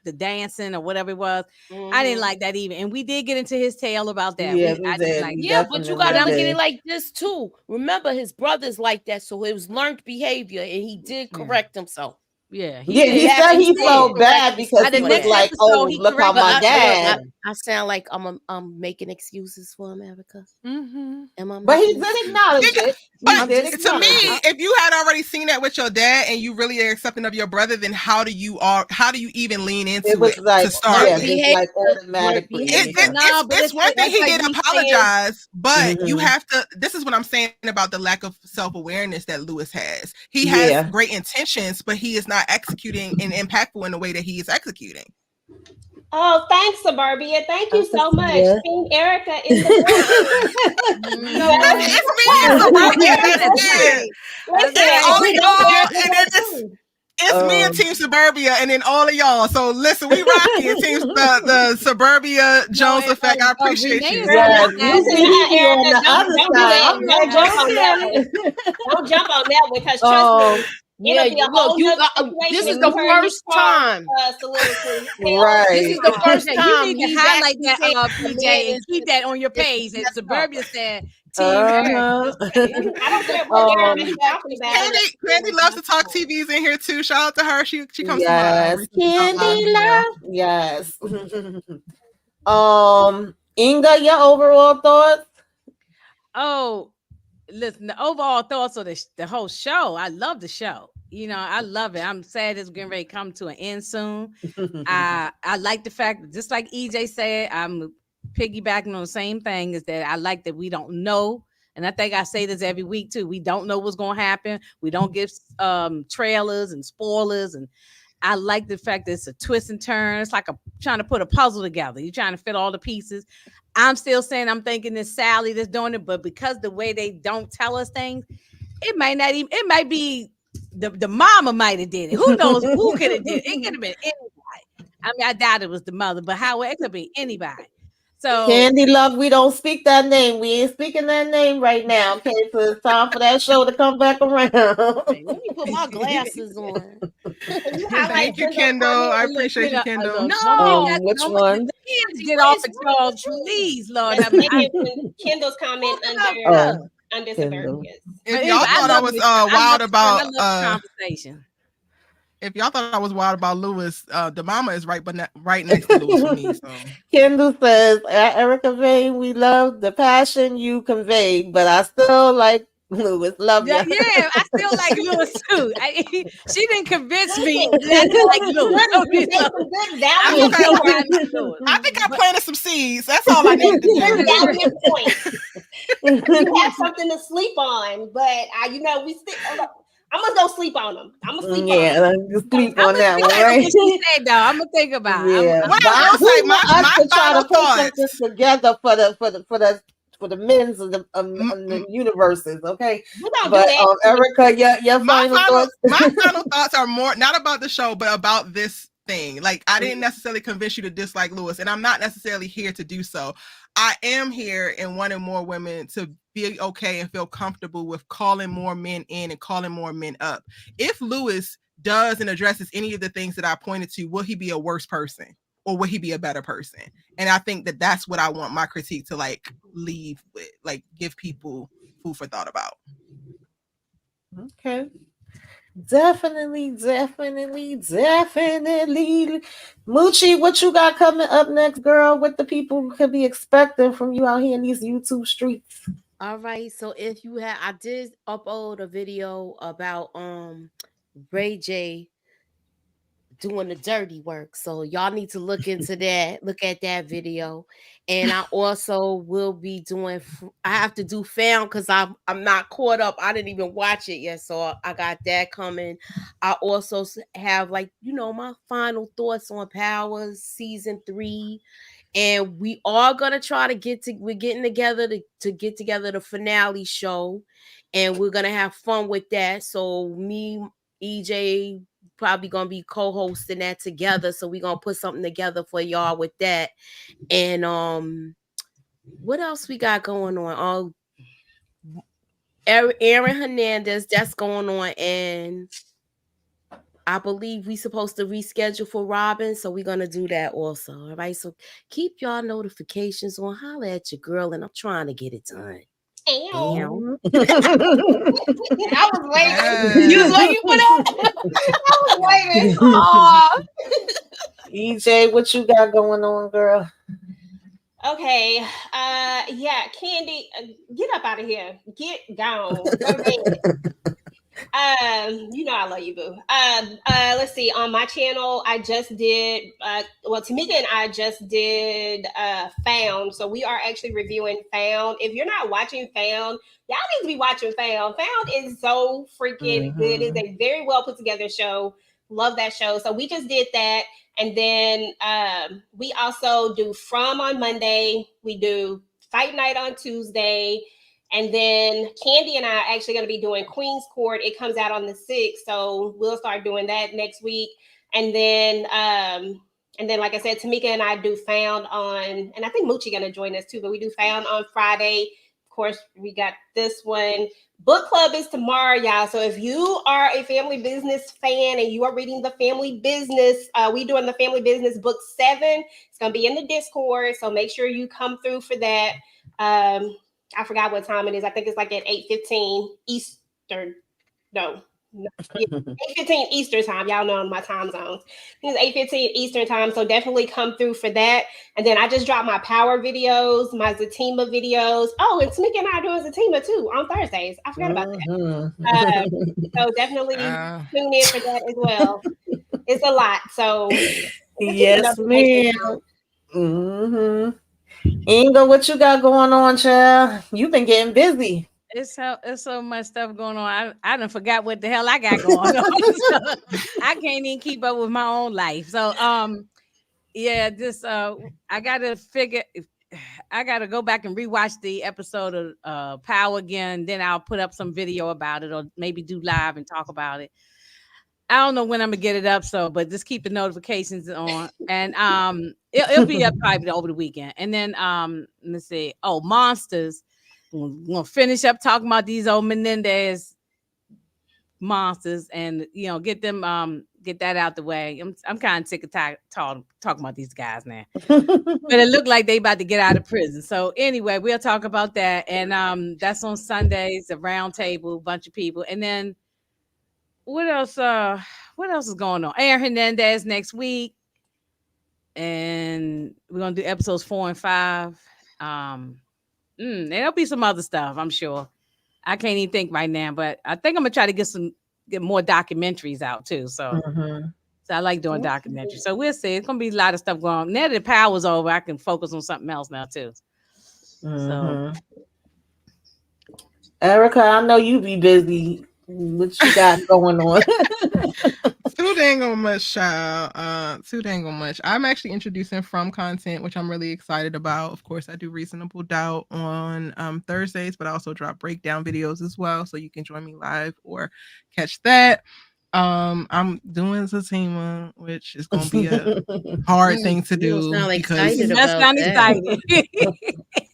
Speaker 2: the dancing or whatever it was. I didn't like that even, and we did get into his tale about that.
Speaker 1: Yeah, we
Speaker 2: I didn't
Speaker 1: did.
Speaker 2: like
Speaker 1: We
Speaker 2: that.
Speaker 6: Yeah, but you gotta
Speaker 1: definitely
Speaker 6: look at it
Speaker 1: did.
Speaker 6: like this too. Remember, his brother's like that, so it was learned behavior, and he did
Speaker 2: Yeah.
Speaker 6: correct himself.
Speaker 2: Yeah, he
Speaker 1: Yeah,
Speaker 2: did.
Speaker 1: he said
Speaker 6: He
Speaker 1: he
Speaker 6: did
Speaker 1: felt
Speaker 6: correct
Speaker 1: bad
Speaker 6: himself
Speaker 1: because
Speaker 2: By the
Speaker 1: he
Speaker 6: for
Speaker 1: was
Speaker 2: next
Speaker 6: that.
Speaker 1: like, "Oh,
Speaker 2: episode, he
Speaker 1: look how
Speaker 2: corrected
Speaker 6: But
Speaker 1: my
Speaker 2: himself.
Speaker 1: dad."
Speaker 6: I sound like I'm making excuses for America.
Speaker 5: Mm-hmm.
Speaker 6: Am I
Speaker 1: But he
Speaker 6: making
Speaker 1: did
Speaker 6: excuses?
Speaker 1: acknowledge it. He
Speaker 5: But
Speaker 6: I'm
Speaker 1: did
Speaker 6: just
Speaker 5: to me,
Speaker 1: acknowledge it.
Speaker 5: if you had already seen that with your dad and you really are accepting of your brother, then how do you even lean
Speaker 1: It
Speaker 5: into
Speaker 1: was
Speaker 5: it
Speaker 1: like,
Speaker 5: to start
Speaker 1: yeah,
Speaker 6: learned
Speaker 5: with?
Speaker 1: just
Speaker 6: behavior.
Speaker 1: like
Speaker 6: Learned
Speaker 1: automatically.
Speaker 6: behavior.
Speaker 1: Yeah.
Speaker 2: No, but
Speaker 5: It's one thing
Speaker 2: that's
Speaker 5: he
Speaker 2: like
Speaker 5: did
Speaker 2: me saying,
Speaker 5: apologize, but you
Speaker 1: Hmm.
Speaker 5: have to. This is what I'm saying about the lack of self-awareness that Lewis has. He has
Speaker 1: Yeah.
Speaker 5: great intentions, but he is not executing and impactful in the way that he is executing.
Speaker 4: Oh, thanks, Suburbia. Thank
Speaker 1: I
Speaker 4: you
Speaker 1: can
Speaker 4: so
Speaker 1: see
Speaker 4: much.
Speaker 1: that.
Speaker 4: King Erica in the building.
Speaker 2: mm-hmm.
Speaker 4: You know,
Speaker 5: It's me and Suburbia. That's
Speaker 2: That's
Speaker 5: it.
Speaker 2: right. That's
Speaker 4: listen,
Speaker 5: It's
Speaker 2: right.
Speaker 5: all of
Speaker 4: we don't
Speaker 5: y'all,
Speaker 4: forget the
Speaker 5: and then
Speaker 4: boy too.
Speaker 5: it's me and Team Suburbia, and then all of y'all. So listen, we rocky and Team the Suburbia
Speaker 2: No,
Speaker 5: Jones
Speaker 2: and
Speaker 5: effect. I
Speaker 2: Renee
Speaker 5: appreciate you.
Speaker 2: is on
Speaker 1: Yes,
Speaker 2: this
Speaker 1: you
Speaker 2: side
Speaker 1: see,
Speaker 2: too.
Speaker 1: he be on
Speaker 4: Erica,
Speaker 1: the other
Speaker 4: don't do
Speaker 1: side.
Speaker 4: that.
Speaker 1: I'm
Speaker 4: Don't
Speaker 1: like,
Speaker 4: jump on that one.
Speaker 1: okay.
Speaker 4: Don't jump on that one because trust
Speaker 1: um,
Speaker 4: me,
Speaker 6: Yeah,
Speaker 4: it'll be a
Speaker 6: look,
Speaker 4: whole
Speaker 6: you
Speaker 4: nother
Speaker 6: this
Speaker 4: situation
Speaker 6: is
Speaker 4: if you
Speaker 6: the
Speaker 4: heard his
Speaker 6: first
Speaker 4: car
Speaker 6: time.
Speaker 4: soliloquy. Hell
Speaker 6: This
Speaker 1: right.
Speaker 6: is the
Speaker 4: no.
Speaker 6: first
Speaker 2: PJ, you
Speaker 6: time
Speaker 2: need to
Speaker 6: he's
Speaker 2: highlight
Speaker 6: actually
Speaker 2: that,
Speaker 6: saying a
Speaker 2: PJ,
Speaker 6: man
Speaker 2: and keep that on your page. That
Speaker 6: messed up.
Speaker 2: Suburbia said, Team Eric.
Speaker 1: Uh-huh.
Speaker 2: That's right.
Speaker 4: I don't care what Erica
Speaker 1: um,
Speaker 4: is talking about.
Speaker 5: Candy loves to talk TVs in here too. Shout out to her. She comes to my
Speaker 1: yes,
Speaker 5: reasonable doubt live
Speaker 1: Candy
Speaker 5: as well.
Speaker 1: love. Yes. Inga, your overall thoughts?
Speaker 2: Oh, listen, the overall thoughts of the whole show. I love the show. You know, I love it. I'm sad it's getting ready to come to an end soon. I like the fact that, just like EJ said, I'm piggybacking on the same thing, is that I like that we don't know. And I think I say this every week too. We don't know what's going to happen. We don't give trailers and spoilers. And I like the fact that it's a twist and turn. It's like trying to put a puzzle together. You're trying to fit all the pieces. I'm still saying I'm thinking it's Sally that's doing it, but because the way they don't tell us things, it might not even. It might be the mama might have did it. Who knows who could have did it? It could have been anybody. I mean, I doubt it was the mother, but however, it could be anybody. So
Speaker 1: Candy love, we don't speak that name. We ain't speaking that name right now. Okay, so it's time for that show to come back around.
Speaker 6: Let me put my glasses on.
Speaker 4: Can you highlight
Speaker 5: Thank you,
Speaker 4: Kendall's
Speaker 5: Kendall.
Speaker 4: comment?
Speaker 5: I
Speaker 2: and look,
Speaker 5: appreciate you, Kendall.
Speaker 2: look, don't make that.
Speaker 1: Which
Speaker 2: Don't
Speaker 1: one?
Speaker 2: get off
Speaker 6: What
Speaker 2: it,
Speaker 6: is wrong
Speaker 2: y'all.
Speaker 6: with you?
Speaker 2: Please, Lord.
Speaker 4: Let's
Speaker 2: I mean,
Speaker 4: make it Kendall's comment
Speaker 1: Oh,
Speaker 4: under
Speaker 1: Kendall.
Speaker 4: Suburbia's.
Speaker 5: If
Speaker 2: but
Speaker 5: y'all
Speaker 2: anyway, I
Speaker 5: thought I
Speaker 2: love
Speaker 5: was
Speaker 2: this. I love
Speaker 5: wild
Speaker 2: the show. I
Speaker 5: about
Speaker 2: love the conversation.
Speaker 5: if y'all thought I was wild about Lewis, the mama is right next to Lewis for me. So
Speaker 1: Kendall says, Erica Vane, we love the passion you convey, but I still like Lewis. Love
Speaker 2: Yeah,
Speaker 1: you.
Speaker 2: yeah, I still like Lewis too. She didn't convince me
Speaker 4: Listen,
Speaker 2: not to like Lewis.
Speaker 4: you made some good
Speaker 5: I
Speaker 4: valiant
Speaker 5: think I,
Speaker 2: I
Speaker 4: points.
Speaker 2: like Lewis.
Speaker 5: I think I planted some seeds. That's all I needed to
Speaker 4: Good
Speaker 5: do.
Speaker 4: valiant points. You have something to sleep on, but we still. I'm gonna go sleep on them. I'm gonna sleep on
Speaker 1: Yeah,
Speaker 4: them.
Speaker 1: let's sleep
Speaker 2: I'm
Speaker 1: on
Speaker 2: gonna
Speaker 1: that
Speaker 2: think
Speaker 1: one,
Speaker 2: about
Speaker 1: right?
Speaker 2: what she said though. I'm gonna think about it.
Speaker 1: Yeah,
Speaker 5: What
Speaker 1: but
Speaker 5: I will
Speaker 1: we
Speaker 5: say,
Speaker 1: want us
Speaker 5: my
Speaker 1: to try
Speaker 5: final
Speaker 1: to put something
Speaker 5: thoughts.
Speaker 1: together for the men's of the universes, okay?
Speaker 4: We don't
Speaker 1: But
Speaker 4: do that.
Speaker 1: Erica, your final thoughts.
Speaker 5: My final thoughts are more not about the show, but about this thing. Like, I didn't necessarily convince you to dislike Lewis, and I'm not necessarily here to do so. I am here and wanting more women to be okay and feel comfortable with calling more men in and calling more men up. If Lewis does and addresses any of the things that I pointed to, will he be a worse person or will he be a better person? And I think that that's what I want my critique to like leave with, like give people food for thought about.
Speaker 1: Okay. Definitely. Moochie, what you got coming up next, girl? What the people could be expecting from you out here in these YouTube streets?
Speaker 6: All right. So if you have, I did upload a video about Ray J doing the dirty work. So y'all need to look into that. Look at that video. And I also will be doing. I have to do found because I'm not caught up. I didn't even watch it yet, so I got that coming. I also have my final thoughts on Powers season 3, and we are gonna try to we're getting together to get together the finale show, and we're gonna have fun with that. So me, EJ, probably gonna be co-hosting that together. So we're gonna put something together for y'all with that. And what else we got going on? Aaron Hernandez, that's going on, and I believe we supposed to reschedule for Robin, so we're gonna do that also. All right. So keep y'all notifications on. Holla at your girl, and I'm trying to get it done.
Speaker 4: Ow. I was waiting. You was waiting for that? I was waiting. Aww.
Speaker 1: EJ, what you got going on, girl?
Speaker 4: Okay. Yeah, Candy, get up out of here. Get gone. Go to bed. I love you, boo. Let's see. On my channel, I just did. Tamika and I just did Found. So we are actually reviewing Found. If you're not watching Found, y'all need to be watching Found. Found is so freaking good. It's a very well put together show. Love that show. So we just did that, and then we also do From on Monday. We do Fight Night on Tuesday. And then Candy and I are actually going to be doing Queen's Court. It comes out on the 6th, so we'll start doing that next week. And then, like I said, Tamika and I do Found on, and I think Moochie going to join us too. But we do Found on Friday. Of course, we got this one. Book club is tomorrow, y'all. So if you are a family business fan and you are reading the family business, we doing the family business book 7. It's going to be in the Discord, so make sure you come through for that. I forgot what time it is. I think it's like at 8:15 Eastern. No. 8:15 Eastern time. Y'all know my time zones. I think it's 8:15 Eastern time. So definitely come through for that. And then I just dropped my power videos, my Zatima videos. Oh, and Tamika and I are doing Zatima too on Thursdays. I forgot about that. So definitely tune in for that as well. It's a lot. So
Speaker 1: yes, ma'am. Inga, what you got going on, child? You've been getting busy.
Speaker 2: It's so much stuff going on. I done forgot what the hell I got going on. So I can't even keep up with my own life. So yeah, this I gotta go back and rewatch the episode of Power again. Then I'll put up some video about it, or maybe do live and talk about it. I don't know when I'm gonna get it up, but just keep the notifications on, and it'll be up probably over the weekend. And then let's see. Oh, Monsters. We're gonna finish up talking about these old Menendez monsters, and get them get that out the way. I'm kind of sick of talking about these guys now, but it looked like they about to get out of prison. So anyway, we'll talk about that, and that's on Sundays, a round table, bunch of people, and then what else? What else is going on? Aaron Hernandez next week, and we're gonna do episodes 4 and 5. There'll be some other stuff, I'm sure. I can't even think right now, but I think I'm gonna try to get more documentaries out too. So, so I like doing documentaries. So we'll see. It's gonna be a lot of stuff going on. Now that the power's over, I can focus on something else now too. So,
Speaker 1: Erica, I know you be busy. What you got going on?
Speaker 5: Too dang on much, child. Too dang on much. I'm actually introducing From content, which I'm really excited about. Of course, I do Reasonable Doubt on Thursdays, but I also drop breakdown videos as well, so you can join me live or catch that. I'm doing Zatima, which is gonna be a hard thing to do because
Speaker 2: you sound excited.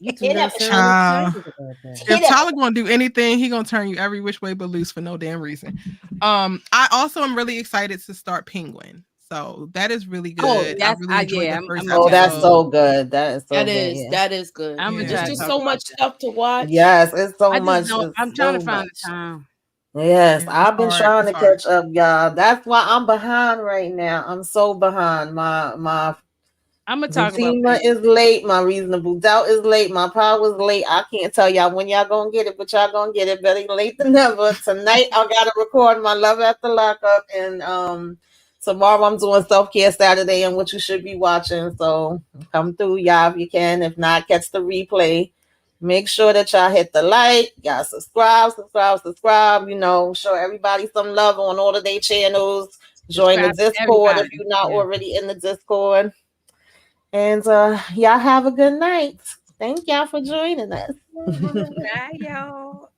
Speaker 6: You do not sound excited about that.
Speaker 5: If Tyler gonna do anything, he gonna turn you every which way but loose for no damn reason. I also am really excited to start Penguin. So that is really good.
Speaker 2: Oh,
Speaker 5: I really enjoyed the first
Speaker 1: oh, that's so good. That is so
Speaker 6: that
Speaker 1: good.
Speaker 6: is that is good. There's just so much stuff to watch.
Speaker 1: Yes, it's so much.
Speaker 2: I'm trying to find the time.
Speaker 1: Yes, I've been trying to catch up, y'all. That's why I'm behind right now. I'm so behind. My
Speaker 2: I'm gonna talk
Speaker 1: Zatima
Speaker 2: about
Speaker 1: is late. My Reasonable Doubt is late. My Power is late. I can't tell y'all when y'all gonna get it, but y'all gonna get it. Better late than never. Tonight I gotta record my Love After Lockup, and Tomorrow I'm doing self-care Saturday and what you should be watching. So come through, y'all, if you can. If not, catch the replay. Make sure that y'all hit the like, y'all subscribe. Show everybody some love on all of their channels. Join the
Speaker 2: Subscribe to
Speaker 1: Discord if
Speaker 2: everybody.
Speaker 1: you're not
Speaker 2: Yeah.
Speaker 1: already in the Discord. And y'all have a good night. Thank y'all for joining us.
Speaker 2: Bye, y'all.